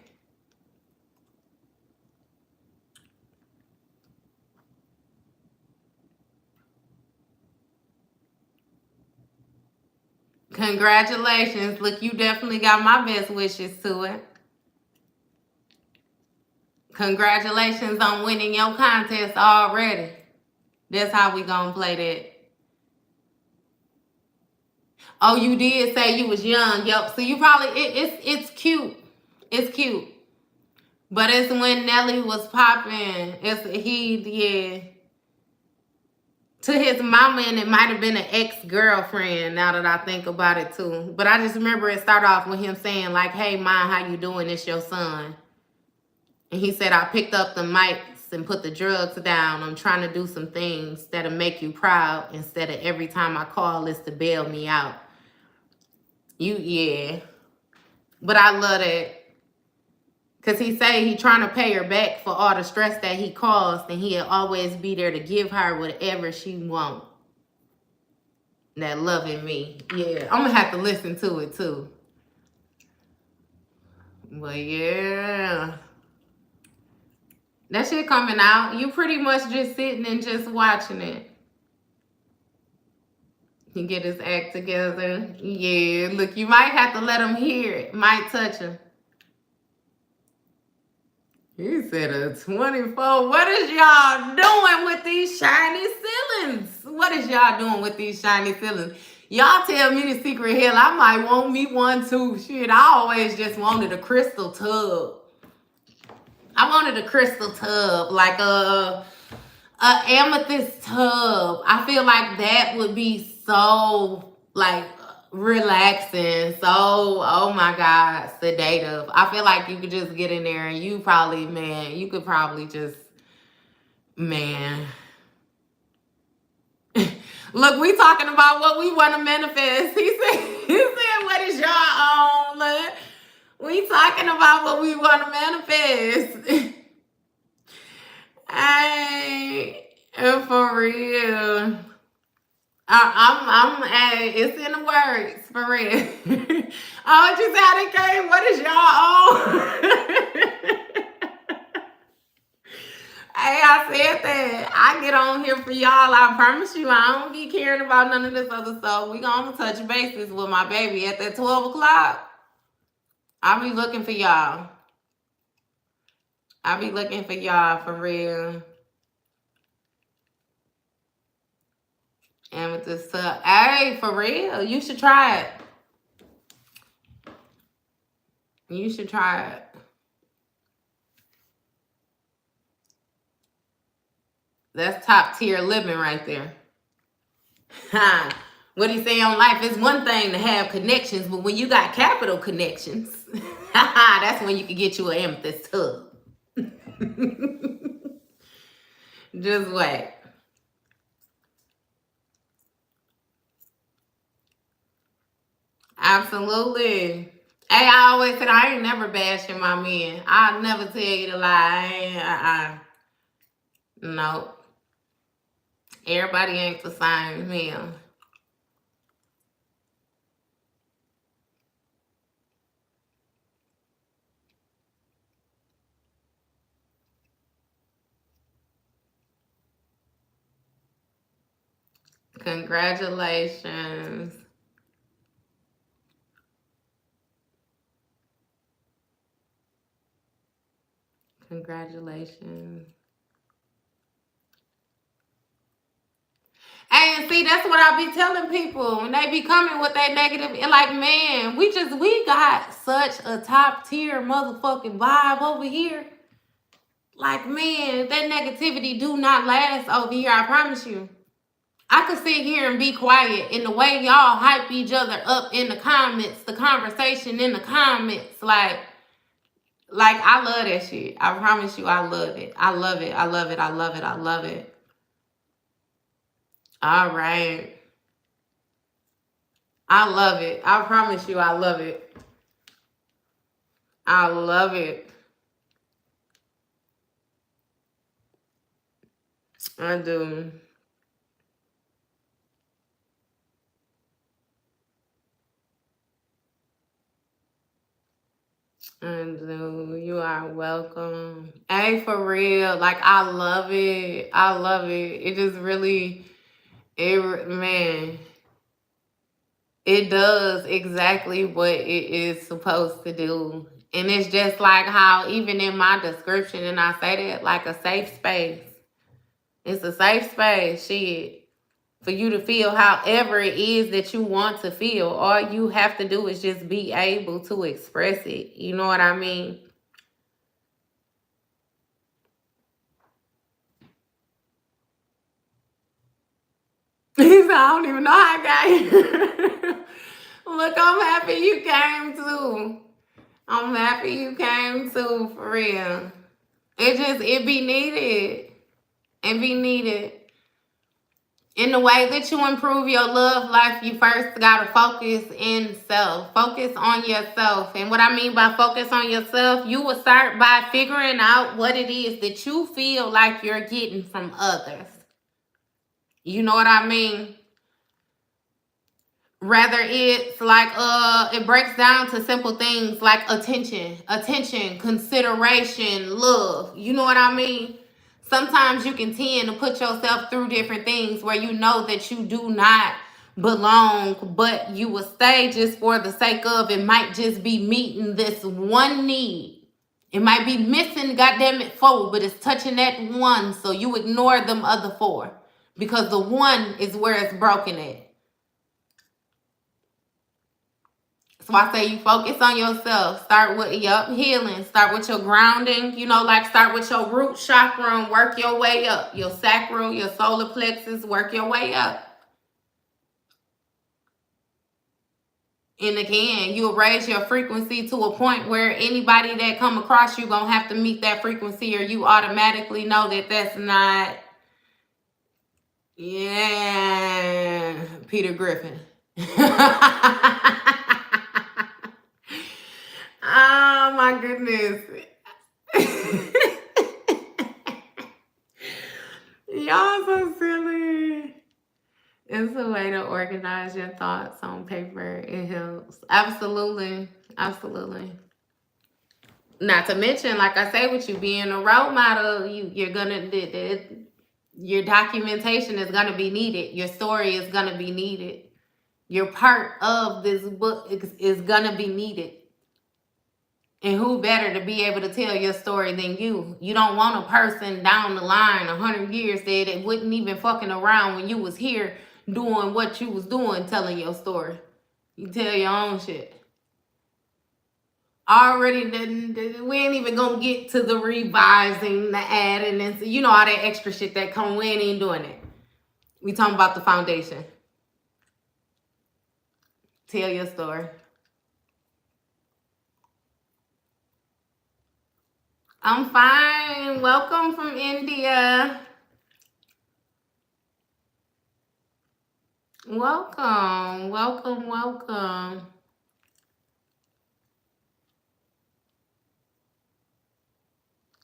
Congratulations. Look, you definitely got my best wishes to it. Congratulations on winning your contest already. That's how we gonna play that. Oh, you did say you was young. Yep. So you probably, it's cute. It's cute. But it's when Nelly was popping. Yeah. To his mama, and it might have been an ex-girlfriend, now that I think about it too. But I just remember it started off with him saying, like, hey, Ma, how you doing? It's your son. And he said, I picked up the mics and put the drugs down. I'm trying to do some things that'll make you proud instead of every time I call, it's to bail me out. Yeah. But I love that. Because he say he trying to pay her back for all the stress that he caused, and he'll always be there to give her whatever she want. That Loving Me. Yeah, I'm going to have to listen to it too. But yeah. That shit coming out. You pretty much just sitting and just watching it. He get his act together. Yeah, look, you might have to let him hear it. Might touch him. He said a 24. What is y'all doing with these shiny ceilings? What is y'all doing with these shiny ceilings? Y'all tell me the secret hell. I might want me one too. Shit, I always just wanted a crystal tub. I wanted a crystal tub, like a amethyst tub. I feel like that would be so, like, relaxing, so, oh my God, sedative. I feel like you could just get in there and you probably, man, you could probably just, man. Look, we talking about what we want to manifest. He said, what is y'all on? Look, we talking about what we want to manifest. Hey, for real. It's in the words, for real. Oh, you said it came. What is y'all on? Hey, I said that. I get on here for y'all. I promise you, I don't be caring about none of this other stuff. We gonna touch bases with my baby at that 12 o'clock. I'll be looking for y'all. I'll be looking for y'all, for real. And with this stuff, hey, for real, you should try it. You should try it. That's top tier living right there. What he say on life is one thing to have connections, but when you got capital connections, that's when you can get you an amethyst tub. Just wait. Absolutely. Hey, I always said I ain't never bashing my men. I'll never tell you to lie. No. Everybody ain't the same man. Congratulations. Congratulations. And see, that's what I be telling people when they be coming with that negative. And like, man, we got such a top tier motherfucking vibe over here. Like, man, that negativity do not last over here. I promise you. I could sit here and be quiet, and the way y'all hype each other up in the comments, the conversation in the comments, like I love that shit. I promise you, I love it. I love it. I love it. I love it. I love it. All right. I love it. I promise you, I love it. I love it. I do. I do. You are welcome. Hey, for real. Like, I love it. I love it. It just really, man, it does exactly what it is supposed to do. And it's just like how, even in my description, and I say that like a safe space. It's a safe space, shit. For you to feel however it is that you want to feel. All you have to do is just be able to express it. You know what I mean? He said, I don't even know how I got here. Look, I'm happy you came too. I'm happy you came too, for real. It be needed. It be needed. In the way that you improve your love life, you first got to focus in self. Focus on yourself. And what I mean by focus on yourself, you will start by figuring out what it is that you feel like you're getting from others. You know what I mean? Rather it's like it breaks down to simple things like attention, consideration, love. You know what I mean? Sometimes you can tend to put yourself through different things where you know that you do not belong, but you will stay just for the sake of it might just be meeting this one need. It might be missing, goddamn it, 4, but it's touching that one, so you ignore them other 4 because the one is where it's broken at. So I say you focus on yourself. Start with your healing. Start with your grounding. You know, like start with your root chakra and work your way up. Your sacral, your solar plexus, work your way up. And again, you'll raise your frequency to a point where anybody that come across you gonna have to meet that frequency, or you automatically know that that's not, yeah, Peter Griffin. Oh my goodness. Y'all so silly. It's a way to organize your thoughts on paper. It helps. Absolutely. Absolutely. Not to mention, like I say, with you being a role model, you're gonna your documentation is gonna be needed. Your story is gonna be needed. Your part of this book is gonna be needed. And who better to be able to tell your story than you? You don't want a person down the line 100 years that wouldn't even fucking around when you was here doing what you was doing, telling your story. You tell your own shit. Already, we ain't even gonna get to the revising, the adding, and you know all that extra shit that come. We ain't even doing it. We talking about the foundation. Tell your story. I'm fine. Welcome from India. Welcome, welcome, welcome.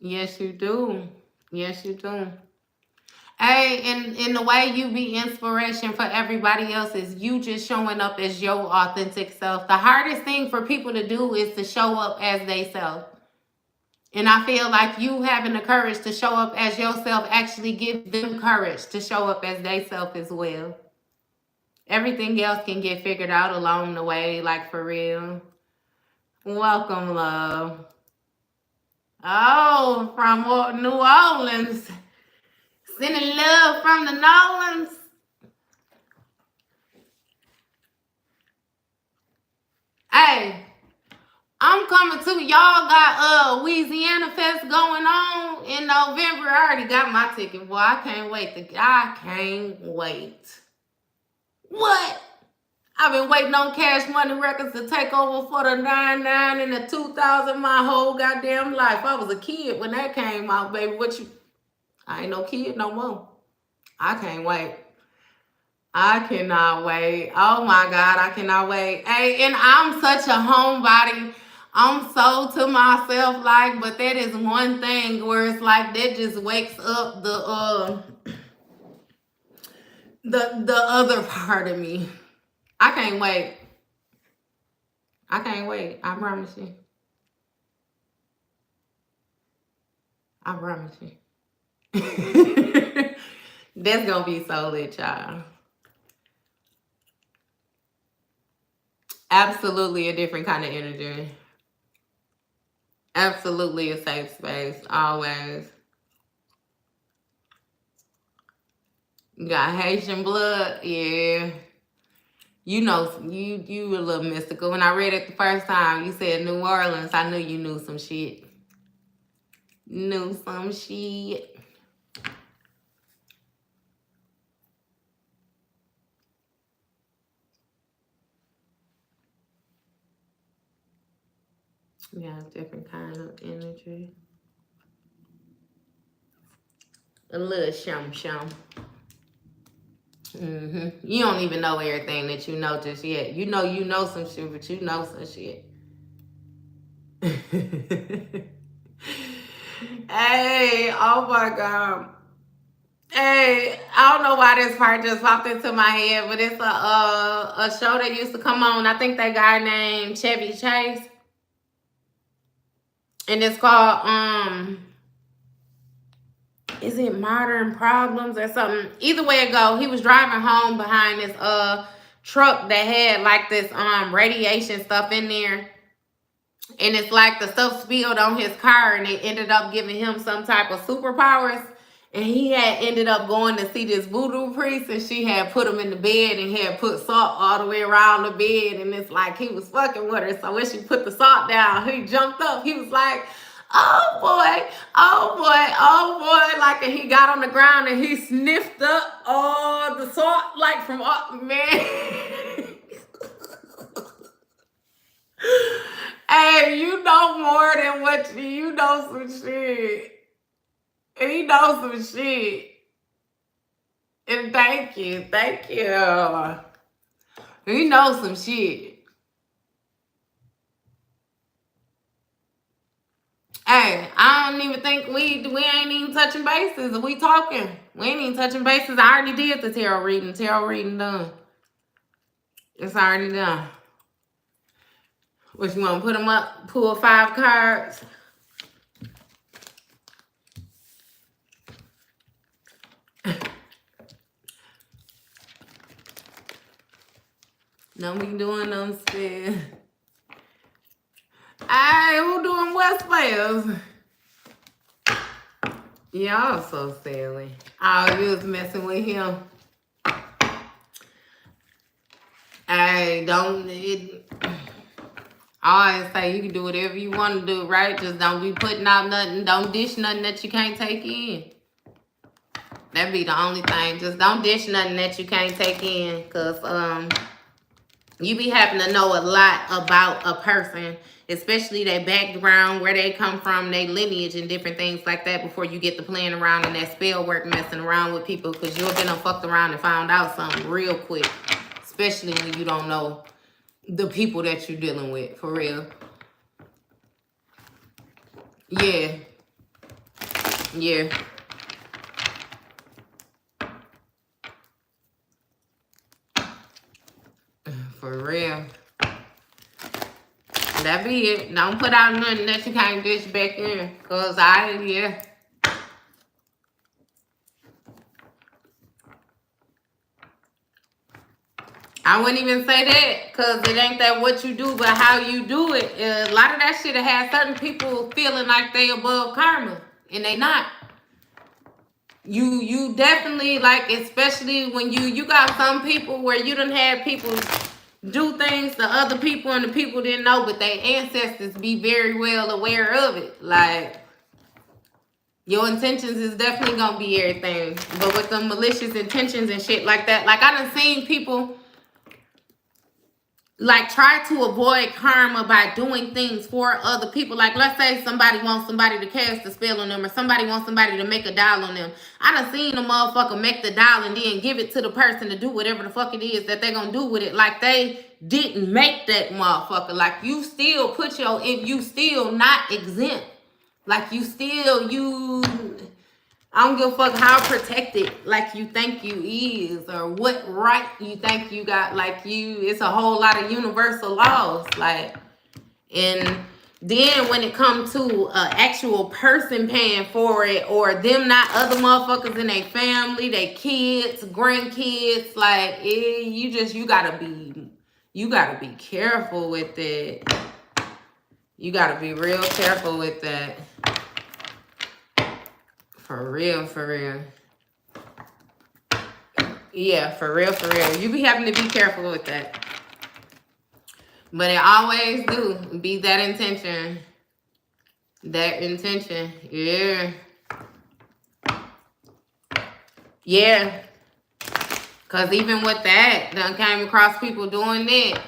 Yes, you do. Yes, you do. Hey, and in the way you be inspiration for everybody else is you just showing up as your authentic self. The hardest thing for people to do is to show up as they self. And I feel like you having the courage to show up as yourself actually gives them courage to show up as they self as well. Everything else can get figured out along the way, like for real. Welcome, love. Oh, from New Orleans. Sending love from the Nolans. I'm coming too. Y'all got Louisiana Fest going on in November. I already got my ticket, boy. I can't wait. I can't wait. What? I've been waiting on Cash Money Records to take over for the 99 and the 2000 my whole goddamn life. I was a kid when that came out, baby. I ain't no kid no more. I can't wait. I cannot wait. Oh my God, I cannot wait. Hey, and I'm such a homebody. I'm so to myself, like, but that is one thing where it's like that just wakes up the other part of me. I can't wait. I can't wait. I promise you. I promise you. That's gonna be so lit, y'all. Absolutely a different kind of energy. Absolutely a safe space, always. You got Haitian blood, yeah. You know, you a little mystical. When I read it the first time, you said New Orleans. I knew you knew some shit. Knew some shit. Yeah, different kind of energy. A little shum. You don't even know everything that you know just yet. You know some shit, but you know some shit. Hey, oh my God. Hey, I don't know why this part just popped into my head, but it's a show that used to come on. I think that guy named Chevy Chase. And it's called is it Modern Problems or something? Either way it go, he was driving home behind this truck that had like this radiation stuff in there. And it's like the stuff spilled on his car and it ended up giving him some type of superpowers. And he had ended up going to see this voodoo priest, and she had put him in the bed and had put salt all the way around the bed. And it's like he was fucking with her. So when she put the salt down, he jumped up. He was like, oh boy, oh boy, oh boy. Like, and he got on the ground and he sniffed up all the salt, like from up, man. Hey, you know more than what you know some shit. He knows some shit. And thank you. He knows some shit. Hey, I don't even think we ain't even touching bases. We talking. We ain't even touching bases. I already did the tarot reading. Tarot reading done. It's already done. What, you want to put them up? Pull 5 cards? No, we doing them spin. Hey, who doing West players? Y'all so silly. Oh, you was messing with him. Hey, I always say you can do whatever you want to do, right? Just don't be putting out nothing. Don't dish nothing that you can't take in. That'd be the only thing. Just don't dish nothing that you can't take in. Because you be having to know a lot about a person, especially their background, where they come from, their lineage, and different things like that before you get to playing around in that spell work, messing around with people, because you'll get them fucked around and found out something real quick, especially when you don't know the people that you're dealing with, for real. Yeah. For real. That be it. Don't put out nothing that you can't dish back in. Because I wouldn't even say that. Because it ain't that what you do, but how you do it. A lot of that shit has certain people feeling like they above karma. And they not. You definitely, like, especially when you got some people where you done had people do things to other people and the people didn't know, but their ancestors be very well aware of it. Like, your intentions is definitely gonna be everything. But with the malicious intentions and shit like that, like, I done seen people like try to avoid karma by doing things for other people. Like, let's say somebody wants somebody to cast a spell on them, or somebody wants somebody to make a dial on them. I done seen a motherfucker make the dial and then give it to the person to do whatever the fuck it is that they gonna do with it. Like, they didn't make that motherfucker. Like, you still put your, if you still not exempt. Like, you still, I don't give a fuck how protected like you think you is, or what right you think you got. Like, it's a whole lot of universal laws. Like, and then when it comes to actual person paying for it, or them not other motherfuckers in their family, their kids, grandkids, like, you gotta be careful with it. You gotta be real careful with that. For real, for real. Yeah, for real, for real. You be having to be careful with that. But it always do be that intention. That intention. Yeah. Yeah. Because even with that, done came across people doing that.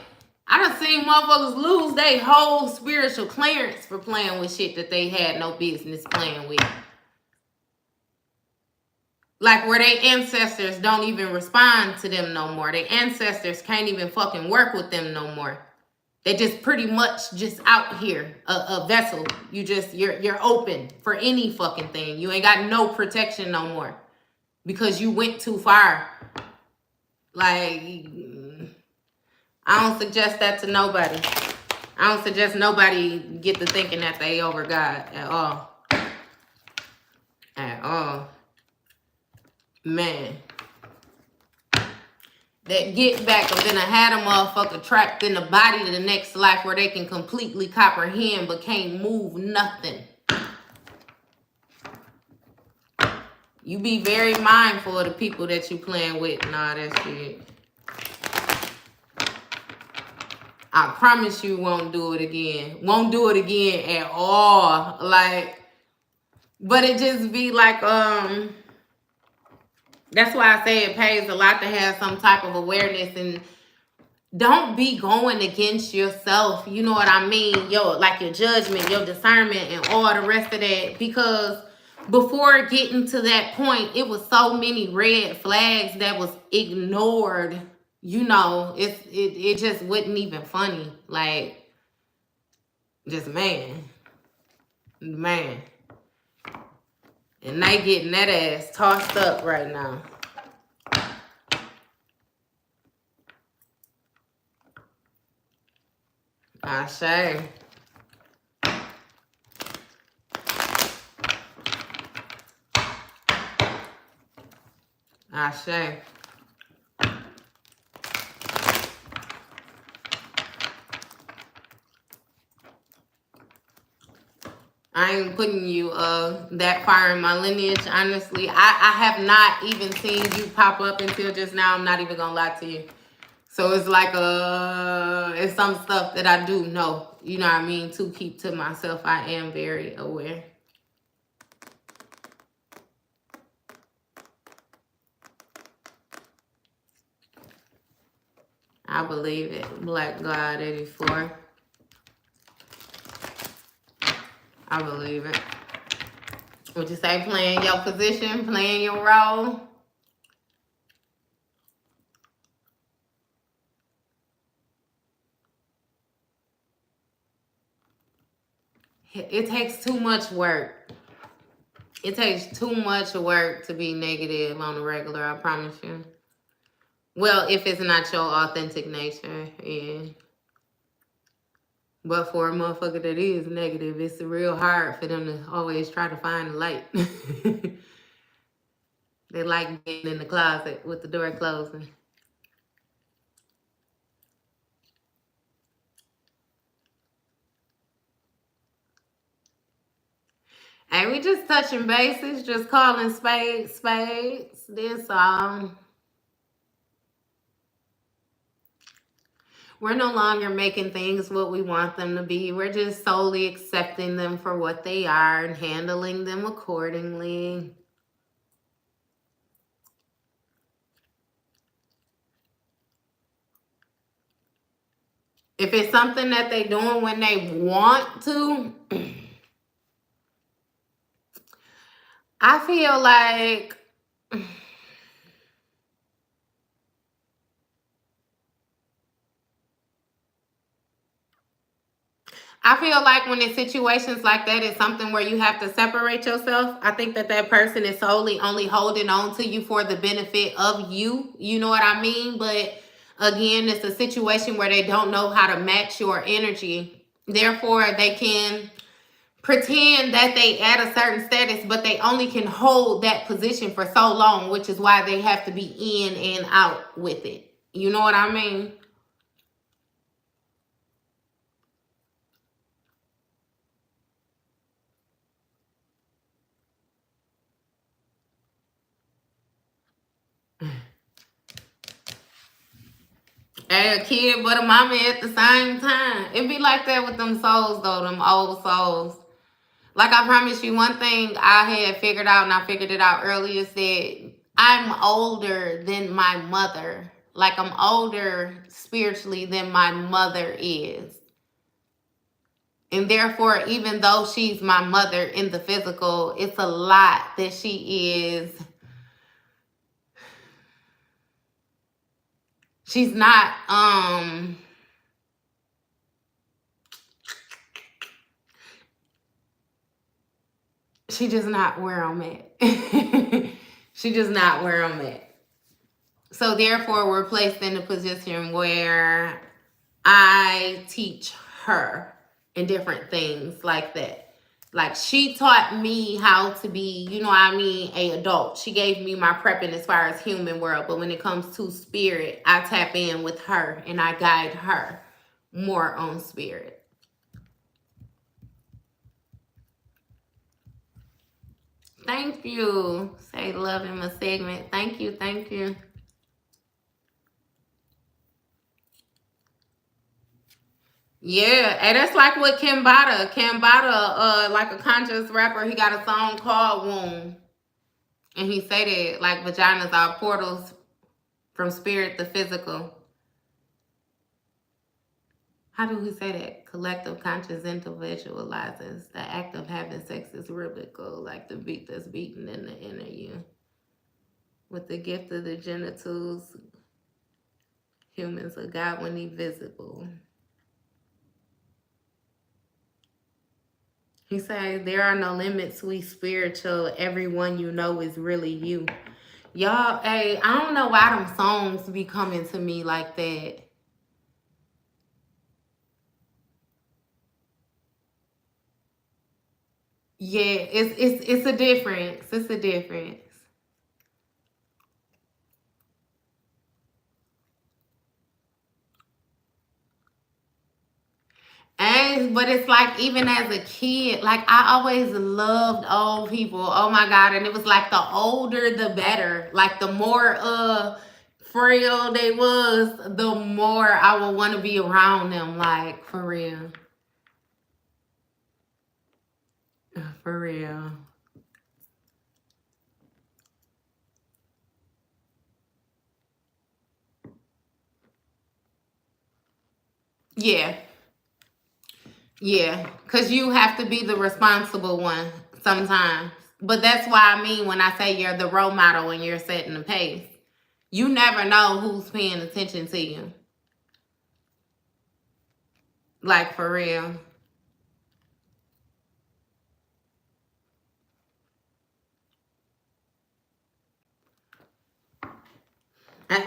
I done seen motherfuckers lose their whole spiritual clearance for playing with shit that they had no business playing with. Like, where their ancestors don't even respond to them no more. Their ancestors can't even fucking work with them no more. They just pretty much just out here, a vessel. You're open for any fucking thing. You ain't got no protection no more because you went too far. Like, I don't suggest that to nobody. I don't suggest nobody get to thinking that they over God at all. At all. Man. That get back of then I had a motherfucker trapped in the body to the next life where they can completely comprehend but can't move nothing. You be very mindful of the people that you playing with and all that shit. I promise you won't do it again. Won't do it again at all. Like, but it just be like, that's why I say it pays a lot to have some type of awareness, and don't be going against yourself. You know what I mean? Like your judgment, your discernment, and all the rest of that. Because before getting to that point, it was so many red flags that was ignored. You know, it just wasn't even funny. Like, just man. And they getting that ass tossed up right now. I say. I say. I ain't putting you that far in my lineage, honestly. I have not even seen you pop up until just now. I'm not even gonna lie to you. So it's like it's some stuff that I do know, you know what I mean, to keep to myself. I am very aware. I believe it. Black God 84. I believe it. Would you say playing your position, playing your role? It takes too much work. It takes too much work to be negative on the regular, I promise you. Well, if it's not your authentic nature, yeah. But for a motherfucker that is negative, it's real hard for them to always try to find the light. They like being in the closet with the door closing. And we just touching bases, just calling spades, spades. This We're no longer making things what we want them to be. We're just solely accepting them for what they are and handling them accordingly. If it's something that they're doing when they want to, I feel like when in situations like that, it's something where you have to separate yourself. I think that person is solely only holding on to you for the benefit of you. You know what I mean? But again, it's a situation where they don't know how to match your energy. Therefore, they can pretend that they at a certain status, but they only can hold that position for so long, which is why they have to be in and out with it. You know what I mean? And a kid but a mama at the same time. It be like that with them souls though, them old souls. Like I promise you, one thing I had figured out, and I figured it out earlier, is that I'm older than my mother. Like I'm older spiritually than my mother is. And therefore, even though she's my mother in the physical, it's a lot that she is. She's not, she just not where I'm at. She just not where I'm at. So therefore, we're placed in a position where I teach her and different things like that. Like she taught me how to be, you know what I mean, a adult. She gave me my prepping as far as human world. But when it comes to spirit, I tap in with her and I guide her more on spirit. Thank you. Say love in my segment. Thank you. Thank you. Yeah, and that's like with Kimbata. Kimbata, like a conscious rapper, he got a song called Womb. And he said it like vaginas are portals from spirit to physical. How do we say that? Collective conscious individualizes. The act of having sex is rhythmical, like the beat that's beating in the inner you. With the gift of the genitals, humans are God when he visible. He said, there are no limits, we spiritual. Everyone you know is really you. Y'all, hey, I don't know why them songs be coming to me like that. Yeah, it's a difference. It's a difference. But it's like even as a kid, like I always loved old people. Oh my God. And it was like the older the better. Like the more frail they was, the more I would want to be around them. Like for real. For real. Yeah. Yeah. Because you have to be the responsible one sometimes. But that's why I mean when I say you're the role model and you're setting the pace. You never know who's paying attention to you. Like for real.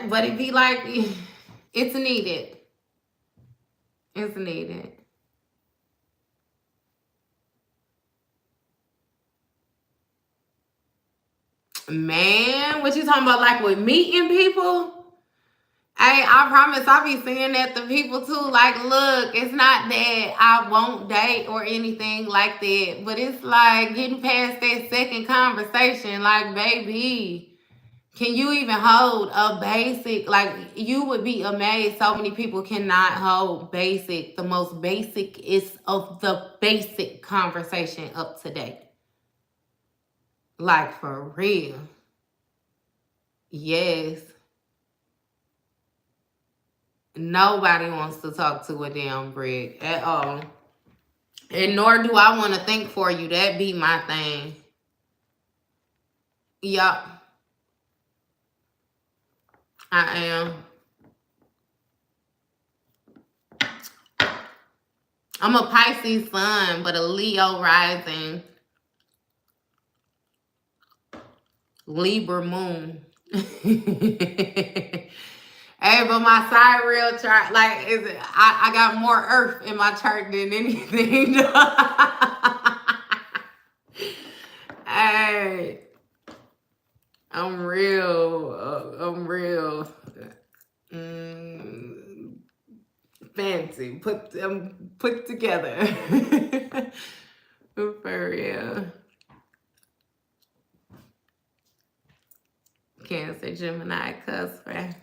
But it be like, it's needed. It's needed. Man, what you talking about? Like with meeting people? Hey, I promise I be saying that to people too. Like, look, it's not that I won't date or anything like that. But it's like getting past that second conversation. Like, baby, Can you even hold a basic, like, you would be amazed so many people cannot hold basic, the most basic is of the basic conversation up to date. Like, for real. Yes. Nobody wants to talk to a damn brick at all. And nor do I want to think for you. That be my thing. Yup. I am. I'm a Pisces sun, but a Leo rising. Libra moon. Hey, but my sidereal chart, like, I got more earth in my chart than anything. Hey, I'm real fancy, put together. For real. Cancer, Gemini, Cusper.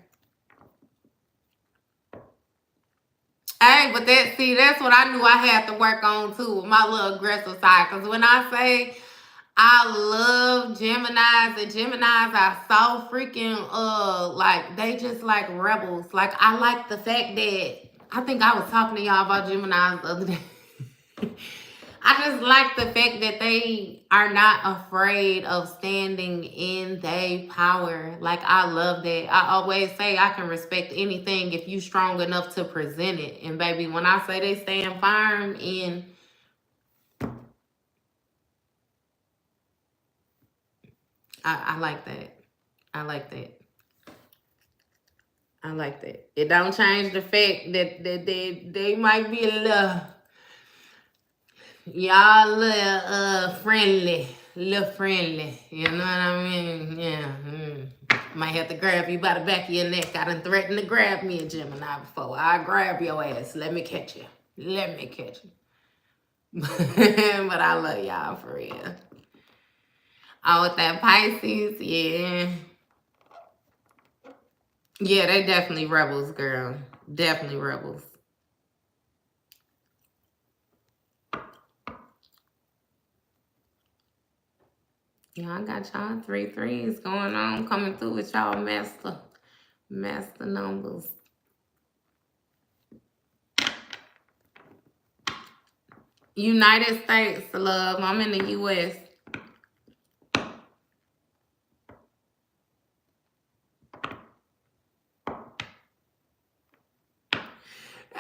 Hey, but that's what I knew I had to work on too, my little aggressive side. Because when I say I love Geminis, and Geminis are so freaking, like, they just like rebels. Like, I like the fact that, I think I was talking to y'all about Geminis the other day. I just like the fact that they are not afraid of standing in their power. Like, I love that. I always say I can respect anything if you strong enough to present it. And baby, when I say they stand firm in, I like that. I like that. I like that. It don't change the fact that they might be a little, y'all little friendly. Little friendly. You know what I mean? Yeah. Might have to grab you by the back of your neck. I done threatened to grab me a Gemini before. I grab your ass. Let me catch you. Let me catch you. But I love y'all for real. Oh, with that Pisces, yeah. Yeah, they definitely rebels, girl. Definitely rebels. Yeah, I got y'all 3 threes going on, coming through with y'all master numbers. United States, love. I'm in the U.S.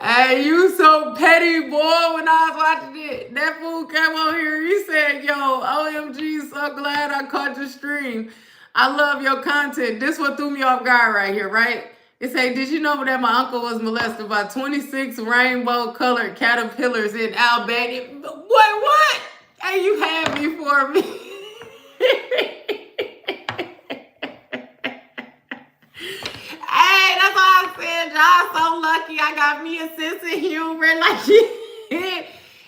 Hey, you so petty, boy. When I was watching it, that fool came on here. He said, yo, OMG, so glad I caught your stream. I love your content. This what threw me off guard right here, right? It said, did you know that my uncle was molested by 26 rainbow-colored caterpillars in Albania? Wait, what? Hey, you had me for me. Hey, that's why I said y'all so lucky I got me a sense of humor. Like,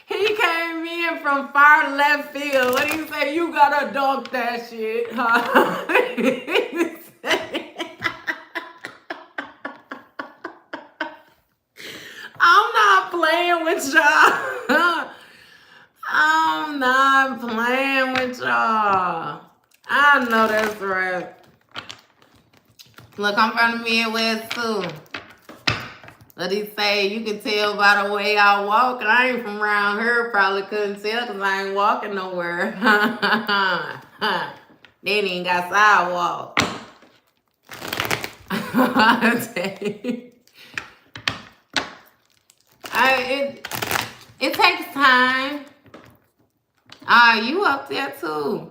he came in from far left field. What do you say? You gotta dunk that shit, huh? I'm not playing with y'all. I'm not playing with y'all. I know that's right. Look, I'm from the Midwest too. But he say, you can tell by the way I walk. I ain't from around here. Probably couldn't tell because I ain't walking nowhere. They ain't got sidewalk. It takes time. You up there too.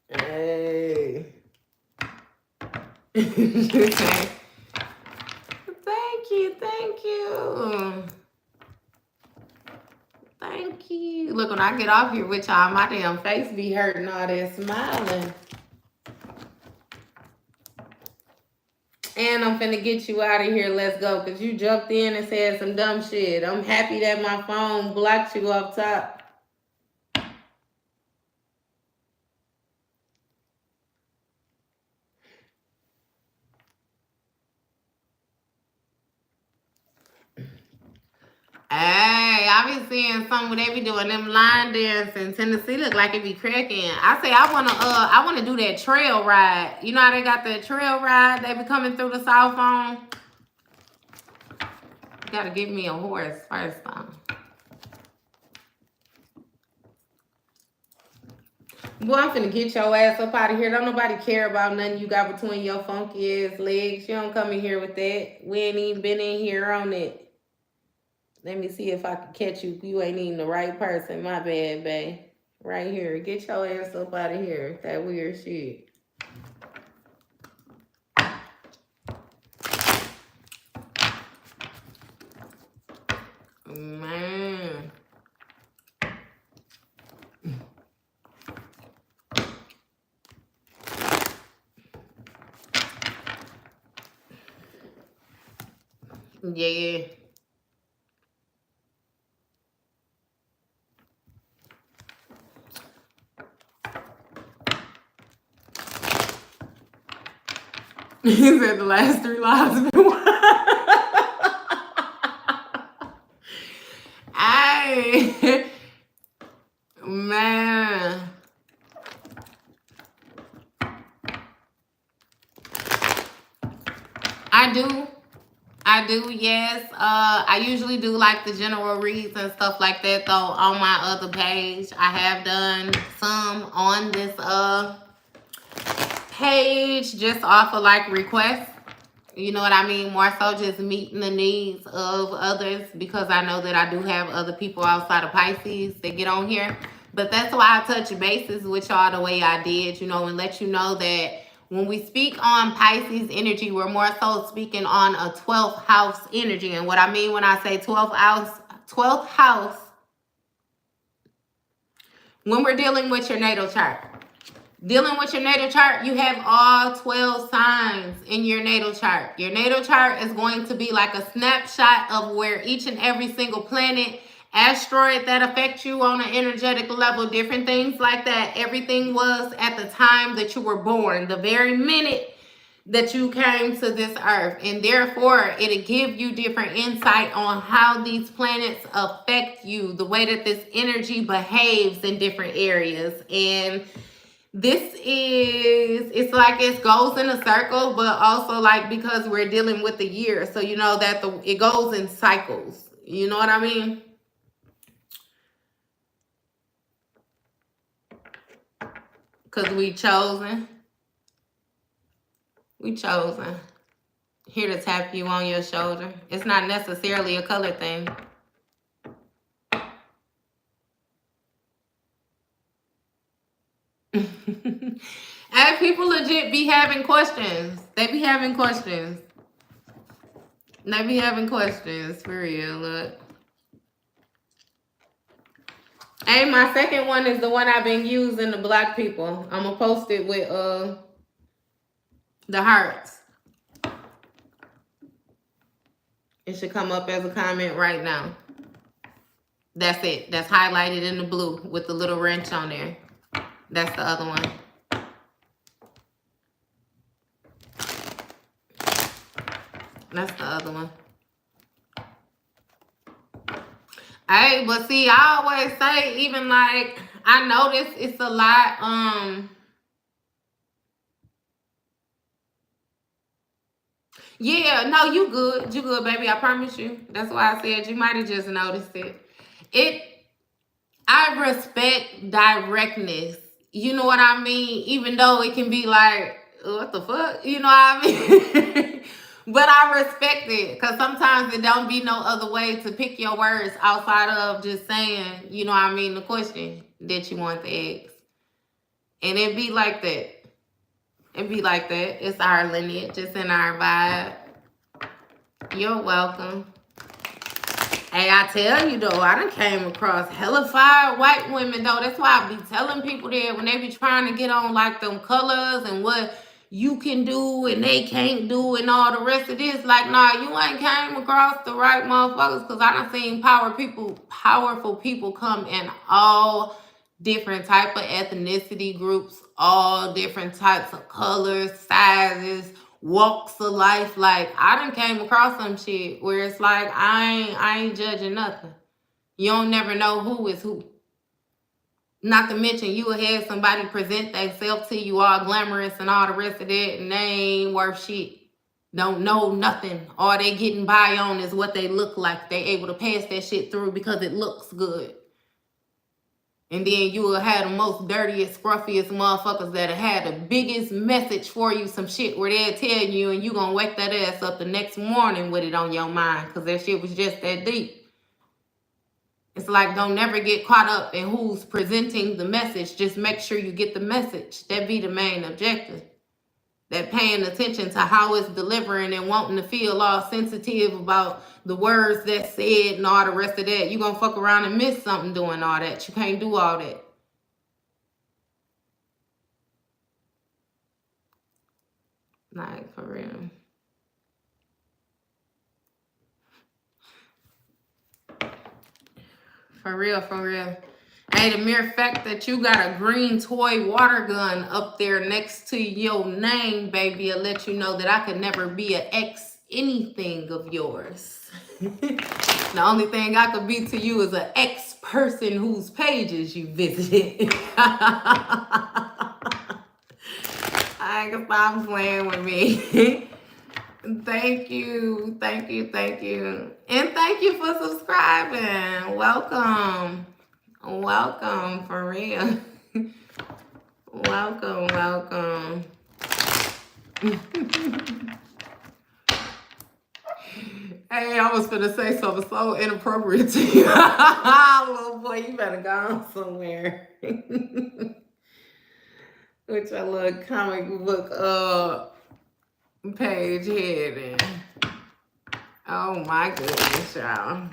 Hey. Thank you. Thank you. Look, when I get off here with y'all, my damn face be hurting all that smiling. And I'm finna get you out of here. Let's go. Because you jumped in and said some dumb shit. I'm happy that my phone blocked you up top. Hey, I be seeing some where they be doing them line dance in Tennessee. Look like it be cracking. I say I wanna do that trail ride. You know how they got that trail ride? They be coming through the South on. You gotta give me a horse first though. Boy, I'm finna get your ass up out of here. Don't nobody care about nothing you got between your funky ass legs. You don't come in here with that. We ain't even been in here on it. Let me see if I can catch you. You ain't even the right person. My bad, babe. Right here. Get your ass up out of here. That weird shit. Man. Yeah. He said the last 3 lives have been Hey. Man. I do, yes. I usually do like the general reads and stuff like that though on my other page. I have done some on this page just off of like requests. You know what I mean? More so just meeting the needs of others because I know that I do have other people outside of Pisces that get on here. But that's why I touch bases with y'all the way I did, you know, and let you know that when we speak on Pisces energy, we're more so speaking on a 12th house energy. And what I mean when I say 12th house, when we're dealing with your natal chart. Dealing with your natal chart, you have all 12 signs in your natal chart. Your natal chart is going to be like a snapshot of where each and every single planet, asteroid that affects you on an energetic level, different things like that. Everything was at the time that you were born, the very minute that you came to this earth. And therefore, it'll give you different insight on how these planets affect you, the way that this energy behaves in different areas. And this is, it's like it goes in a circle, but also like because we're dealing with the year. So you know that it goes in cycles. You know what I mean? Because we chosen. Here to tap you on your shoulder. It's not necessarily a color thing. And people legit be having questions. They be having questions. For real, look. Hey, my second one is the one I've been using, the black people. I'm gonna post it with the hearts. It should come up as a comment right now. That's it. That's highlighted in the blue with the little wrench on there. That's the other one. That's the other one. Hey, but see, I always say, even like, I notice it's a lot, yeah, no, you good, baby, I promise you. That's why I said you might have just noticed it. I respect directness, you know what I mean? Even though it can be like, what the fuck, you know what I mean? But I respect it because sometimes it don't be no other way to pick your words outside of just saying, you know what I mean, the question that you want to ask. And it be like that. It's our lineage. It's in our vibe. You're welcome. Hey, I tell you though, I done came across hella fire white women though. That's why I be telling people that when they be trying to get on like them colors and what you can do and they can't do and all the rest of this. Like, nah, you ain't came across the right motherfuckers, because I done seen powerful people come in all different type of ethnicity groups, all different types of colors, sizes, walks of life. Like, I done came across some shit where it's like I ain't judging nothing. You don't never know who is who. Not to mention you will have somebody present themselves to you all glamorous and all the rest of that, and they ain't worth shit. Don't know nothing. All they getting by on is what they look like. They able to pass that shit through because it looks good. And then you will have the most dirtiest, scruffiest motherfuckers that had the biggest message for you, some shit where they'll tell you and you gonna wake that ass up the next morning with it on your mind because that shit was just that deep. It's like, don't never get caught up in who's presenting the message. Just make sure you get the message. That be the main objective. That paying attention to how it's delivering and wanting to feel all sensitive about the words that's said and all the rest of that. You gonna fuck around and miss something doing all that. You can't do all that. Like, for real. For real, for real. Hey, the mere fact that you got a green toy water gun up there next to your name, baby, will let you know that I could never be an ex anything of yours. The only thing I could be to you is an ex person whose pages you visited. I can stop playing with me. Thank you, thank you, thank you. And thank you for subscribing. Welcome. Welcome, for real. Welcome, welcome. Hey, I was gonna say something so inappropriate to you. Little boy, you better go on somewhere. With your little comic book page heading. Oh my goodness, y'all.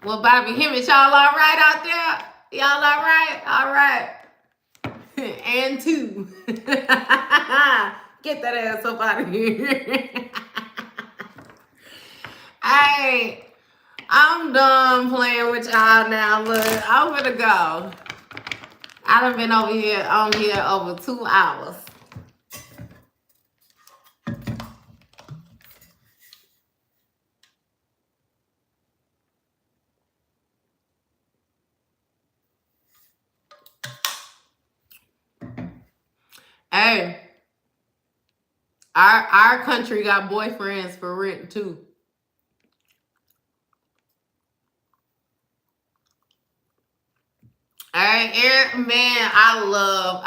Well, Bobby Hemmett, y'all all right out there? Y'all all right? All right. And two. Get that ass up out of here. Hey, I'm done playing with y'all now. Look, I'm gonna go. I done been on here over 2 hours. Hey, our country got boyfriends for rent too. Hey, man, I love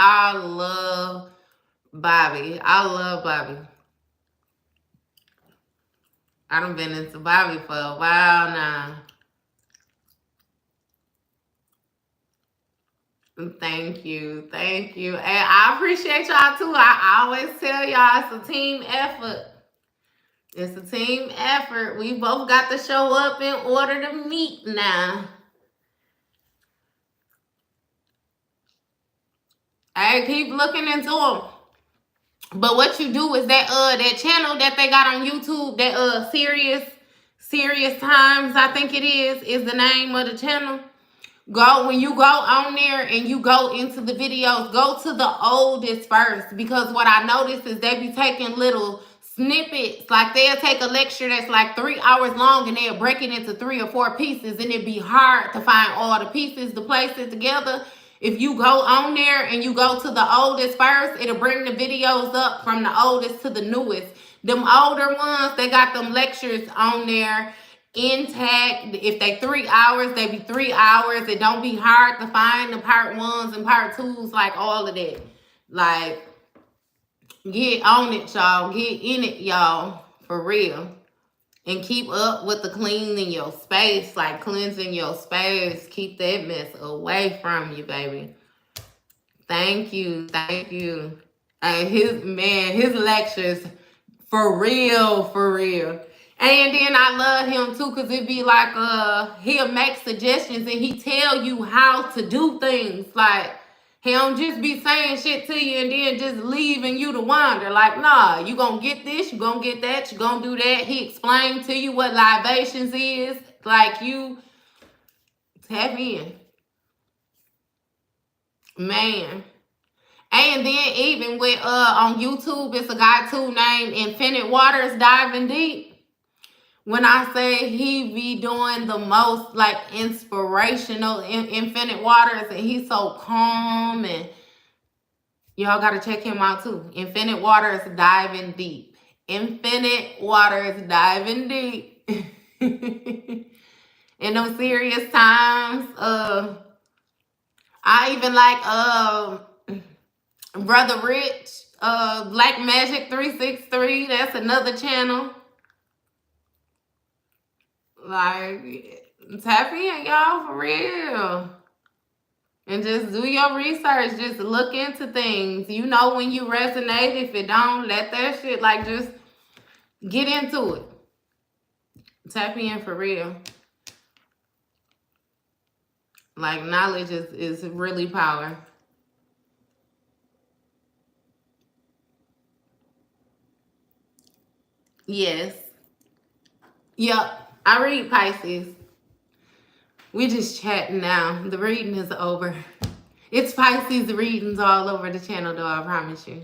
Bobby. I love Bobby. I done been into Bobby for a while now. Thank you. Thank you. And I appreciate y'all too. I always tell y'all it's a team effort. It's a team effort. We both got to show up in order to meet now. I keep looking into them. But what you do is that that channel that they got on YouTube, that serious times, I think it is the name of the channel. When you go on there and you go into the videos, go to the oldest first, because what I noticed is they be taking little snippets. Like, they'll take a lecture that's like 3 hours long and they'll break it into 3 or 4 pieces, and it'd be hard to find all the pieces to place it together. If you go on there and you go to the oldest first, it'll bring the videos up from the oldest to the newest. Them older ones, they got them lectures on there intact. If they 3 hours, they be 3 hours. It don't be hard to find the part 1s and part 2s, like all of that. Like, get on it, y'all. Get in it, y'all. For real. And keep up with the cleaning your space, like cleansing your space. Keep that mess away from you, baby. Thank you. Thank you. His lectures, for real, for real. And then I love him too, because it be like he'll make suggestions and he tell you how to do things. Like, he don't just be saying shit to you and then just leaving you to wander. Like, nah, you gonna get this, you gonna get that, you gonna do that. He explained to you what libations is. Like, you tap in. Man. And then even with on YouTube, it's a guy too named Infinite Waters Diving Deep. When I say he be doing the most like inspirational Infinite Waters, and he's so calm, and y'all gotta check him out too. Infinite Waters Diving Deep. Infinite Waters Diving Deep. In those serious times, I even like Brother Rich, Black Magic 363. That's another channel. Like, tap in, y'all, for real. And just do your research. Just look into things. You know when you resonate. If it don't, let that shit, like, just get into it. Tap in for real. Like, knowledge is really power. Yes. Yep. I read Pisces. We just chatting now. The reading is over. It's Pisces readings all over the channel, though, I promise you.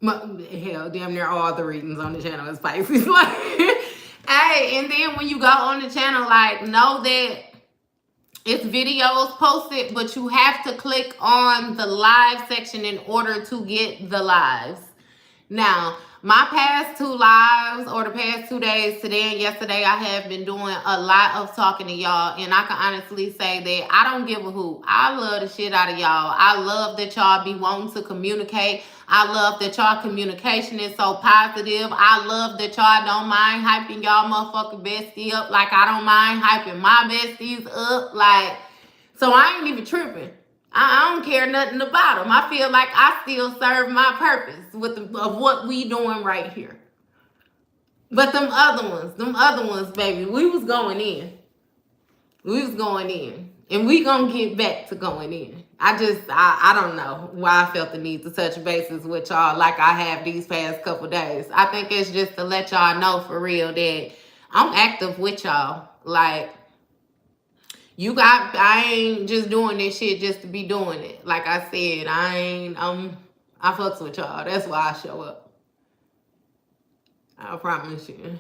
Hell, damn near all the readings on the channel is Pisces. Like, hey, and then when you go on the channel, like, know that it's videos posted, but you have to click on the live section in order to get the lives. Now, my past 2 lives, or the past 2 days, today and yesterday, I have been doing a lot of talking to y'all. And I can honestly say that I don't give a hoot. I love the shit out of y'all. I love that y'all be wanting to communicate. I love that y'all communication is so positive. I love that y'all don't mind hyping y'all motherfucking bestie up like I don't mind hyping my besties up. Like, so I ain't even tripping. I don't care nothing about them. I feel like I still serve my purpose of what we doing right here. But them other ones, baby, we was going in. We was going in. And we gonna get back to going in. I don't know why I felt the need to touch bases with y'all like I have these past couple days. I think it's just to let y'all know for real that I'm active with y'all. Like, I ain't just doing this shit just to be doing it. Like I said, I fucks with y'all. That's why I show up. I promise you.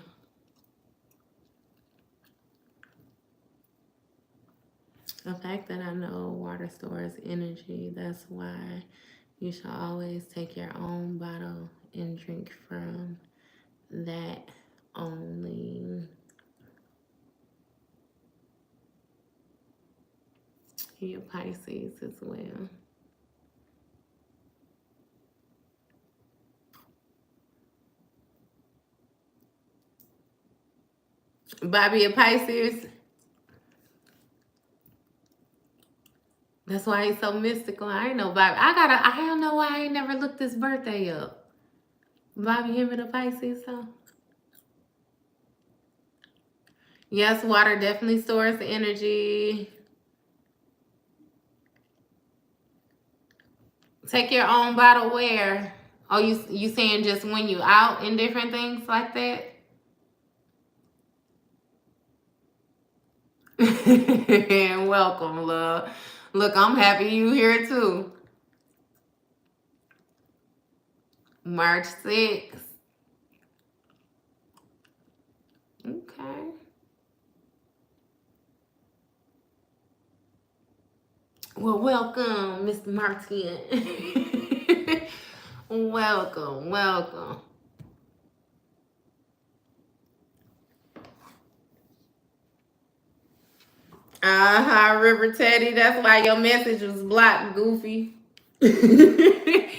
The fact that I know water stores energy, that's why you should always take your own bottle and drink from that only. You're Pisces as well. Bobby a Pisces. That's why he's so mystical. I ain't know Bobby. I don't know why I ain't never looked his birthday up. Bobby him and a Pisces, so. Yes, water definitely stores the energy. Take your own bottle where? Oh, you saying just when you out and different things like that? And welcome, love. Look, I'm happy you here too. March 6th. Okay. Well, welcome, Mr. Martin. Welcome, welcome. River Teddy. That's why your message was blocked, Goofy. Hey,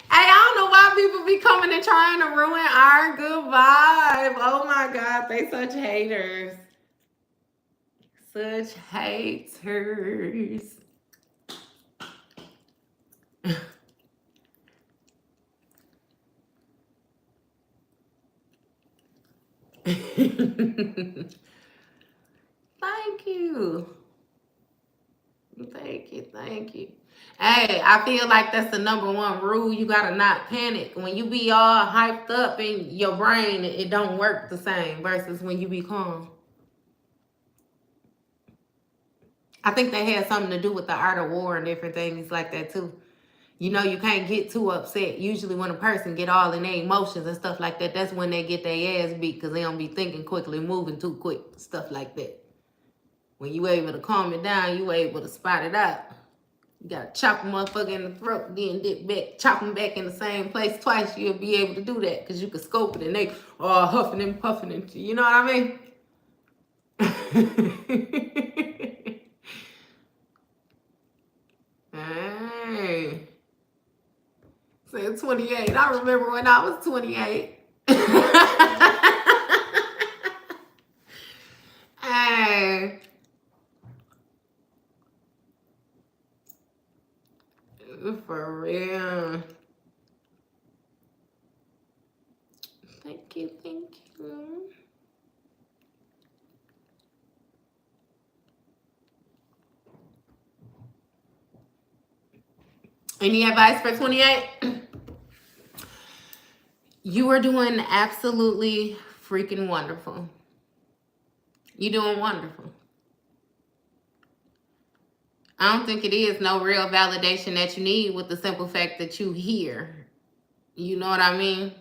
I don't know why people be coming and trying to ruin our good vibe. Oh my God, they such haters. Such haters. Thank you. Thank you. Thank you. Hey, I feel like that's the number one rule. You gotta not panic. When you be all hyped up in your brain, it don't work the same versus when you be calm. I think that has something to do with the art of war and different things like that too. You know, you can't get too upset. Usually when a person get all in their emotions and stuff like that, that's when they get their ass beat because they don't be thinking quickly, moving too quick, stuff like that. When you able to calm it down, you able to spot it out. You gotta chop a motherfucker in the throat, then dip back, chop them back in the same place twice. You'll be able to do that because you can scope it and they all huffing and puffing and you know what I mean? Hey. Said 28. I remember when I was 28. Hey. For real. Thank you, thank you. Any advice for 28? You are doing absolutely freaking wonderful. You're doing wonderful. I don't think it is no real validation that you need with the simple fact that you here. You know what I mean?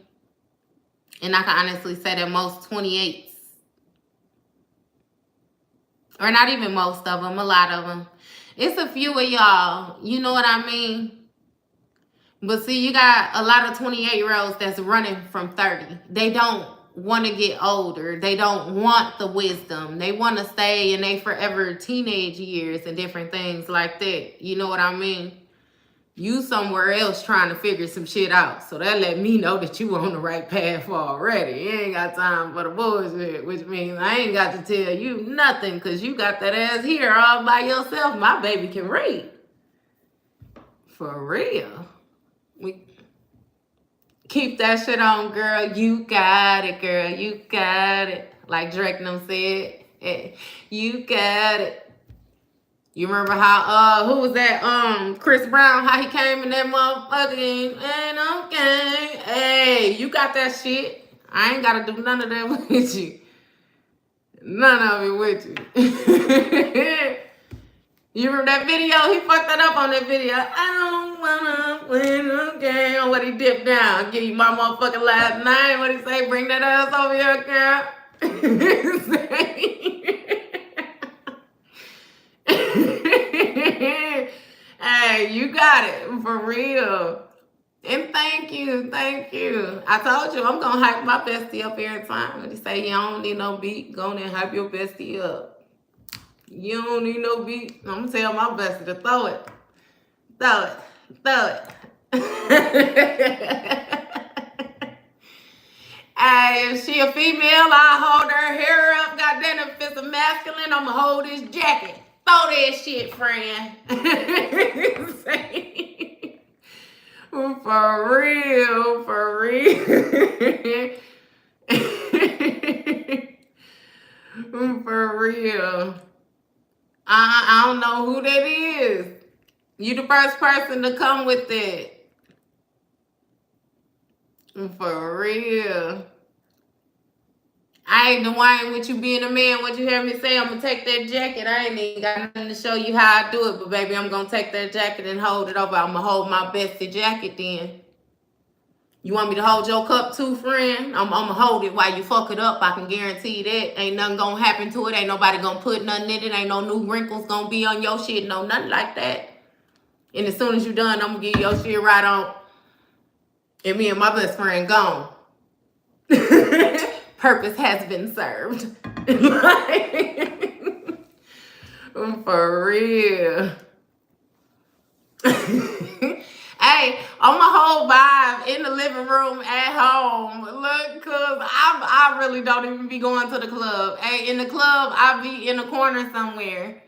And I can honestly say that most 28s, or not even most of them, a lot of them, it's a few of y'all, you know what I mean? But see, you got a lot of 28-year-olds that's running from 30. They don't want to get older. They don't want the wisdom. They want to stay in their forever teenage years and different things like that. You know what I mean? You somewhere else trying to figure some shit out. So that let me know that you on the right path already. You ain't got time for the bullshit, which means I ain't got to tell you nothing because you got that ass here all by yourself. My baby can read. For real. We keep that shit on, girl. You got it, girl. You got it. Like Drake and them said, you got it. You remember how who was that? Chris Brown, how he came in that motherfucking and okay. Hey, you got that shit. I ain't gotta do none of that with you. None of it with you. You remember that video? He fucked that up on that video. I don't wanna win a game. What he dipped down. Give you my motherfucking last name. What he say? Bring that ass over here, girl. Hey, you got it. For real. And thank you. Thank you. I told you I'm gonna hype my bestie up every time. When you say you don't need no beat, go on and hype your bestie up. You don't need no beat. I'm gonna tell my bestie to throw it. Throw it. Throw it. Hey, if she a female, I hold her hair up. Goddamn, if it's a masculine, I'ma hold his jacket. Throw that shit, friend. For real. For real. For real. I don't know who that is. You the first person to come with it. For real. I ain't the one with you being a man. What you hear me say? I'm gonna take that jacket. I ain't even got nothing to show you how I do it, but baby, I'm gonna take that jacket and hold it over. I'm gonna hold my bestie jacket then. You want me to hold your cup too, friend? I'm gonna hold it while you fuck it up. I can guarantee that. Ain't nothing gonna happen to it. Ain't nobody gonna put nothing in it. Ain't no new wrinkles gonna be on your shit. No, nothing like that. And as soon as you done, I'm gonna get your shit right on. And me and my best friend gone. Purpose has been served. For real. Hey, on my whole vibe in the living room at home. Look, cause I really don't even be going to the club. Hey, in the club, I be in a corner somewhere.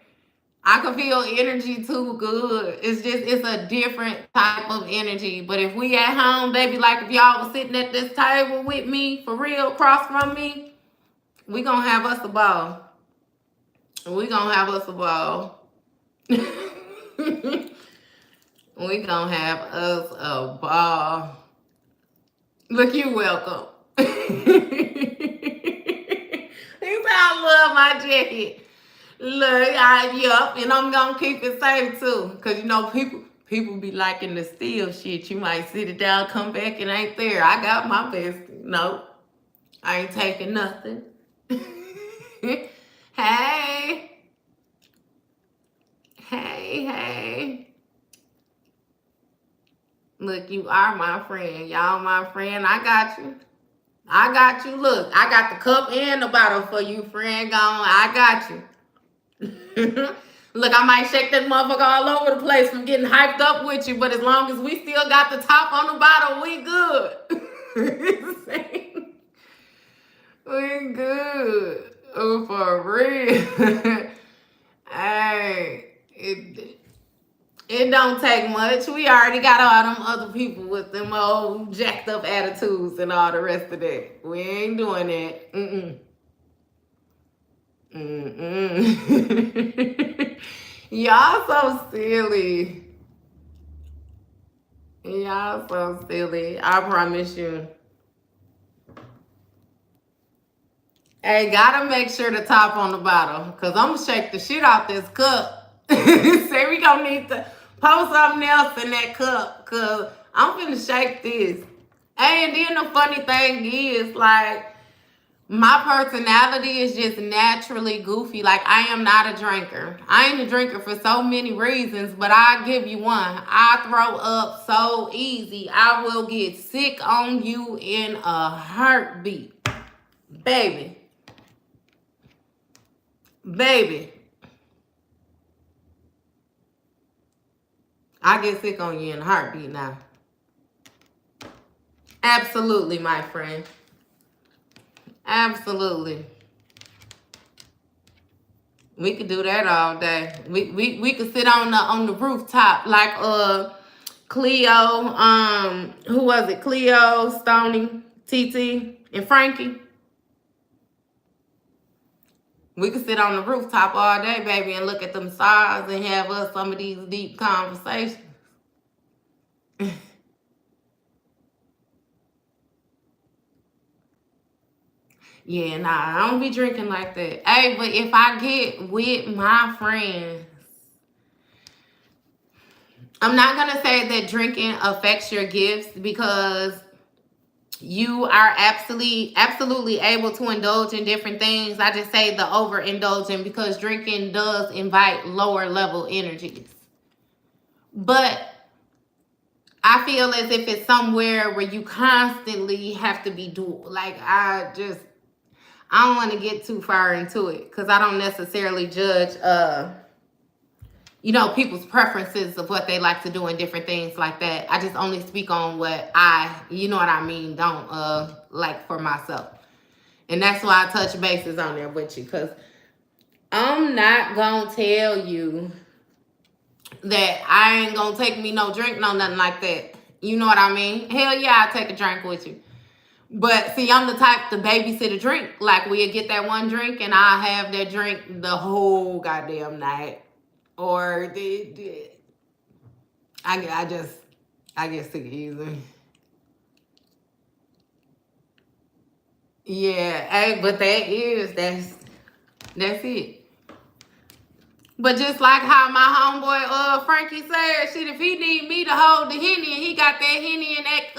I can feel energy too good. It's a different type of energy. But if we at home, baby, like if y'all was sitting at this table with me, for real, across from me, We gonna have us a ball. We gonna have us a ball. We gonna have us a ball. Look, you welcome. He said, I love my jacket. Look, yup, and I'm gonna keep it safe too. Cause you know, people be liking to steal shit. You might sit it down, come back, and ain't there. I got my best. No, I ain't taking nothing. Hey. Hey. Look, you are my friend. Y'all my friend. I got you. Look, I got the cup and the bottle for you, friend. Gone. I got you. Look, I might shake that motherfucker all over the place from getting hyped up with you, but as long as we still got the top on the bottle, we good. We good. Oh, for real. Hey, it don't take much. We already got all them other people with them old jacked up attitudes and all the rest of that. We ain't doing that. Y'all so silly. Y'all so silly. I promise you. Hey, gotta make sure the top on the bottle, because I'm going to shake the shit out this cup. Say we going to need to pour something else in that cup, because I'm finna shake this. Hey, and then the funny thing is, like, my personality is just naturally goofy. Like, I am not a drinker. I ain't a drinker for so many reasons, but I'll give you one. I throw up so easy. I will get sick on you in a heartbeat. Baby. I get sick on you in a heartbeat now. Absolutely, my friend. Absolutely. We could do that all day. We could sit on the rooftop like Cleo, who was it? Cleo, Stoney, TT, and Frankie. We could sit on the rooftop all day, baby, and look at them stars and have us some of these deep conversations. Yeah, nah, I don't be drinking like that. Hey, but if I get with my friends, I'm not going to say that drinking affects your gifts, because you are absolutely able to indulge in different things. I just say the overindulging, because drinking does invite lower level energies. But I feel as if it's somewhere where you constantly have to be dual. Like, I don't want to get too far into it, because I don't necessarily judge people's preferences of what they like to do and different things like that. I just only speak on what don't like for myself. And that's why I touch bases on there with you, because I'm not going to tell you that I ain't going to take me no drink, no nothing like that. You know what I mean? Hell yeah, I'll take a drink with you. But see, I'm the type to babysit a drink. Like, we'll get that one drink and I'll have that drink the whole goddamn night. Or I get sick easy. Yeah, hey, but that's it. But just like how my homeboy Frankie said, shit, if he need me to hold the Henny and he got that Henny and that,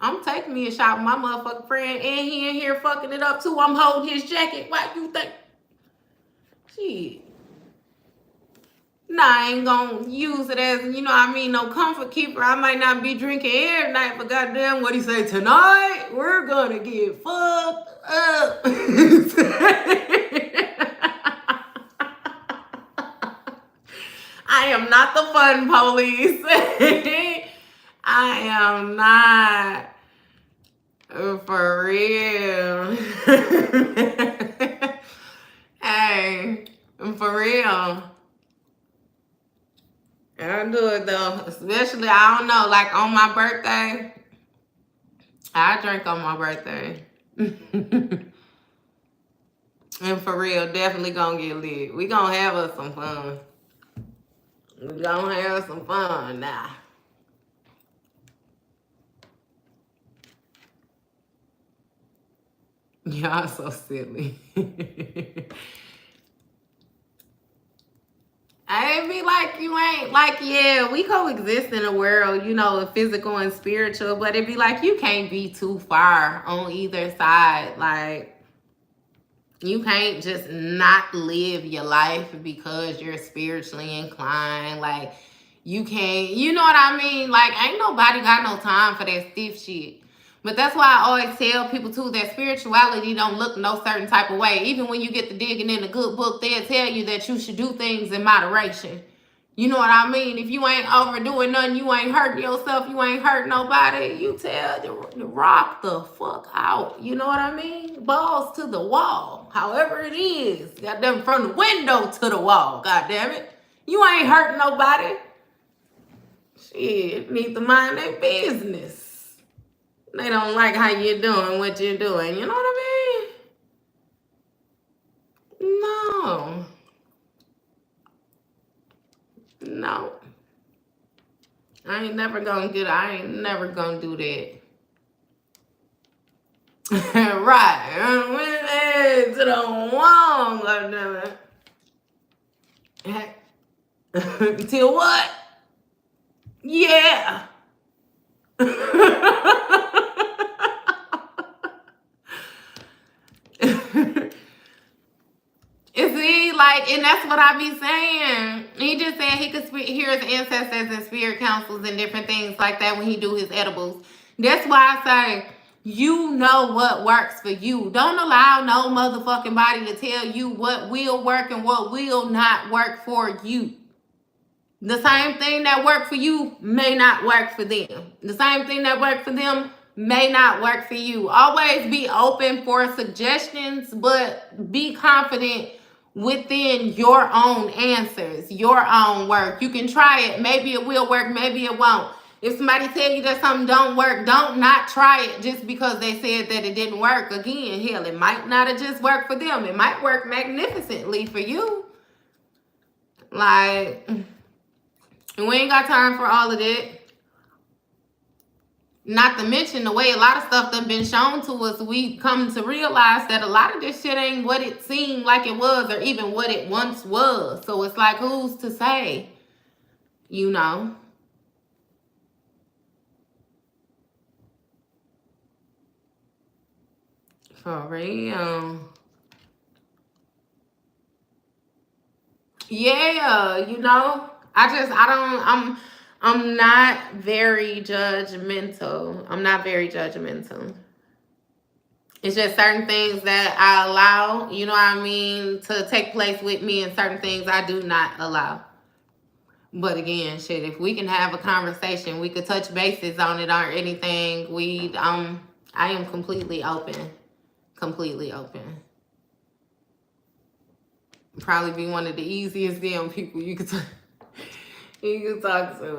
I'm taking me a shot with my motherfucking friend, and he in here fucking it up too. I'm holding his jacket. Why you think? Shit. Nah, I ain't gonna use it as, no comfort keeper. I might not be drinking every night, but goddamn, what he say, tonight, we're gonna get fucked up. I am not the fun police. I am not. For real. Hey, for real. I do it though. Especially, I don't know, like on my birthday. I drink on my birthday. And for real, definitely gonna get lit. We gonna have us some fun. We gonna have some fun now. Y'all so silly. I be like, you ain't like, yeah, we coexist in a world, you know, physical and spiritual, but it be like you can't be too far on either side. Like, you can't just not live your life because you're spiritually inclined. Like, you can't, you know what I mean? Like, ain't nobody got no time for that stiff shit. But that's why I always tell people too that spirituality don't look no certain type of way. Even when you get to digging in a good book, they'll tell you that you should do things in moderation. You know what I mean? If you ain't overdoing nothing, you ain't hurting yourself, you ain't hurting nobody, you tell the rock the fuck out. You know what I mean? Balls to the wall. However it is. Goddamn, from the window to the wall. Goddamn it. You ain't hurting nobody. Shit, need to mind their business. They don't like how you're doing what you're doing. You know what I mean? No. No. I ain't never gonna do that. Right. Went to the wall, goddammit. Till what? Yeah. See, like, and that's what I be saying. He just said he could hear his ancestors and spirit councils and different things like that when he do his edibles. That's why I say, you know what works for you. Don't allow no motherfucking body to tell you what will work and what will not work for you. The same thing that worked for you may not work for them. The same thing that worked for them may not work for you. Always be open for suggestions, but be confident within your own answers, your own work. You can try it. Maybe it will work, maybe it won't. If somebody tell you that something don't work, don't not try it just because they said that it didn't work. Again, hell, it might not have just worked for them. It might work magnificently for you. Like, we ain't got time for all of that. Not to mention the way a lot of stuff done been shown to us, we come to realize that a lot of this shit ain't what it seemed like it was or even what it once was. So it's like, who's to say? You know? For real. Yeah, you know? I'm not very judgmental. I'm not very judgmental. It's just certain things that I allow, you know what I mean, to take place with me, and certain things I do not allow. But again, shit, if we can have a conversation, we could touch bases on it or anything. I am completely open. Completely open. Probably be one of the easiest damn people you could talk to.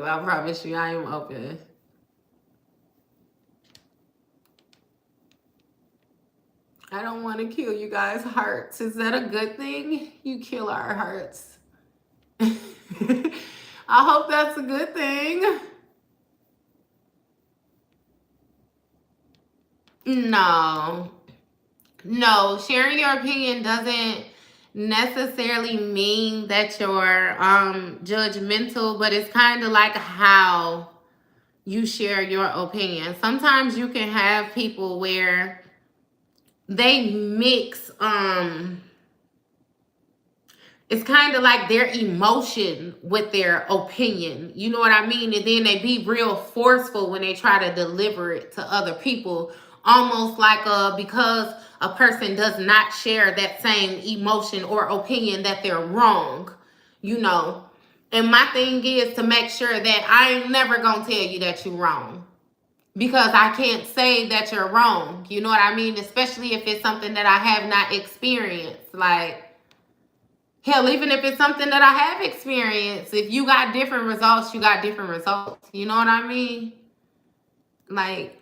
I promise you, I am open. I don't want to kill you guys' hearts. Is that a good thing? You kill our hearts. I hope that's a good thing. No. No, sharing your opinion doesn't necessarily mean that you're judgmental, but it's kind of like how you share your opinion. Sometimes you can have people where they mix it's kind of like their emotion with their opinion. You know what I mean? And then they be real forceful when they try to deliver it to other people. Almost like because a person does not share that same emotion or opinion that they're wrong, you know. And my thing is to make sure that I ain't never gonna tell you that you're wrong. Because I can't say that you're wrong. You know what I mean? Especially if it's something that I have not experienced. Like, hell, even if it's something that I have experienced, if you got different results, you got different results. You know what I mean? Like,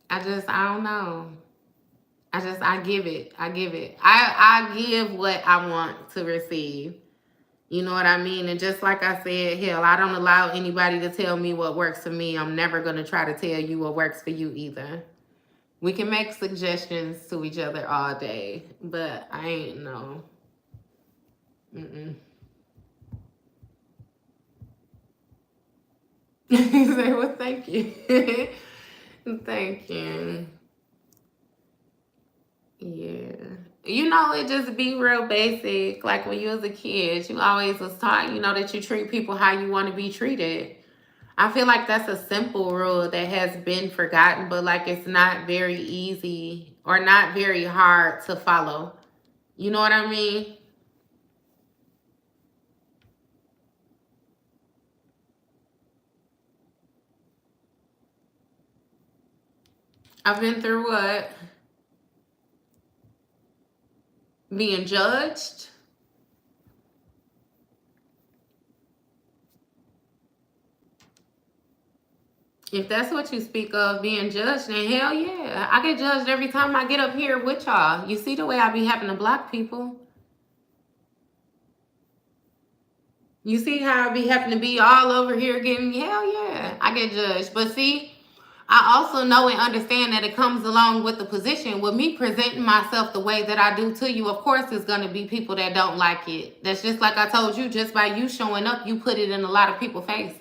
I don't know. I give it. I give what I want to receive. You know what I mean? And just like I said, hell, I don't allow anybody to tell me what works for me. I'm never going to try to tell you what works for you either. We can make suggestions to each other all day, but I ain't no. Mm-mm. You say, well, thank you. Thank you. Yeah. You know, it just be real basic. Like when you was a kid, you always was taught, that you treat people how you want to be treated. I feel like that's a simple rule that has been forgotten, but like it's not very easy or not very hard to follow. You know what I mean? I've been through what? Being judged. If that's what you speak of, being judged, then hell yeah. I get judged every time I get up here with y'all. You see the way I be having to block people? You see how I be having to be all over here getting, hell yeah, I get judged. But see, I also know and understand that it comes along with the position. With me presenting myself the way that I do to you, of course, there's going to be people that don't like it. That's just like I told you, just by you showing up, you put it in a lot of people's face.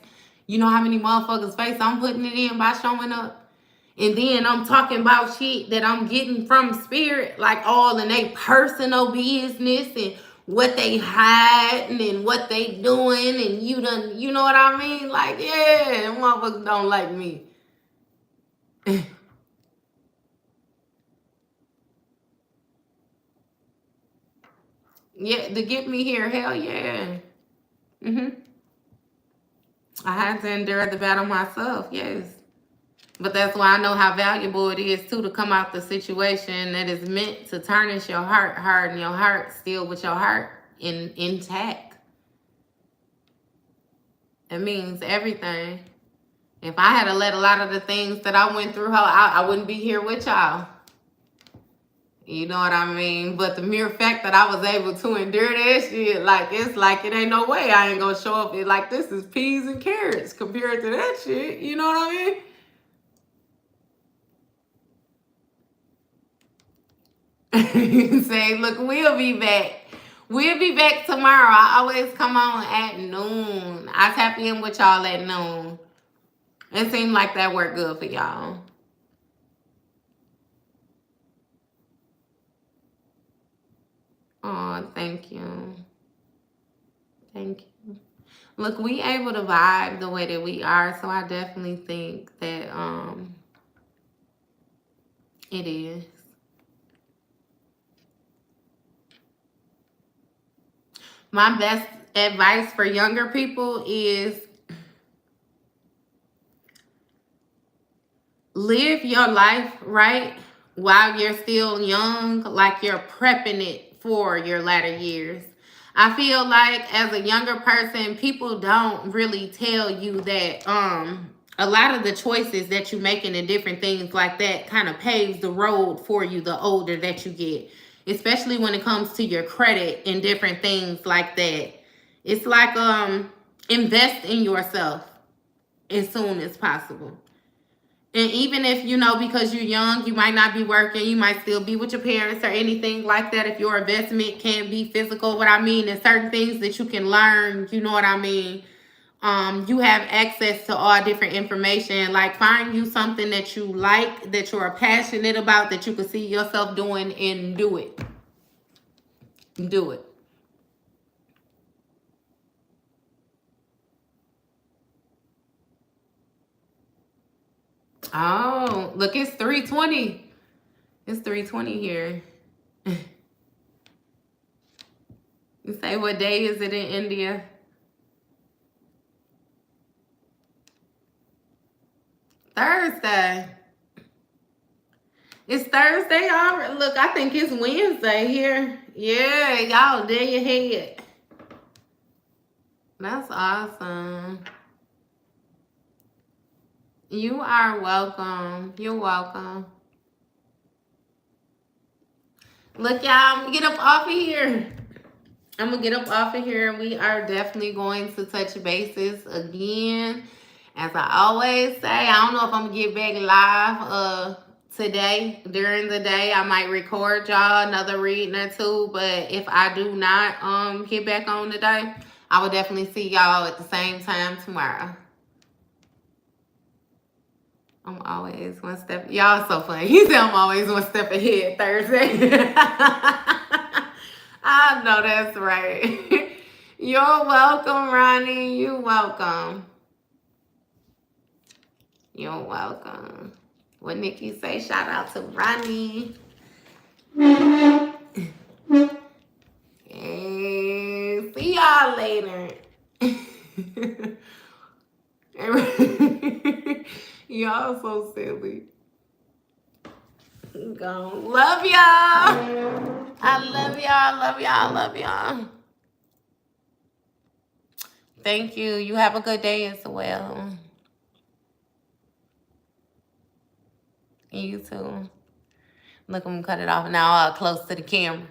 You know how many motherfuckers' face I'm putting it in by showing up? And then I'm talking about shit that I'm getting from spirit, like all in their personal business and what they hiding and what they doing, and you know what I mean? Like, yeah, motherfuckers don't like me. Yeah, to get me here, hell yeah. I had to endure the battle myself, yes. But that's why I know how valuable it is too to come out the situation that is meant to tarnish your heart, harden your heart, still with your heart intact. It means everything. If I had to let a lot of the things that I went through, I wouldn't be here with y'all. You know what I mean? But the mere fact that I was able to endure that shit, like, it's like it ain't no way I ain't gonna show up. It like, this is peas and carrots compared to that shit. You know what I mean? Say, look, we'll be back. We'll be back tomorrow. I always come on at noon. I tap in with y'all at noon. It seemed like that worked good for y'all. Oh, thank you. Thank you. Look, we able to vibe the way that we are, so I definitely think that it is. My best advice for younger people is live your life right while you're still young, like you're prepping it for your latter years. I feel like as a younger person, people don't really tell you that a lot of the choices that you making and different things like that kind of paves the road for you the older that you get, especially when it comes to your credit and different things like that. It's like invest in yourself as soon as possible. And even if, because you're young, you might not be working, you might still be with your parents or anything like that. If your investment can't be physical, what I mean is certain things that you can learn, you know what I mean? You have access to all different information. Like, find you something that you like, that you're passionate about, that you can see yourself doing, and do it. Do it. Oh, look, it's 3:20. It's 3:20 here. You say, what day is it in India? Thursday. It's Thursday already. Look, I think it's Wednesday here. Yeah, y'all there you head. That's awesome. You are welcome. You're welcome. Look, y'all, I'm gonna get up off of here. I'm gonna get up off of here. We are definitely going to touch bases again. As I always say, I don't know if I'm gonna get back live today during the day. I might record y'all another reading or two, but if I do not get back on today, I will definitely see y'all at the same time tomorrow. I'm always one step. Y'all so funny. He said I'm always one step ahead Thursday. I know that's right. You're welcome, Ronnie. You're welcome. You're welcome. What Nikki say? Shout out to Ronnie. Hey, see y'all later. Y'all so silly. Gone. Love y'all. I love y'all. Love y'all. Love y'all. Thank you. You have a good day as well. You too. Look, I'm gonna cut it off now close to the camera.